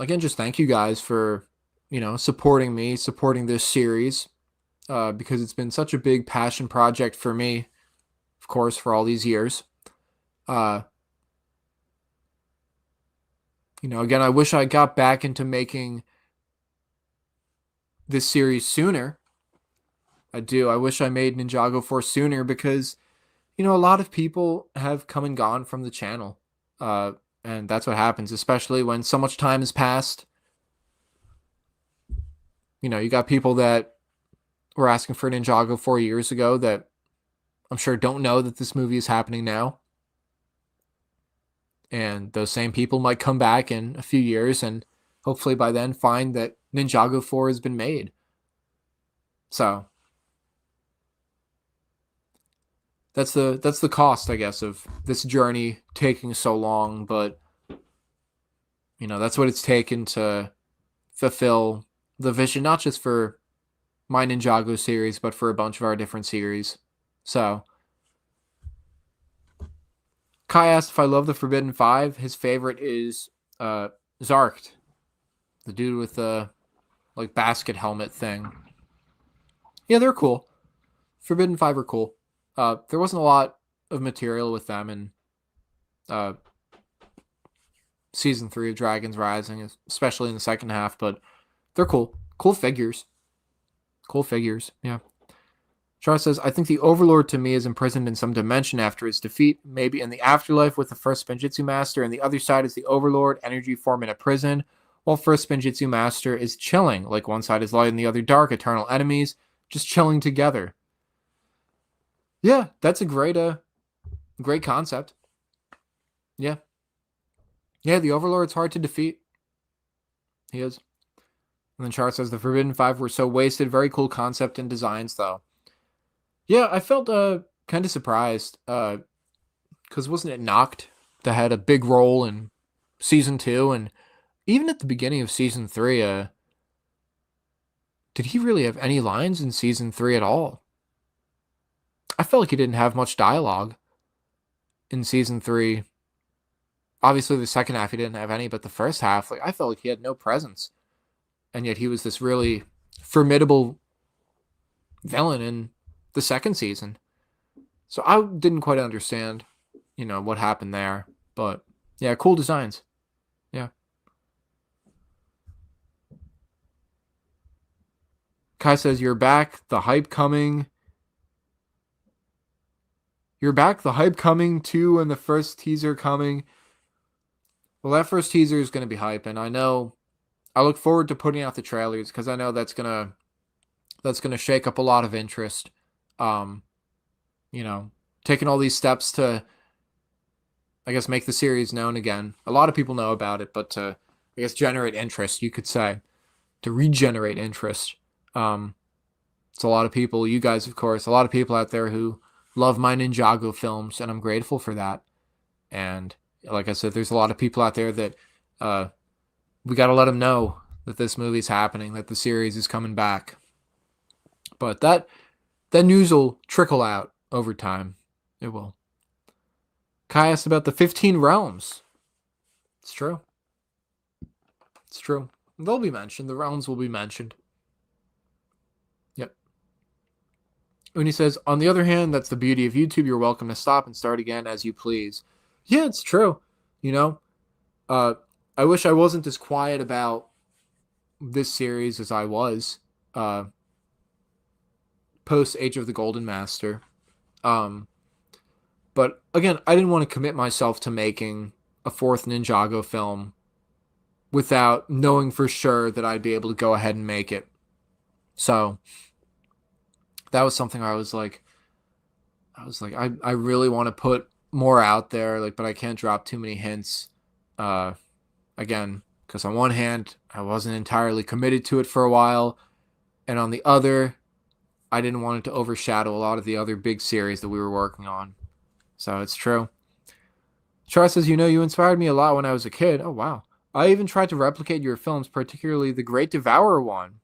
Again, just thank you guys for, supporting me, supporting this series, because it's been such a big passion project for me, of course, for all these years. Again, I wish I got back into making this series sooner. I do. I wish I made Ninjago 4 sooner, because, a lot of people have come and gone from the channel. And that's what happens, especially when so much time has passed. You got people that were asking for Ninjago 4 years ago that I'm sure don't know that this movie is happening now. And those same people might come back in a few years and hopefully by then find that Ninjago 4 has been made. So that's the cost, I guess, of this journey taking so long, but that's what it's taken to fulfill the vision, not just for my Ninjago series, but for a bunch of our different series. So Kai asked if I love the Forbidden Five. His favorite is Zarked, the dude with the basket helmet thing. Yeah, they're cool. Forbidden Five are cool. There wasn't a lot of material with them in season 3 of Dragons Rising, especially in the second half, but they're cool. Cool figures. Yeah. Char says, I think the Overlord to me is imprisoned in some dimension after his defeat, maybe in the afterlife with the first Spinjitzu Master, and the other side is the Overlord, energy form in a prison, while first Spinjitzu Master is chilling, like one side is light and the other dark, eternal enemies, just chilling together. Yeah, that's a great concept. Yeah. Yeah, the Overlord's hard to defeat. He is. And then Char says, the Forbidden Five were so wasted. Very cool concept and designs, though. Yeah, I felt kind of surprised, because wasn't it Noct that had a big role in Season 2, and even at the beginning of Season 3, did he really have any lines in Season 3 at all? I felt like he didn't have much dialogue in Season 3. Obviously, the second half he didn't have any, but the first half, I felt like he had no presence. And yet he was this really formidable villain in the second season. So I didn't quite understand, what happened there. But yeah, cool designs. Yeah. Kai says, you're back. The hype coming. You're back. The hype coming too, and the first teaser coming. Well, that first teaser is going to be hype, and I look forward to putting out the trailers, because I know that's gonna shake up a lot of interest. Taking all these steps to, I guess, make the series known again. A lot of people know about it, but to, I guess, generate interest, you could say, to regenerate interest. It's a lot of people, you guys, of course, a lot of people out there who love my Ninjago films, and I'm grateful for that. And like I said, there's a lot of people out there that we got to let them know that this movie's happening, that the series is coming back. But that news will trickle out over time. It will. Kai asked about the 15 realms. It's true. It's true. They'll be mentioned. The realms will be mentioned. Yep. Uni says, on the other hand, that's the beauty of YouTube. You're welcome to stop and start again as you please. Yeah, it's true. I wish I wasn't as quiet about this series as I was post Age of the Golden Master. But again, I didn't want to commit myself to making a 4th Ninjago film without knowing for sure that I'd be able to go ahead and make it. So that was something I was like, I really want to put more out there, but I can't drop too many hints. Again, because on one hand, I wasn't entirely committed to it for a while, and on the other, I didn't want it to overshadow a lot of the other big series that we were working on. So it's true. Char says, you inspired me a lot when I was a kid. Oh, wow. I even tried to replicate your films, particularly the Great Devourer one.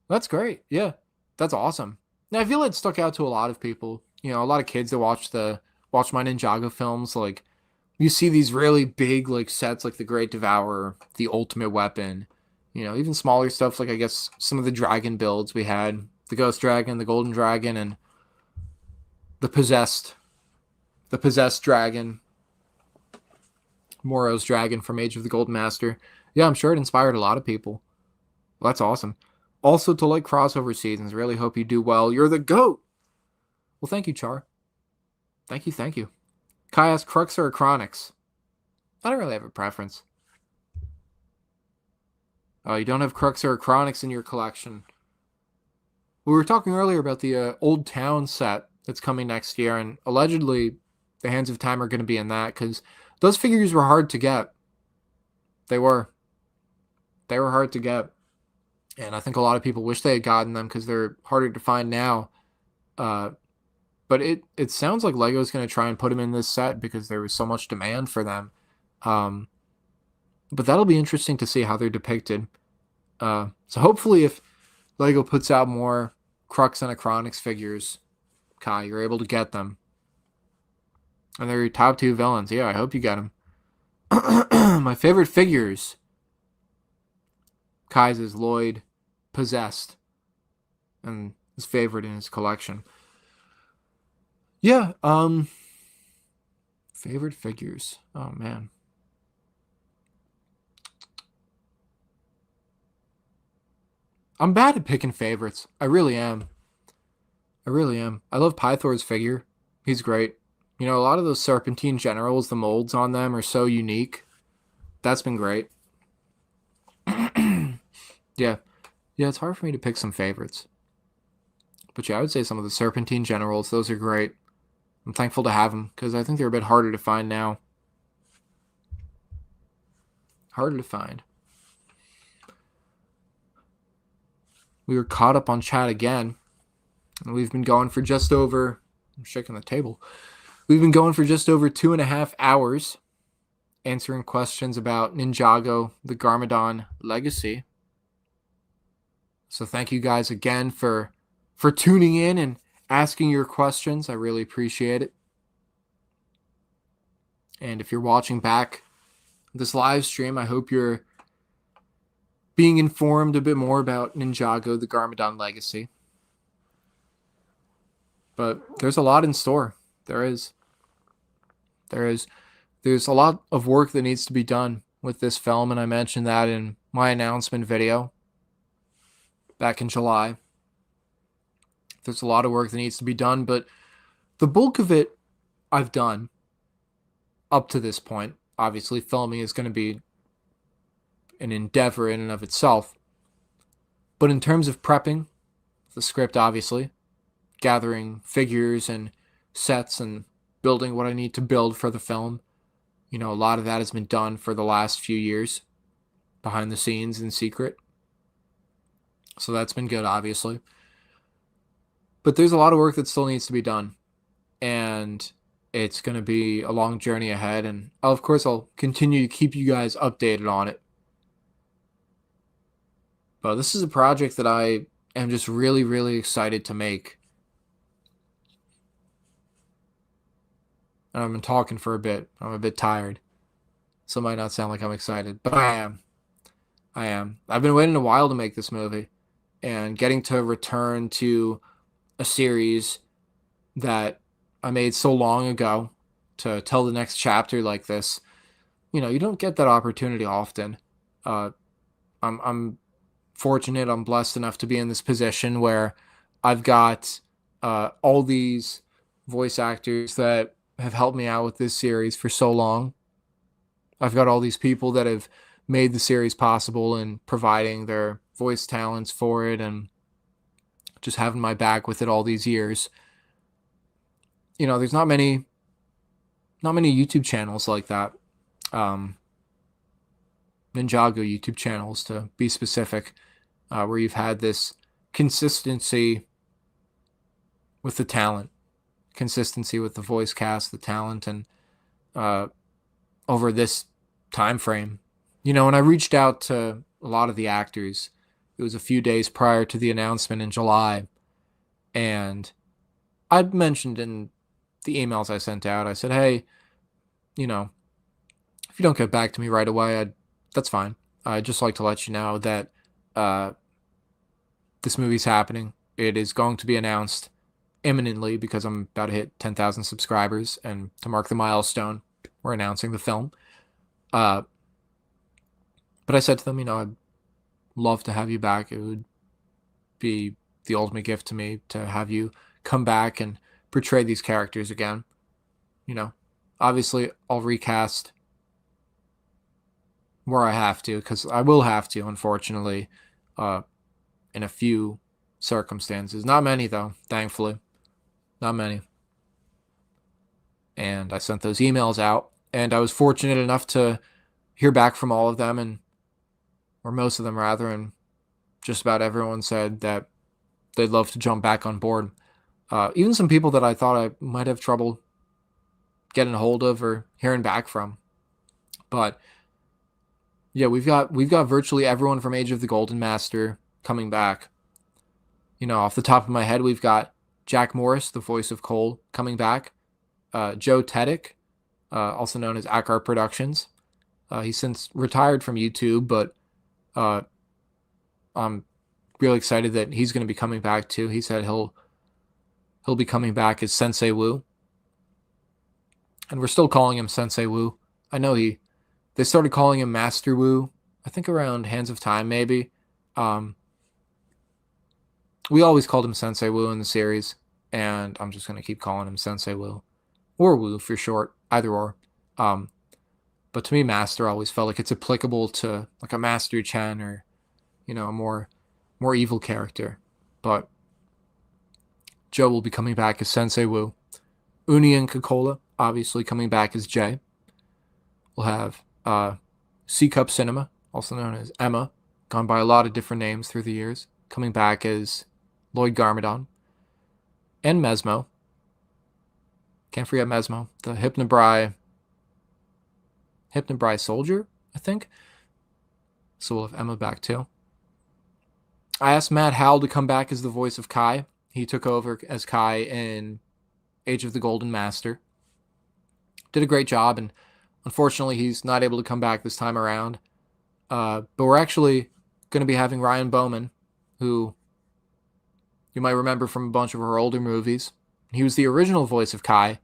That's great. Yeah, that's awesome. Now, I feel it stuck out to a lot of people. A lot of kids that watch my Ninjago films. Like, you see these really big like sets, like the Great Devourer, the Ultimate Weapon. Even smaller stuff like I guess some of the dragon builds we had, the Ghost Dragon, the Golden Dragon, and the possessed dragon, Moro's dragon from Age of the Golden Master. Yeah, I'm sure it inspired a lot of people. Well, that's awesome. Also, to like crossover seasons, really hope you do well. You're the GOAT! Well, thank you, Char. Thank you. Kai asks, Crux or Chronics? I don't really have a preference. Oh, you don't have Crux or Chronics in your collection. We were talking earlier about the Old Town set that's coming next year, and allegedly the Hands of Time are going to be in that, because those figures were hard to get. They were hard to get. And I think a lot of people wish they had gotten them because they're harder to find now. But it sounds like Lego's going to try and put them in this set because there was so much demand for them. But that'll be interesting to see how they're depicted. So hopefully if Lego puts out more Crux and Acronyx figures, Kai, you're able to get them. And they're your top 2 villains. Yeah, I hope you get them. My favorite figures. Kai's is Lloyd, Possessed, and his favorite in his collection. Yeah, favorite figures. Oh, man. I'm bad at picking favorites. I really am. I love Pythor's figure. He's great. A lot of those Serpentine Generals, the molds on them are so unique. That's been great. Yeah, it's hard for me to pick some favorites. But yeah, I would say some of the Serpentine Generals, those are great. I'm thankful to have them, because I think they're a bit harder to find now. Harder to find. We were caught up on chat again. And we've been going for just over... I'm shaking the table. We've been going for just over 2.5 hours answering questions about Ninjago, the Garmadon Legacy. So thank you guys again for tuning in and asking your questions. I really appreciate it. And if you're watching back this live stream, I hope you're being informed a bit more about Ninjago, the Garmadon Legacy. But there's a lot in store. There's a lot of work that needs to be done with this film, and I mentioned that in my announcement video back in July. There's a lot of work that needs to be done, but the bulk of it I've done up to this point. Obviously, filming is going to be an endeavor in and of itself. But in terms of prepping, the script, obviously, gathering figures and sets and building what I need to build for the film, a lot of that has been done for the last few years, behind the scenes in secret. So that's been good, obviously. But there's a lot of work that still needs to be done. And it's going to be a long journey ahead. And of course, I'll continue to keep you guys updated on it. But this is a project that I am just really, really excited to make. And I've been talking for a bit. I'm a bit tired. So it might not sound like I'm excited. But I am. I've been waiting a while to make this movie. And getting to return to a series that I made so long ago to tell the next chapter like this, you don't get that opportunity often. I'm fortunate, I'm blessed enough to be in this position where I've got all these voice actors that have helped me out with this series for so long. I've got all these people that have made the series possible and providing their voice talents for it and just having my back with it all these years. There's not many YouTube channels like that. Ninjago YouTube channels, to be specific, where you've had this consistency with the talent, consistency with the voice cast, the talent, and over this time frame. You know, when I reached out to a lot of the actors, it was a few days prior to the announcement in July, and I'd mentioned in the emails I sent out, I said, hey, you know, if you don't get back to me right away, that's fine. I'd just like to let you know that this movie's happening. It is going to be announced imminently because I'm about to hit 10,000 subscribers, and to mark the milestone, we're announcing the film. But I said to them, you know, I'd love to have you back. It would be the ultimate gift to me to have you come back and portray these characters again. You know, obviously I'll recast where I have to, because I will have to, unfortunately, in a few circumstances. Not many, though, thankfully. Not many. And I sent those emails out, and I was fortunate enough to hear back from all of them, or most of them rather, and just about everyone said that they'd love to jump back on board. Even some people that I thought I might have trouble getting a hold of or hearing back from. But yeah, we've got virtually everyone from Age of the Golden Master coming back. You know, off the top of my head, we've got Jack Morris, the voice of Cole, coming back. Joe Teddick, also known as Akar Productions. He's since retired from YouTube, but I'm really excited that he's going to be coming back too. He said he'll be coming back as Sensei Wu. And we're still calling him Sensei Wu. I know they started calling him Master Wu, I think around Hands of Time, maybe. We always called him Sensei Wu in the series, and I'm just going to keep calling him Sensei Wu. Or Wu for short, either or. But to me, Master always felt like it's applicable to like a Master Chen or, you know, a more evil character. But Joe will be coming back as Sensei Wu. Uni and Kokola, obviously, coming back as Jay. We'll have C-Cup Cinema, also known as Emma, gone by a lot of different names through the years, coming back as Lloyd Garmadon. And Mesmo. Can't forget Mesmo, the Hypnobrai soldier, I think. So we'll have Emma back too. I asked Matt Howell to come back as the voice of Kai. He took over as Kai in Age of the Golden Master. Did a great job, and unfortunately he's not able to come back this time around. But we're actually going to be having Ryan Bowman, who you might remember from a bunch of her older movies. He was the original voice of Kai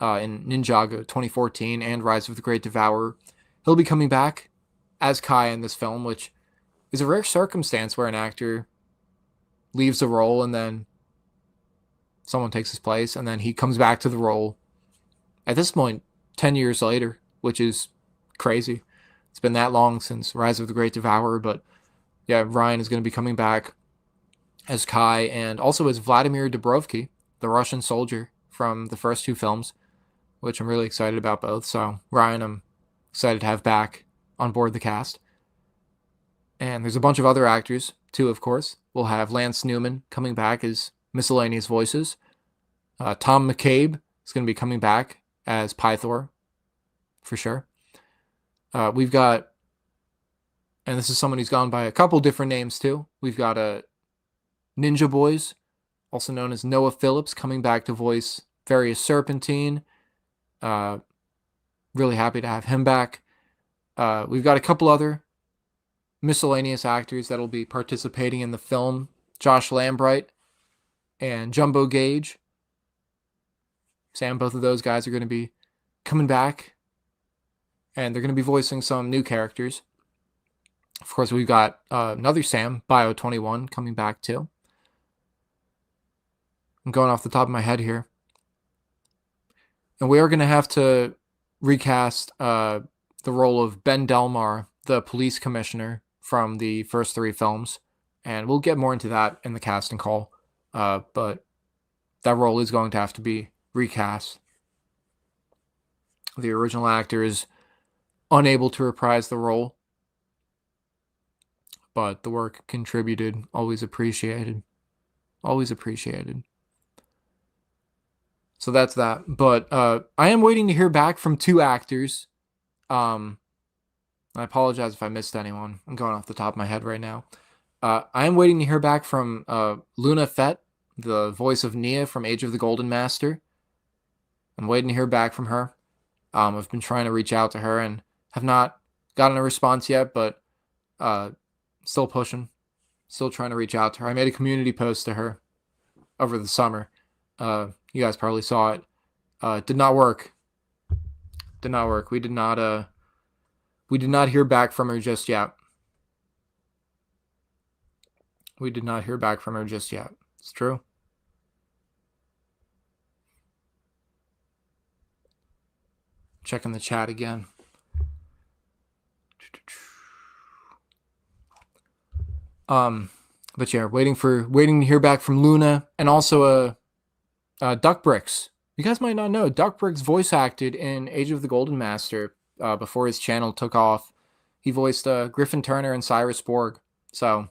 in Ninjago 2014 and Rise of the Great Devourer. He'll be coming back as Kai in this film, which is a rare circumstance where an actor leaves a role and then someone takes his place, and then he comes back to the role at this point 10 years later, which is crazy. It's been that long since Rise of the Great Devourer, but yeah, Ryan is going to be coming back as Kai and also as Vladimir Dubrovsky, the Russian soldier from the first two films, which I'm really excited about both. So Ryan, I'm excited to have back on board the cast. And there's a bunch of other actors too, of course. We'll have Lance Newman coming back as miscellaneous voices. Tom McCabe is going to be coming back as Pythor, for sure. We've got, and this is someone who's gone by a couple different names too. We've got Ninja Boys, also known as Noah Phillips, coming back to voice Various Serpentine. Really happy to have him back. We've got a couple other miscellaneous actors that'll be participating in the film. Josh Lambright and Jumbo Gage. Sam, both of those guys are going to be coming back, and they're going to be voicing some new characters. Of course, we've got another Sam, Bio21, coming back too. I'm going off the top of my head here. And we are going to have to recast the role of Ben Delmar, the police commissioner from the first three films. And we'll get more into that in the casting call. But that role is going to have to be recast. The original actor is unable to reprise the role, but the work contributed, always appreciated. Always appreciated. So that's that. But I am waiting to hear back from 2 actors. I apologize if I missed anyone. I'm going off the top of my head right now. I am waiting to hear back from Luna Fett, the voice of Nia from Age of the Golden Master. I'm waiting to hear back from her. I've been trying to reach out to her and have not gotten a response yet, but still pushing. Still trying to reach out to her. I made a community post to her over the summer. You guys probably saw it. Did not work. Did not work. We did not hear back from her just yet. We did not hear back from her just yet. It's true. Checking the chat again. But yeah, waiting to hear back from Luna, and also Duck Bricks. You guys might not know, Duck Bricks voice acted in Age of the Golden Master before his channel took off. He voiced Griffin Turner and Cyrus Borg. So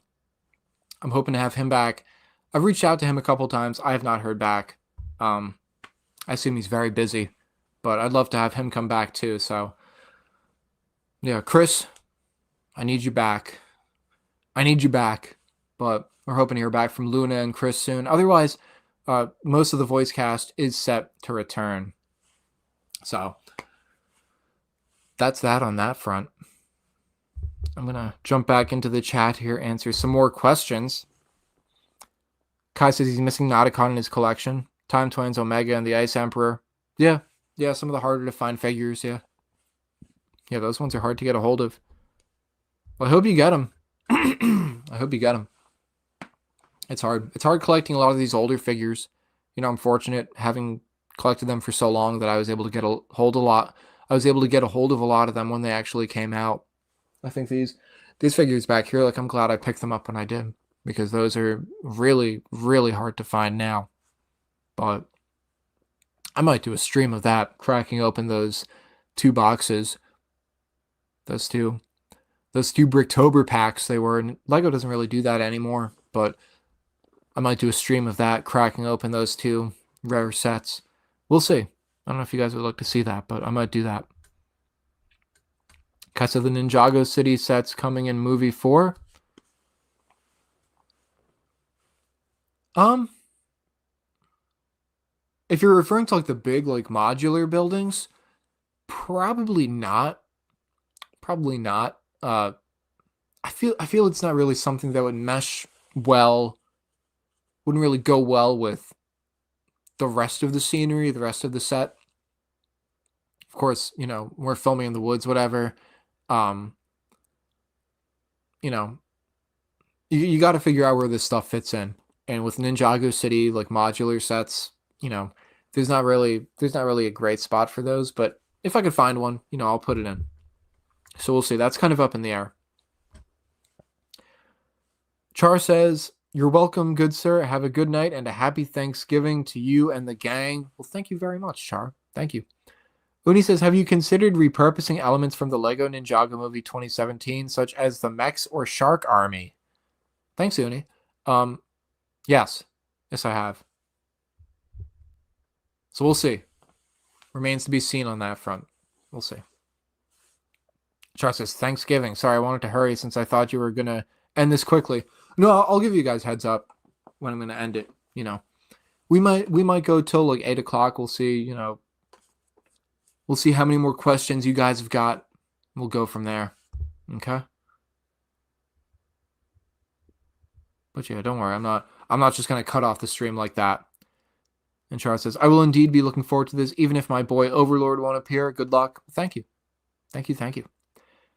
I'm hoping to have him back. I've reached out to him a couple times. I have not heard back. I assume he's very busy, but I'd love to have him come back too. So yeah, Chris, I need you back. I need you back. But we're hoping to hear back from Luna and Chris soon. Otherwise, most of the voice cast is set to return. So that's that on that front. I'm going to jump back into the chat here, answer some more questions. Kai says he's missing Nauticon in his collection. Time Twins, Omega, and the Ice Emperor. Yeah, some of the harder to find figures, yeah. Yeah, those ones are hard to get a hold of. Well, I hope you get them. I hope you get them. It's hard. It's hard collecting a lot of these older figures. You know, I'm fortunate having collected them for so long that I was able to get a hold of a lot. I was able to get a hold of a lot of them when they actually came out. I think these figures back here, like, I'm glad I picked them up when I did, because those are really, really hard to find now. But I might do a stream of that, cracking open those 2 boxes. Those two Bricktober packs they were. And Lego doesn't really do that anymore, but I might do a stream of that, cracking open those 2 rare sets. We'll see. I don't know if you guys would like to see that, but I might do that. Okay, so the Ninjago City sets coming in movie 4. If you're referring to like the big like modular buildings, probably not. Probably not. I feel it's not really something that would mesh well. Wouldn't really go well with the rest of the scenery, the rest of the set. Of course, you know, we're filming in the woods, whatever. You know, you got to figure out where this stuff fits in. And with Ninjago City, like modular sets, you know, there's not really a great spot for those. But if I could find one, you know, I'll put it in. So we'll see. That's kind of up in the air. Char says, "You're welcome, good sir. Have a good night and a happy Thanksgiving to you and the gang." Well, thank you very much, Char. Thank you. Uni says, "Have you considered repurposing elements from the Lego Ninjago movie 2017, such as the mechs or shark army?" Thanks, Uni. Yes. Yes, I have. So we'll see. Remains to be seen on that front. We'll see. Char says, "Thanksgiving. Sorry, I wanted to hurry since I thought you were going to end this quickly." No, I'll give you guys heads up when I'm going to end it. You know, we might go till like 8 o'clock. We'll see, you know, we'll see how many more questions you guys have got. We'll go from there. Okay. But yeah, don't worry. I'm not just going to cut off the stream like that. And Char says, "I will indeed be looking forward to this, even if my boy Overlord won't appear. Good luck." Thank you. Thank you. Thank you.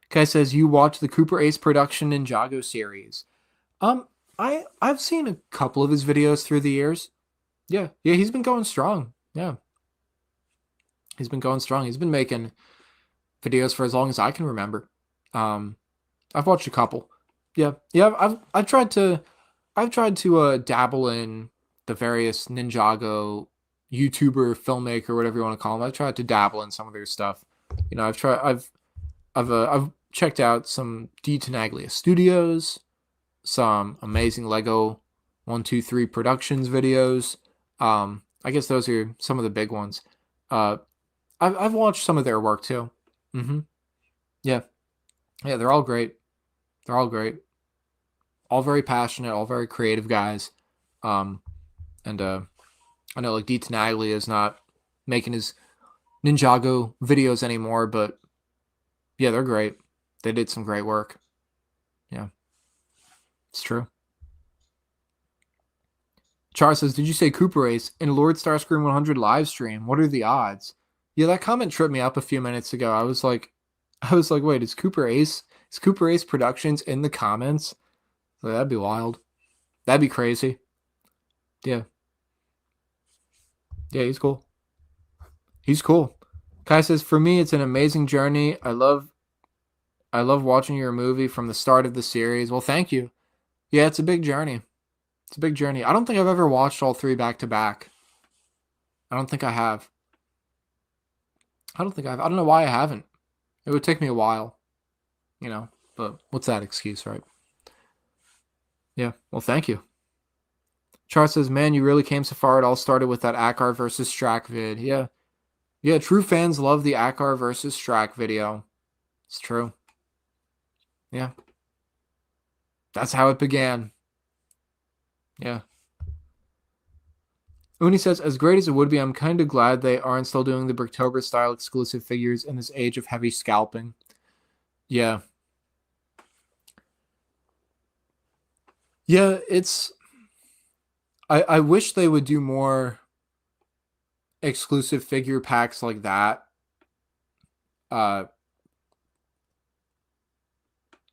Kai says, "You watch the Cooper Ace production Ninjago series." I've seen a couple of his videos through the years. Yeah, he's been going strong. Yeah. He's been going strong. He's been making videos for as long as I can remember. I've watched a couple. Yeah. I've tried to dabble in the various Ninjago YouTuber, filmmaker, whatever you want to call them. I've tried to dabble in some of their stuff. You know, I've checked out some D. Tenaglia Studios, some amazing Lego 123 Productions videos. I guess those are some of the big ones. I've watched some of their work too. Yeah. Yeah, they're all great. They're all great. All very passionate, all very creative guys. Um, and I know like D Tenaglia is not making his Ninjago videos anymore, but yeah, they're great. They did some great work. Yeah, it's true. Char says, "Did you say Cooper Ace in LordStarscream100 live stream? What are the odds?" Yeah, that comment tripped me up a few minutes ago. I was like, wait, is Cooper Ace? Is Cooper Ace Productions in the comments? Like, that'd be wild. That'd be crazy. Yeah, yeah, he's cool. He's cool. Kai says, "For me, it's an amazing journey. I love watching your movie from the start of the series." Well, thank you. Yeah, it's a big journey. It's a big journey. I don't think I've ever watched all three back to back. I don't think I have. I don't think I don't know why I haven't. It would take me a while, but what's that excuse, right? Yeah, well, thank you. Char says, "Man, you really came so far. It all started with that Akar versus Strack vid." Yeah. Yeah, true fans love the Akar versus Strack video. It's true. Yeah. That's how it began. Yeah. Uni says, "As great as it would be, I'm kind of glad they aren't still doing the Bricktober style exclusive figures in this age of heavy scalping." Yeah. Yeah, it's... I wish they would do more exclusive figure packs like that.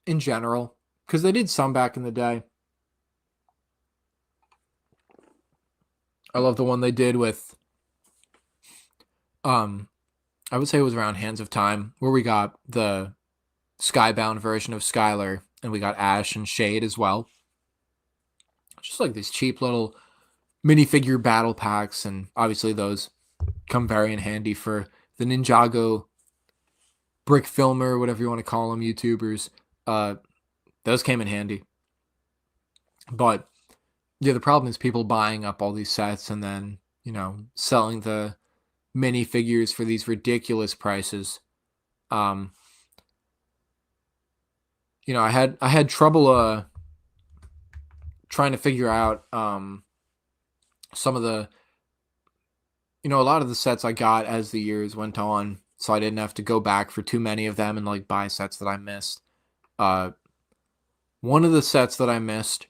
In general. Because they did some back in the day. I love the one they did with... I would say it was around Hands of Time, where we got the Skybound version of Skylar, and we got Ash and Shade as well. Just like these cheap little minifigure battle packs, and obviously those come very in handy for the Ninjago brick filmer, whatever you want to call them, YouTubers. Those came in handy. But yeah, the problem is people buying up all these sets and then, selling the minifigures for these ridiculous prices. I had trouble trying to figure out some of the, a lot of the sets I got as the years went on, so I didn't have to go back for too many of them and like buy sets that I missed. One of the sets that I missed,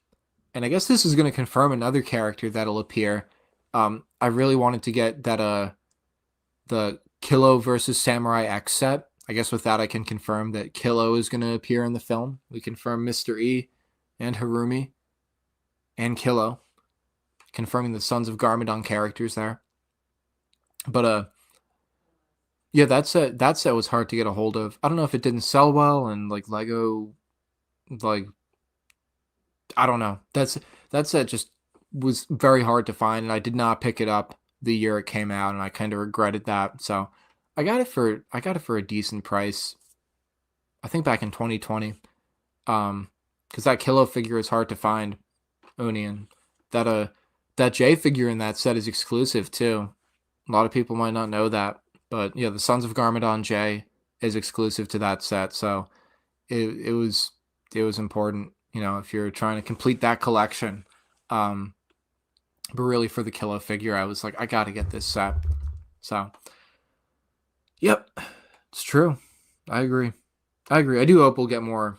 and I guess this is going to confirm another character that'll appear. I really wanted to get that the Kilo versus Samurai X set. I guess with that I can confirm that Kilo is going to appear in the film. We confirm Mr. E and Harumi and Kilo, confirming the Sons of Garmadon characters there. But yeah, that set was hard to get a hold of. I don't know if it didn't sell well, and like Lego, like, I don't know. That set just was very hard to find, and I did not pick it up the year it came out, and I kind of regretted that. So I got it for a decent price. I think back in 2020. Because that Kilo figure is hard to find, Uni, and that J figure in that set is exclusive too. A lot of people might not know that, but yeah, the Sons of Garmadon J is exclusive to that set, so it was important, if you're trying to complete that collection. But really for the Kilo figure, I was like, I gotta get this set. So, yep, it's true. I agree. I do hope we'll get more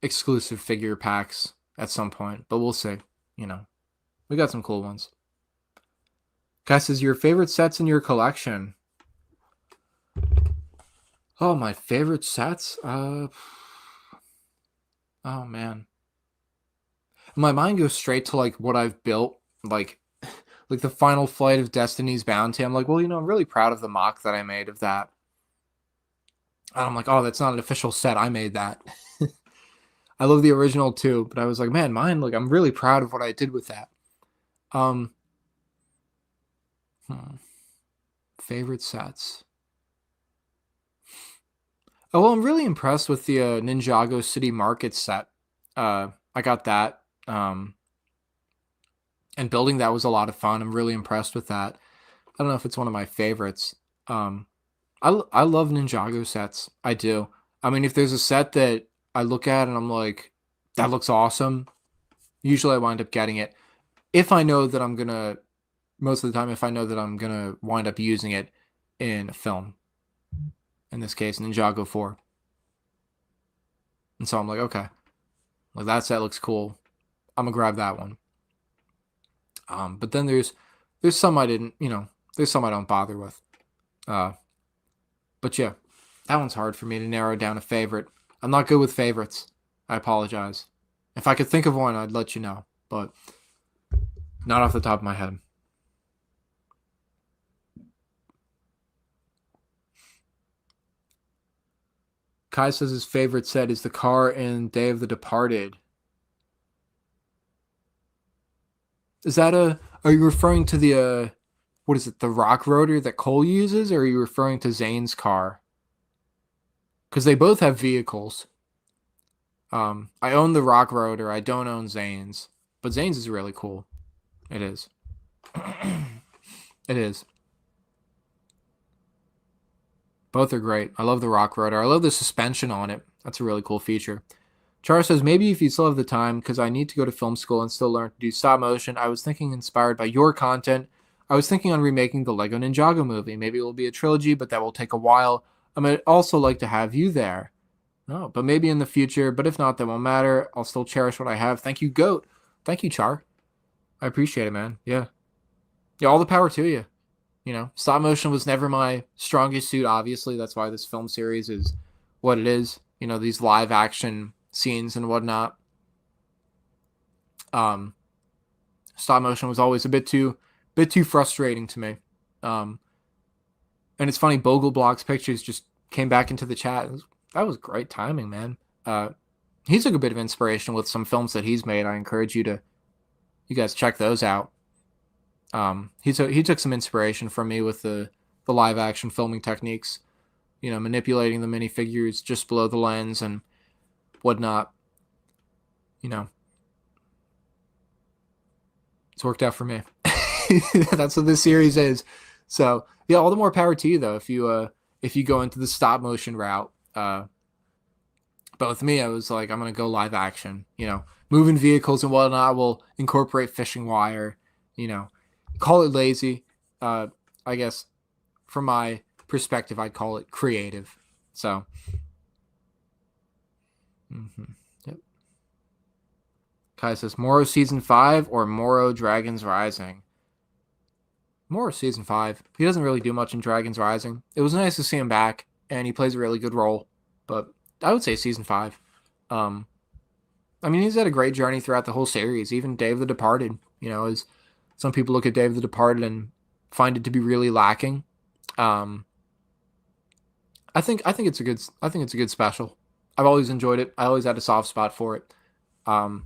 exclusive figure packs at some point, but we'll see. We got some cool ones. Guy says, "Your favorite sets in your collection?" Oh, my favorite sets? Oh, man. My mind goes straight to, like, what I've built, like the Final Flight of Destiny's Bounty. I'm like, well, I'm really proud of the mock that I made of that. And I'm like, oh, that's not an official set. I made that. I love the original, too, but I was like, man, mine, like, I'm really proud of what I did with that. Favorite sets. Oh, well, I'm really impressed with the Ninjago City Market set. I got that. And building that was a lot of fun. I'm really impressed with that. I don't know if it's one of my favorites. I love Ninjago sets. I do. I mean, if there's a set that I look at and I'm like, that looks awesome, usually I wind up getting it. If I know that I'm gonna, most of the time, if I know that I'm gonna wind up using it in a film, in this case, Ninjago 4. And so I'm like, okay, like that set looks cool. I'm gonna grab that one. But then there's some I didn't, there's some I don't bother with. But yeah, that one's hard for me to narrow down a favorite. I'm not good with favorites. I apologize. If I could think of one, I'd let you know, but not off the top of my head. Kai says his favorite set is the car in Day of the Departed. Is that are you referring to the, what is it, the rock rotor that Cole uses, or are you referring to Zane's car? Because they both have vehicles. I own the rock rotor. I don't own Zane's, but Zane's is really cool. It is. It is. Both are great. I love the rock rotor. I love the suspension on it. That's a really cool feature. Char says, maybe if you still have the time, because I need to go to film school and still learn to do stop motion. I was thinking, inspired by your content, I was thinking on remaking the Lego Ninjago movie. Maybe it will be a trilogy, but that will take a while. I might also like to have you there. No, but maybe in the future. But if not, that won't matter. I'll still cherish what I have. Thank you, Goat. Thank you, Char. I appreciate it, man. Yeah. Yeah, all the power to you. Stop motion was never my strongest suit, obviously. That's why this film series is what it is. These live action scenes and whatnot. Stop motion was always a bit too frustrating to me. And it's funny, Bogle Block's pictures just came back into the chat. That was great timing, man. He took a bit of inspiration with some films that he's made. I encourage you guys check those out. He took some inspiration from me with the live action filming techniques, manipulating the minifigures just below the lens and whatnot. It's worked out for me. That's what this series is. So yeah, all the more power to you though. If you go into the stop motion route, but with me, I was like, I'm gonna go live action. Moving vehicles and whatnot will incorporate fishing wire. Call it lazy. I guess from my perspective, I'd call it creative. So, yep. Kai says, Moro Season 5 or Moro Dragons Rising? Moro Season 5. He doesn't really do much in Dragons Rising. It was nice to see him back, and he plays a really good role. But I would say Season 5. I mean, he's had a great journey throughout the whole series. Even Day of the Departed, is... Some people look at Day of the Departed and find it to be really lacking. I think it's a good special. I've always enjoyed it. I always had a soft spot for it. Yeah,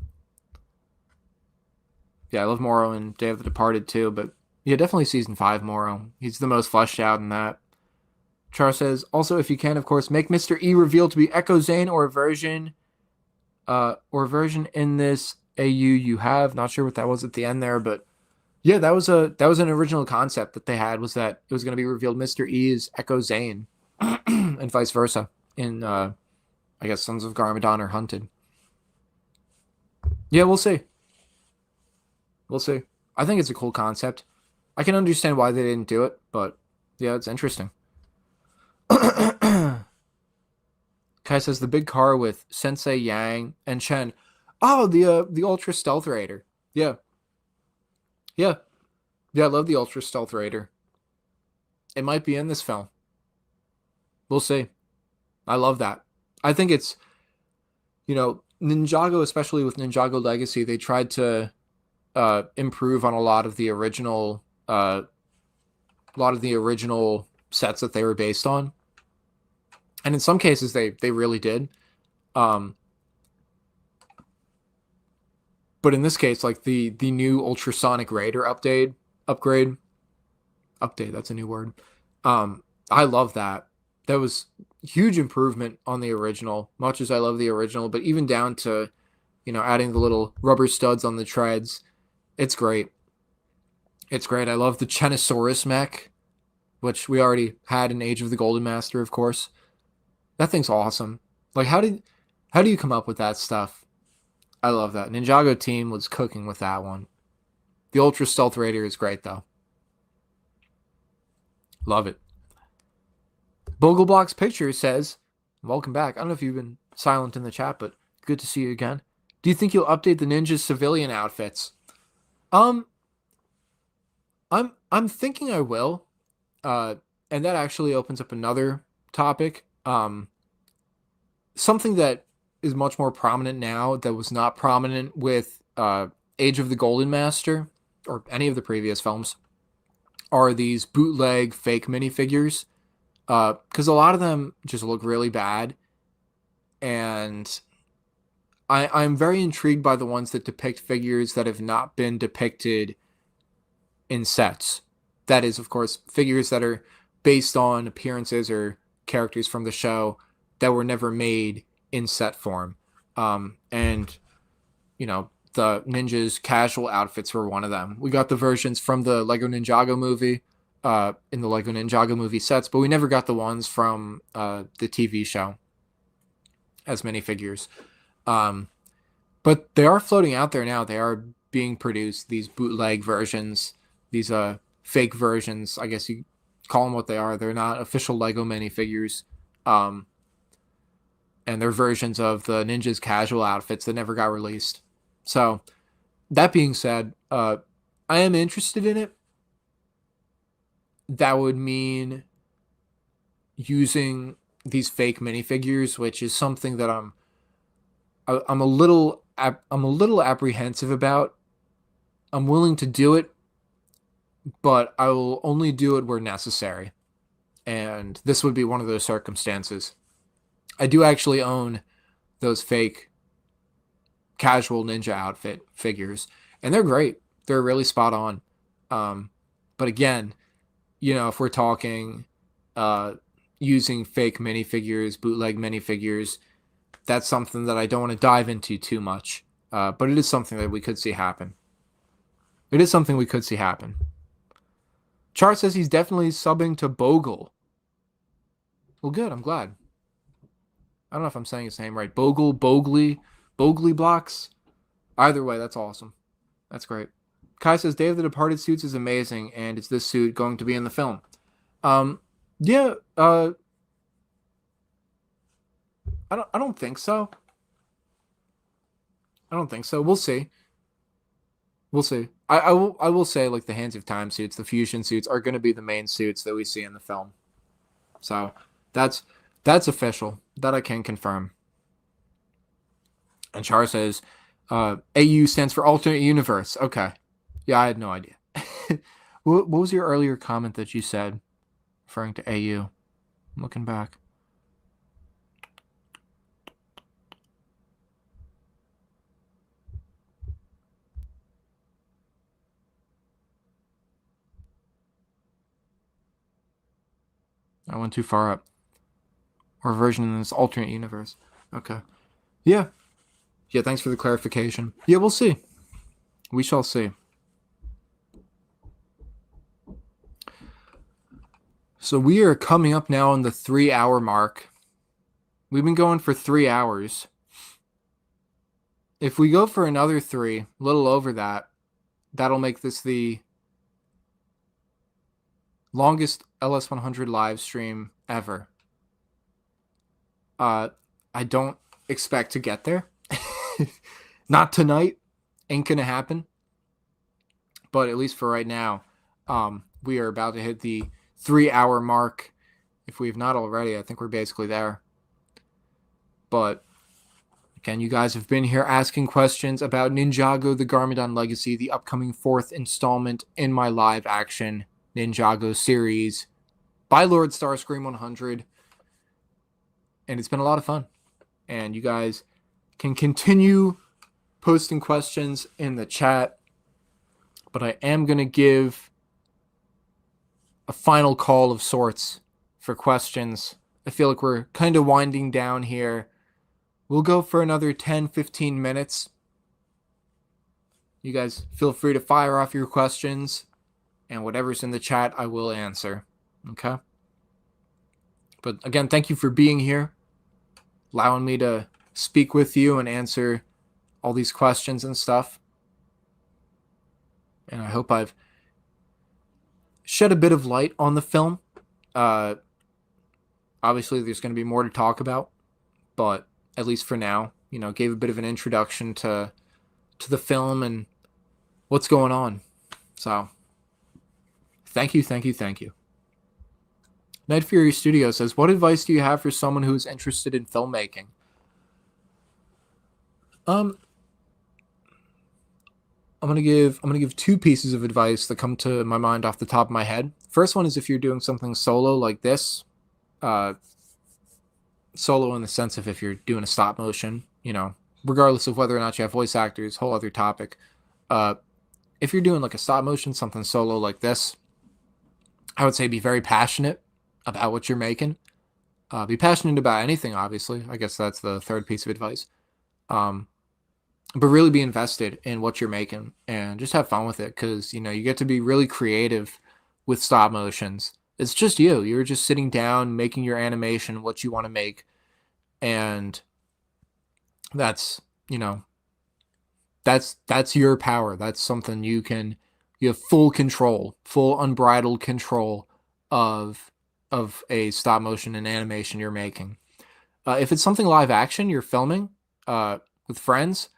I love Moro and Day of the Departed too, but yeah, definitely Season 5 Moro. He's the most fleshed out in that. Char says, also, if you can, of course, make Mr. E reveal to be Echo Zane or a version in this AU you have. Not sure what that was at the end there, but yeah, that was an original concept that they had, was that it was going to be revealed Mr. E is Echo Zane and vice versa in, I guess, Sons of Garmadon or Hunted. Yeah, we'll see. We'll see. I think it's a cool concept. I can understand why they didn't do it, but yeah, it's interesting. Kai says the big car with Sensei Yang and Chen. Oh, the Ultra Stealth Raider. Yeah. Yeah, I love the Ultra Stealth Raider. It might be in this film. We'll see. I love that. I think it's, Ninjago, especially with Ninjago Legacy, they tried to improve on a lot of the original sets that they were based on, and in some cases they really did. But in this case, like the new Ultrasonic Raider upgrade, that's a new word. I love that. That was huge improvement on the original, much as I love the original, but even down to, adding the little rubber studs on the treads. It's great. It's great. I love the Chenosaurus mech, which we already had in Age of the Golden Master, of course. That thing's awesome. Like, how do you come up with that stuff? I love that. Ninjago team was cooking with that one. The Ultra Stealth Raider is great, though. Love it. Bogleblocks Picture says, welcome back. I don't know if you've been silent in the chat, but good to see you again. Do you think you'll update the ninjas' civilian outfits? I'm thinking I will. And that actually opens up another topic. Something that is much more prominent now that was not prominent with Age of the Golden Master or any of the previous films are these bootleg fake minifigures. Because a lot of them just look really bad. And I'm very intrigued by the ones that depict figures that have not been depicted in sets. That is, of course, figures that are based on appearances or characters from the show that were never made in set form. And, you know, the ninjas' casual outfits were one of them. We got the versions from the Lego Ninjago movie, in the Lego Ninjago movie sets, but we never got the ones from the TV show as minifigures. But they are floating out there now. They are being produced, these bootleg versions, these fake versions. I guess you call them what they are. They're not official Lego minifigures. And they're versions of the ninjas' casual outfits that never got released. So, that being said, I am interested in it. That would mean using these fake minifigures, which is something that I'm a little apprehensive about. I'm willing to do it, but I will only do it where necessary. And this would be one of those circumstances. I do actually own those fake casual ninja outfit figures, and they're great. They're really spot on. But again, you know, if we're talking using fake minifigures, bootleg minifigures, that's something that I don't want to dive into too much. But it is something that we could see happen. It is something we could see happen. Char says he's definitely subbing to Bogle. Well, good. I'm glad. I don't know if I'm saying his name right. Bogley Blocks. Either way, that's awesome. That's great. Kai says Day of the Departed suits is amazing, and is this suit going to be in the film? Yeah. I don't think so. I don't think so. We'll see. We'll see. I will say, like, the Hands of Time suits, the fusion suits are going to be the main suits that we see in the film. So that's official. That I can confirm. And Char says, AU stands for Alternate Universe. Okay. Yeah, I had no idea. What was your earlier comment that you said, referring to AU? I'm looking back. I went too far up. Or version in this alternate universe. Okay. Yeah. Yeah, thanks for the clarification. Yeah, we'll see. We shall see. So we are coming up now on the 3-hour mark. We've been going for 3 hours. If we go for another 3, a little over that, that'll make this the longest LS100 live stream ever. I don't expect to get there. Not tonight. Ain't gonna happen. But at least for right now, we are about to hit the 3-hour mark. If we have not already, I think we're basically there. But again, you guys have been here asking questions about Ninjago, the Garmadon Legacy, the upcoming 4th installment in my live action Ninjago series by LordStarscream100. And it's been a lot of fun. And you guys can continue posting questions in the chat. But I am going to give a final call of sorts for questions. I feel like we're kind of winding down here. We'll go for another 10-15 minutes. You guys feel free to fire off your questions. and whatever's in the chat, I will answer. Okay? But again, thank you for being here, allowing me to speak with you and answer all these questions and stuff. And I hope I've shed a bit of light on the film. Obviously, there's going to be more to talk about, but at least for now, gave a bit of an introduction to the film and what's going on. So, thank you. Night Fury Studio says, what advice do you have for someone who is interested in filmmaking? I'm gonna give two pieces of advice that come to my mind off the top of my head. First one is if you're doing something solo like this, solo in the sense of if you're doing a stop motion, regardless of whether or not you have voice actors, whole other topic. If you're doing like a stop motion, something solo like this, I would say be very passionate about what you're making. Be passionate about anything, obviously. I guess that's the third piece of advice. But really be invested in what you're making and just have fun with it, because, you get to be really creative with stop motions. It's just you. You're just sitting down, making your animation, what you want to make. And that's, that's your power. That's something you have full control, full unbridled control of a stop motion and animation you're making. If it's something live action you're filming with friends,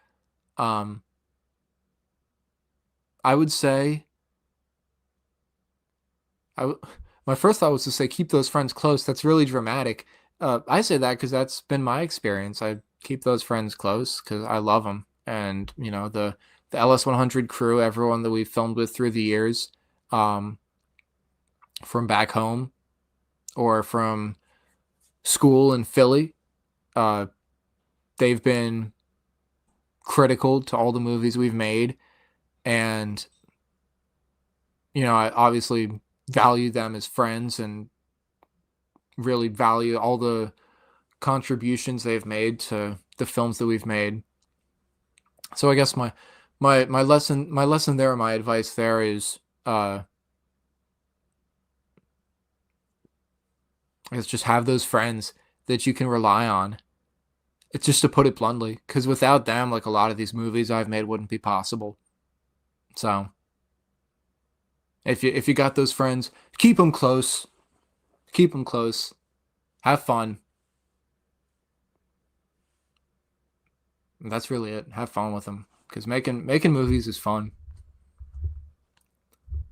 I would say, my first thought was to say keep those friends close. That's really dramatic. I say that because that's been my experience. I keep those friends close because I love them. And, the LS100 crew, everyone that we've filmed with through the years, from back home or from school in Philly, they've been critical to all the movies we've made. And, I obviously value them as friends and really value all the contributions they've made to the films that we've made. So I guess my lesson there, my advice there is, is just have those friends that you can rely on. It's just to put it bluntly, because without them, like a lot of these movies I've made wouldn't be possible. So if you got those friends, keep them close. Keep them close. Have fun. And that's really it. Have fun with them, because making movies is fun.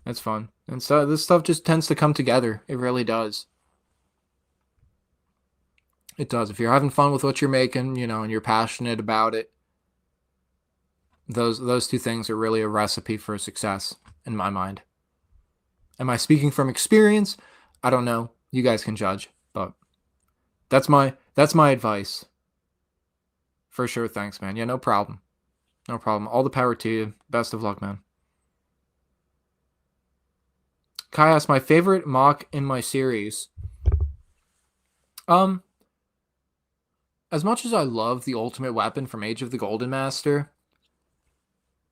It's fun. And so this stuff just tends to come together. It really does. It does. If you're having fun with what you're making, and you're passionate about it, those two things are really a recipe for success in my mind. Am I speaking from experience? I don't know. You guys can judge, but that's my advice. For sure. Thanks, man. Yeah, no problem. No problem. All the power to you. Best of luck, man. Kai asked, my favorite mock in my series. As much as I love the ultimate weapon from Age of the Golden Master,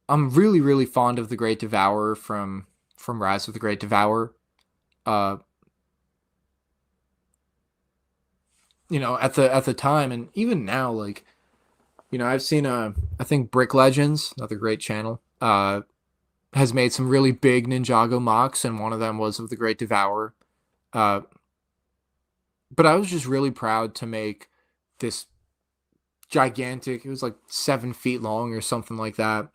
I'm really, really fond of the Great Devourer from Rise of the Great Devourer. At the time, and even now, like, I've seen I think Brick Legends, another great channel, has made some really big Ninjago mocks, and one of them was of the Great Devourer. But I was just really proud to make this gigantic, it was like 7 feet long or something like that,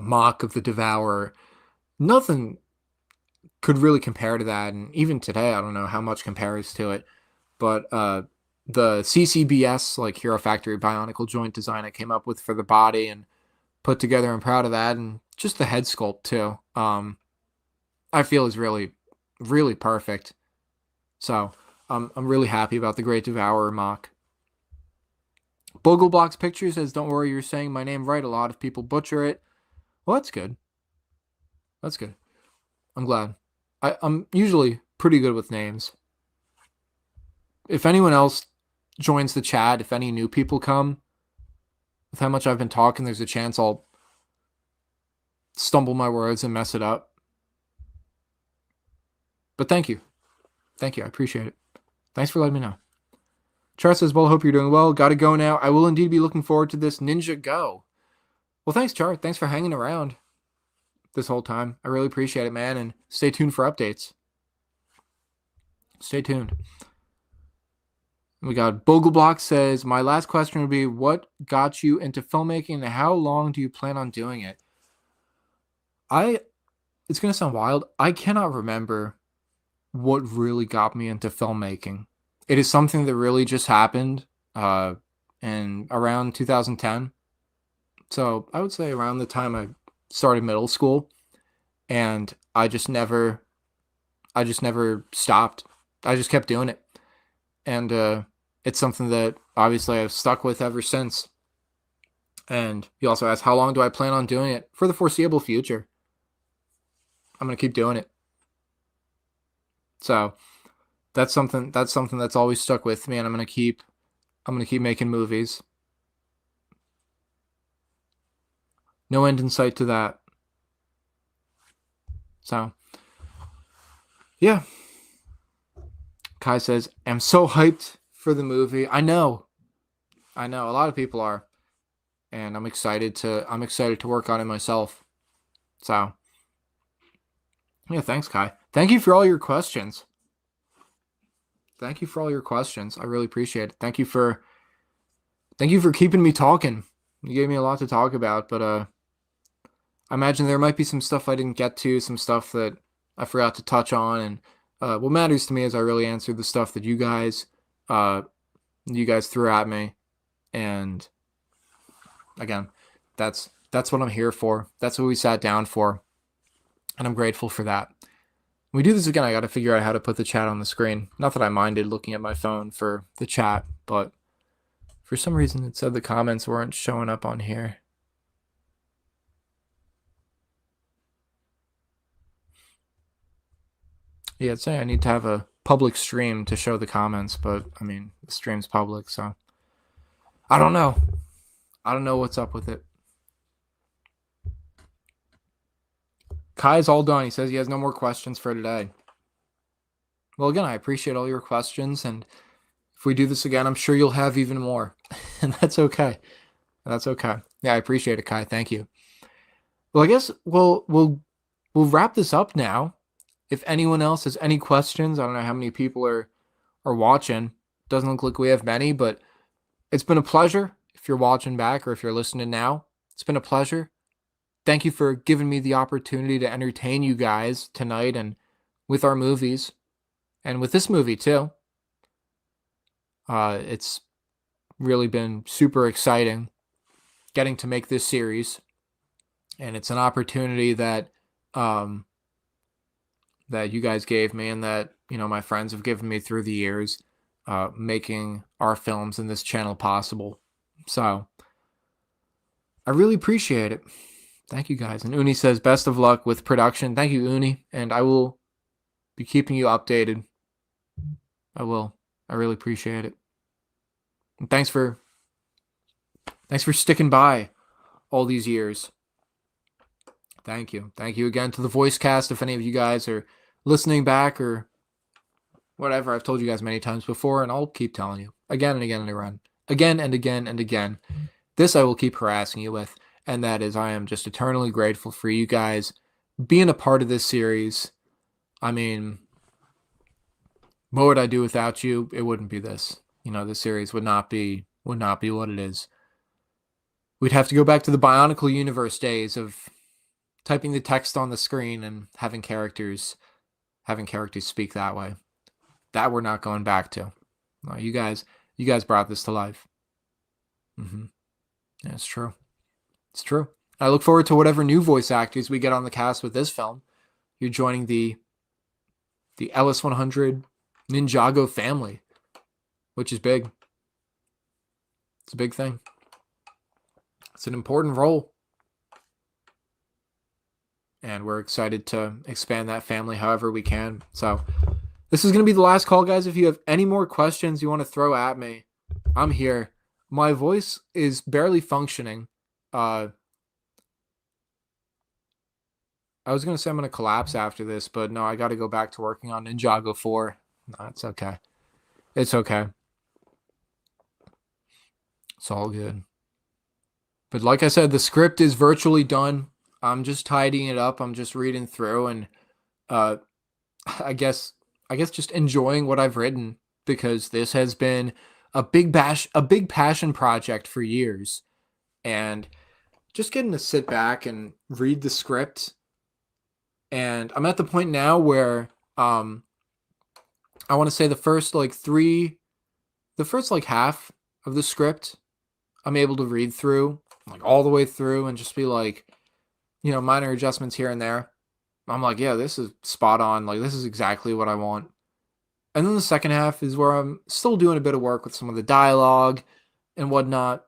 mock of the Devourer. Nothing could really compare to that, and even today, I don't know how much compares to it, but the CCBS, like Hero Factory Bionicle joint design I came up with for the body and put together, I'm proud of that, and just the head sculpt too, I feel is really, really perfect. So I'm really happy about the Great Devourer mock. Bogleblocks Pictures says, don't worry, you're saying my name right. A lot of people butcher it. Well, that's good. That's good. I'm glad. I'm usually pretty good with names. If anyone else joins the chat, if any new people come, with how much I've been talking, there's a chance I'll stumble my words and mess it up. But thank you. Thank you. I appreciate it. Thanks for letting me know. Char says, well, hope you're doing well. Gotta go now. I will indeed be looking forward to this Ninjago. Well, thanks, Char. Thanks for hanging around this whole time. I really appreciate it, man. And stay tuned for updates. Stay tuned. We got Bogelblock says, my last question would be, what got you into filmmaking and how long do you plan on doing it? It's going to sound wild. I cannot remember what really got me into filmmaking. It is something that really just happened in around 2010. So I would say around the time I started middle school, and I just never stopped. I just kept doing it. And it's something that obviously I've stuck with ever since. And he also asked, how long do I plan on doing it? For the foreseeable future. I'm going to keep doing it. So that's something that's always stuck with me, and I'm going to keep making movies. No end in sight to that. So yeah. Kai says, I'm so hyped for the movie. I know. A lot of people are. And I'm excited to work on it myself. So yeah, thanks, Kai. Thank you for all your questions. I really appreciate it. Thank you for keeping me talking. You gave me a lot to talk about, but I imagine there might be some stuff I didn't get to, some stuff that I forgot to touch on, and what matters to me is I really answered the stuff that you guys threw at me. And again, that's what I'm here for. That's what we sat down for. And I'm grateful for that. When we do this again, I got to figure out how to put the chat on the screen. Not that I minded looking at my phone for the chat, but for some reason it said the comments weren't showing up on here. Yeah, it's saying I need to have a public stream to show the comments, but I mean, the stream's public, so I don't know. I don't know what's up with it. Kai's all done. He says he has no more questions for today. Well, again, I appreciate all your questions, and if we do this again, I'm sure you'll have even more, and that's okay. Yeah, I appreciate it, Kai. Thank you. Well, I guess we'll wrap this up now. If anyone else has any questions, I don't know how many people are watching. Doesn't look like we have many, but it's been a pleasure. If you're watching back or if you're listening now, it's been a pleasure. Thank you for giving me the opportunity to entertain you guys tonight and with our movies and with this movie too. It's really been super exciting getting to make this series, and it's an opportunity that that you guys gave me and that, you know, my friends have given me through the years, making our films and this channel possible. So I really appreciate it. Thank you, guys. And Uni says, best of luck with production. Thank you, Uni. And I will be keeping you updated. I will. I really appreciate it. And thanks for sticking by all these years. Thank you. Thank you again to the voice cast. If any of you guys are listening back or whatever, I've told you guys many times before, and I'll keep telling you again and again and again and again. This I will keep harassing you with. And that is, I am just eternally grateful for you guys being a part of this series. I mean, what would I do without you? It wouldn't be this. You know, this series would not be what it is. We'd have to go back to the Bionicle Universe days of typing the text on the screen and having characters speak that way. That we're not going back to. No, you guys brought this to life. Yeah, it's true. It's true. I look forward to whatever new voice actors we get on the cast with this film. You're joining the LS100 Ninjago family, which is big. It's a big thing. It's an important role. And we're excited to expand that family however we can. So this is going to be the last call, guys. If you have any more questions you want to throw at me, I'm here. My voice is barely functioning. I I was going to say I'm going to collapse after this, but no, I got to go back to working on Ninjago 4. No, it's okay. It's okay. It's all good. But like I said, the script is virtually done. I'm just tidying it up. I'm just reading through and uh I guess just enjoying what I've written, because this has been a big passion project for years, and just getting to sit back and read the script. And I'm at the point now where I want to say the first half of the script I'm able to read through, like all the way through, and just be like, minor adjustments here and there. I'm like, yeah, this is spot on. Like, this is exactly what I want. And then the second half is where I'm still doing a bit of work with some of the dialogue and whatnot.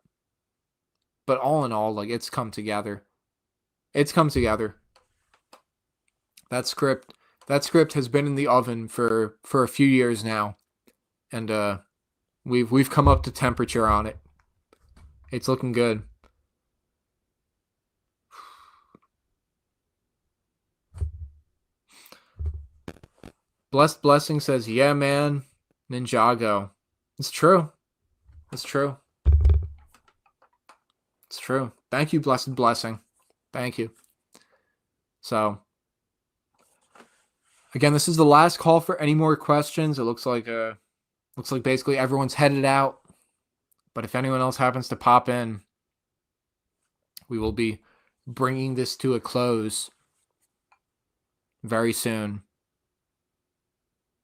But all in all, like, it's come together. It's come together. That script has been in the oven for a few years now. And we've come up to temperature on it. It's looking good. Blessed Blessing says, yeah, man, Ninjago. It's true. It's true. It's true. Thank you, Blessed Blessing. Thank you. So, again, this is the last call for any more questions. It looks like basically everyone's headed out. But if anyone else happens to pop in, we will be bringing this to a close very soon.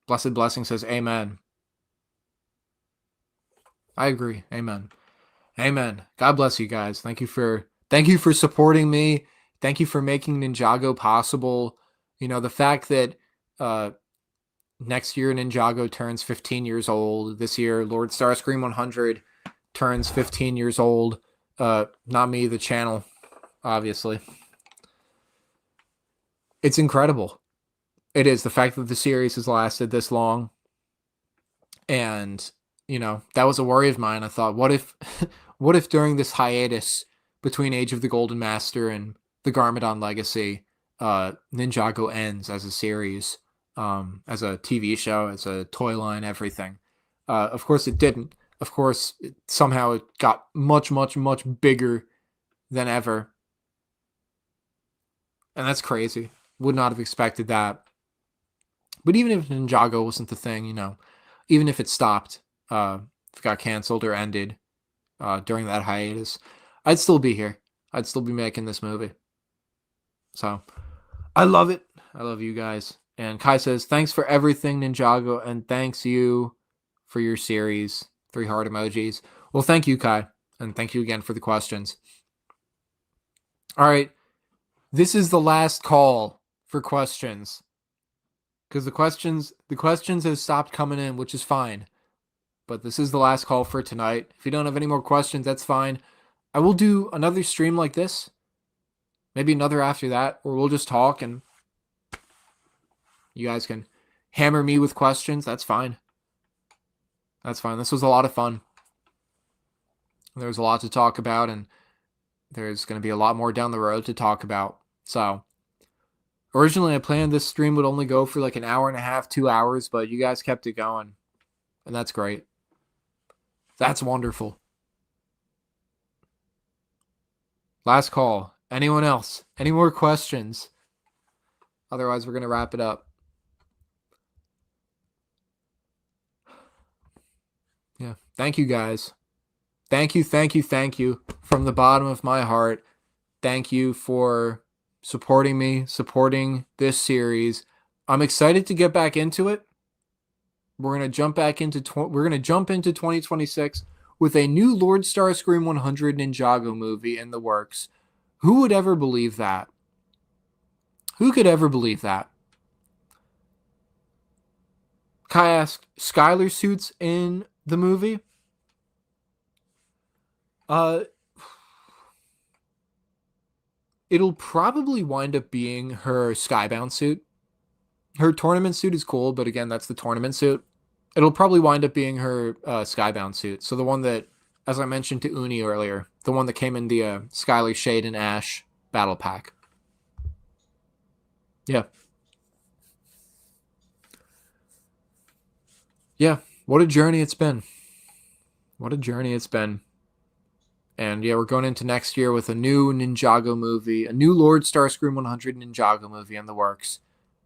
Blessed Blessing says, amen. I agree. Amen. Amen. God bless you guys. Thank you for supporting me. Thank you for making Ninjago possible. The fact that next year Ninjago turns 15 years old. This year, LordStarscream100 turns 15 years old. Not me, the channel, obviously. It's incredible. It is. The fact that the series has lasted this long. And, that was a worry of mine. I thought, what if during this hiatus between Age of the Golden Master and the Garmadon Legacy, Ninjago ends as a series, as a TV show, as a toy line, everything. Of course it didn't. Of course, somehow it got much, much, much bigger than ever. And that's crazy. Would not have expected that. But even if Ninjago wasn't the thing, even if it stopped, if it got canceled or ended during that hiatus, I'd still be here. I'd still be making this movie. So, I love it. I love you guys. And Kai says, thanks for everything, Ninjago, and thanks you for your series. 3 heart emojis. Well, thank you, Kai, and thank you again for the questions. All right. This is the last call for questions, because the questions have stopped coming in, which is fine. But this is the last call for tonight. If you don't have any more questions, that's fine. I will do another stream like this, maybe another after that, or we'll just talk and you guys can hammer me with questions. That's fine. That's fine. This was a lot of fun. There was a lot to talk about, and there's going to be a lot more down the road to talk about. So, originally I planned this stream would only go for like an hour and a half, 2 hours, but you guys kept it going, and that's great. That's wonderful. Last call. Anyone else? Any more questions? Otherwise, we're going to wrap it up. Yeah. Thank you, guys. Thank you, thank you, thank you from the bottom of my heart. Thank you for supporting me, supporting this series. I'm excited to get back into it. We're going to jump into 2026 with a new LordStarscream100 Ninjago movie in the works. Who would ever believe that? Who could ever believe that? Kai asked, Skylar suits in the movie? It'll probably wind up being her Skybound suit. Her tournament suit is cool, but again, that's the tournament suit. It'll probably wind up being her Skybound suit. So the one that, as I mentioned to Uni earlier, the one that came in the Skylar Shade and Ash battle pack. Yeah. Yeah. What a journey it's been. What a journey it's been. And yeah, we're going into next year with a new Ninjago movie, a new LordStarscream100 Ninjago movie in the works.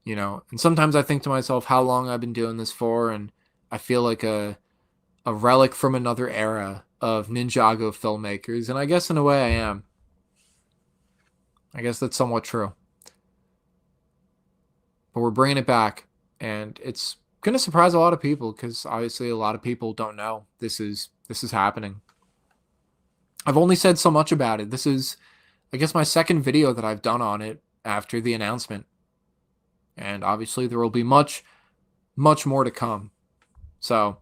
You know, and sometimes I think to myself how long I've been doing this for, and I feel like a relic from another era of Ninjago filmmakers, and I guess in a way I am. I guess that's somewhat true. But we're bringing it back, and it's going to surprise a lot of people because obviously a lot of people don't know this is happening. I've only said so much about it. This is, I guess, my second video that I've done on it after the announcement. And obviously there will be much, much more to come. So,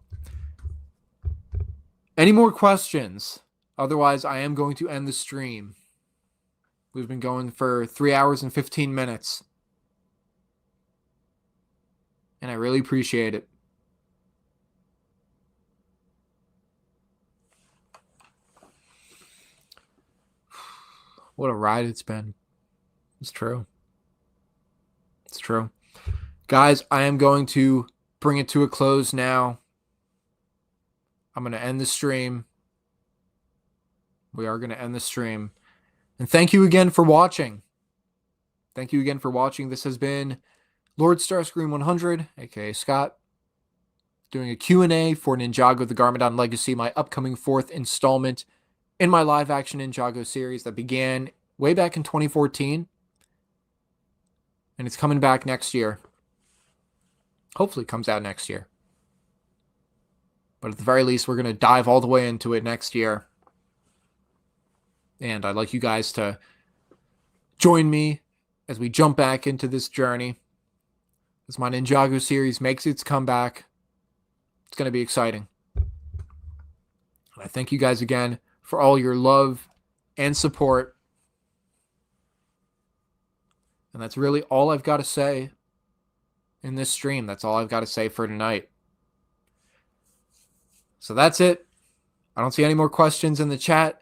any more questions? Otherwise, I am going to end the stream. We've been going for 3 hours and 15 minutes. And I really appreciate it. What a ride it's been. It's true. It's true. Guys, I am going to bring it to a close now. I'm going to end the stream. We are going to end the stream. And thank you again for watching. Thank you again for watching. This has been LordStarscream100, aka Scott, doing a Q&A for Ninjago the Garmadon Legacy, my upcoming 4th installment in my live-action Ninjago series that began way back in 2014. And it's coming back next year. Hopefully it comes out next year. But at the very least, we're going to dive all the way into it next year. And I'd like you guys to join me as we jump back into this journey. As my Ninjago series makes its comeback. It's going to be exciting. And I thank you guys again for all your love and support. And that's really all I've got to say in this stream. That's all I've got to say for tonight. So that's it. I don't see any more questions in the chat.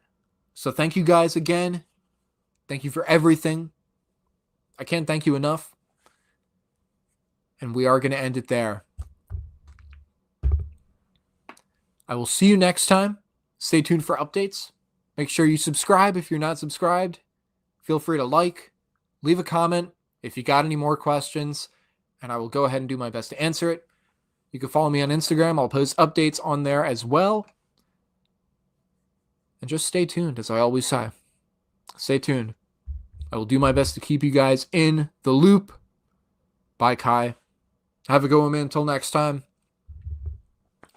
So thank you guys again. Thank you for everything. I can't thank you enough. And we are going to end it there. I will see you next time. Stay tuned for updates. Make sure you subscribe if you're not subscribed. Feel free to like, leave a comment if you got any more questions, and I will go ahead and do my best to answer it. You can follow me on Instagram. I'll post updates on there as well. And just stay tuned, as I always say. Stay tuned. I will do my best to keep you guys in the loop. Bye, Kai. Have a good one, man. Until next time.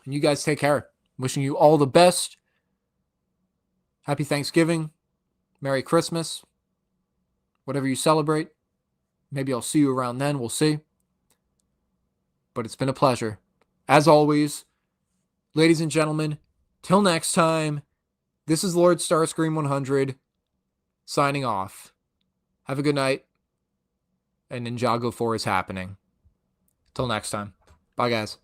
And you guys take care. Wishing you all the best. Happy Thanksgiving. Merry Christmas. Whatever you celebrate. Maybe I'll see you around then. We'll see. But it's been a pleasure. As always, ladies and gentlemen, till next time, this is LordStarscream100 signing off. Have a good night. And Ninjago 4 is happening. Till next time. Bye, guys.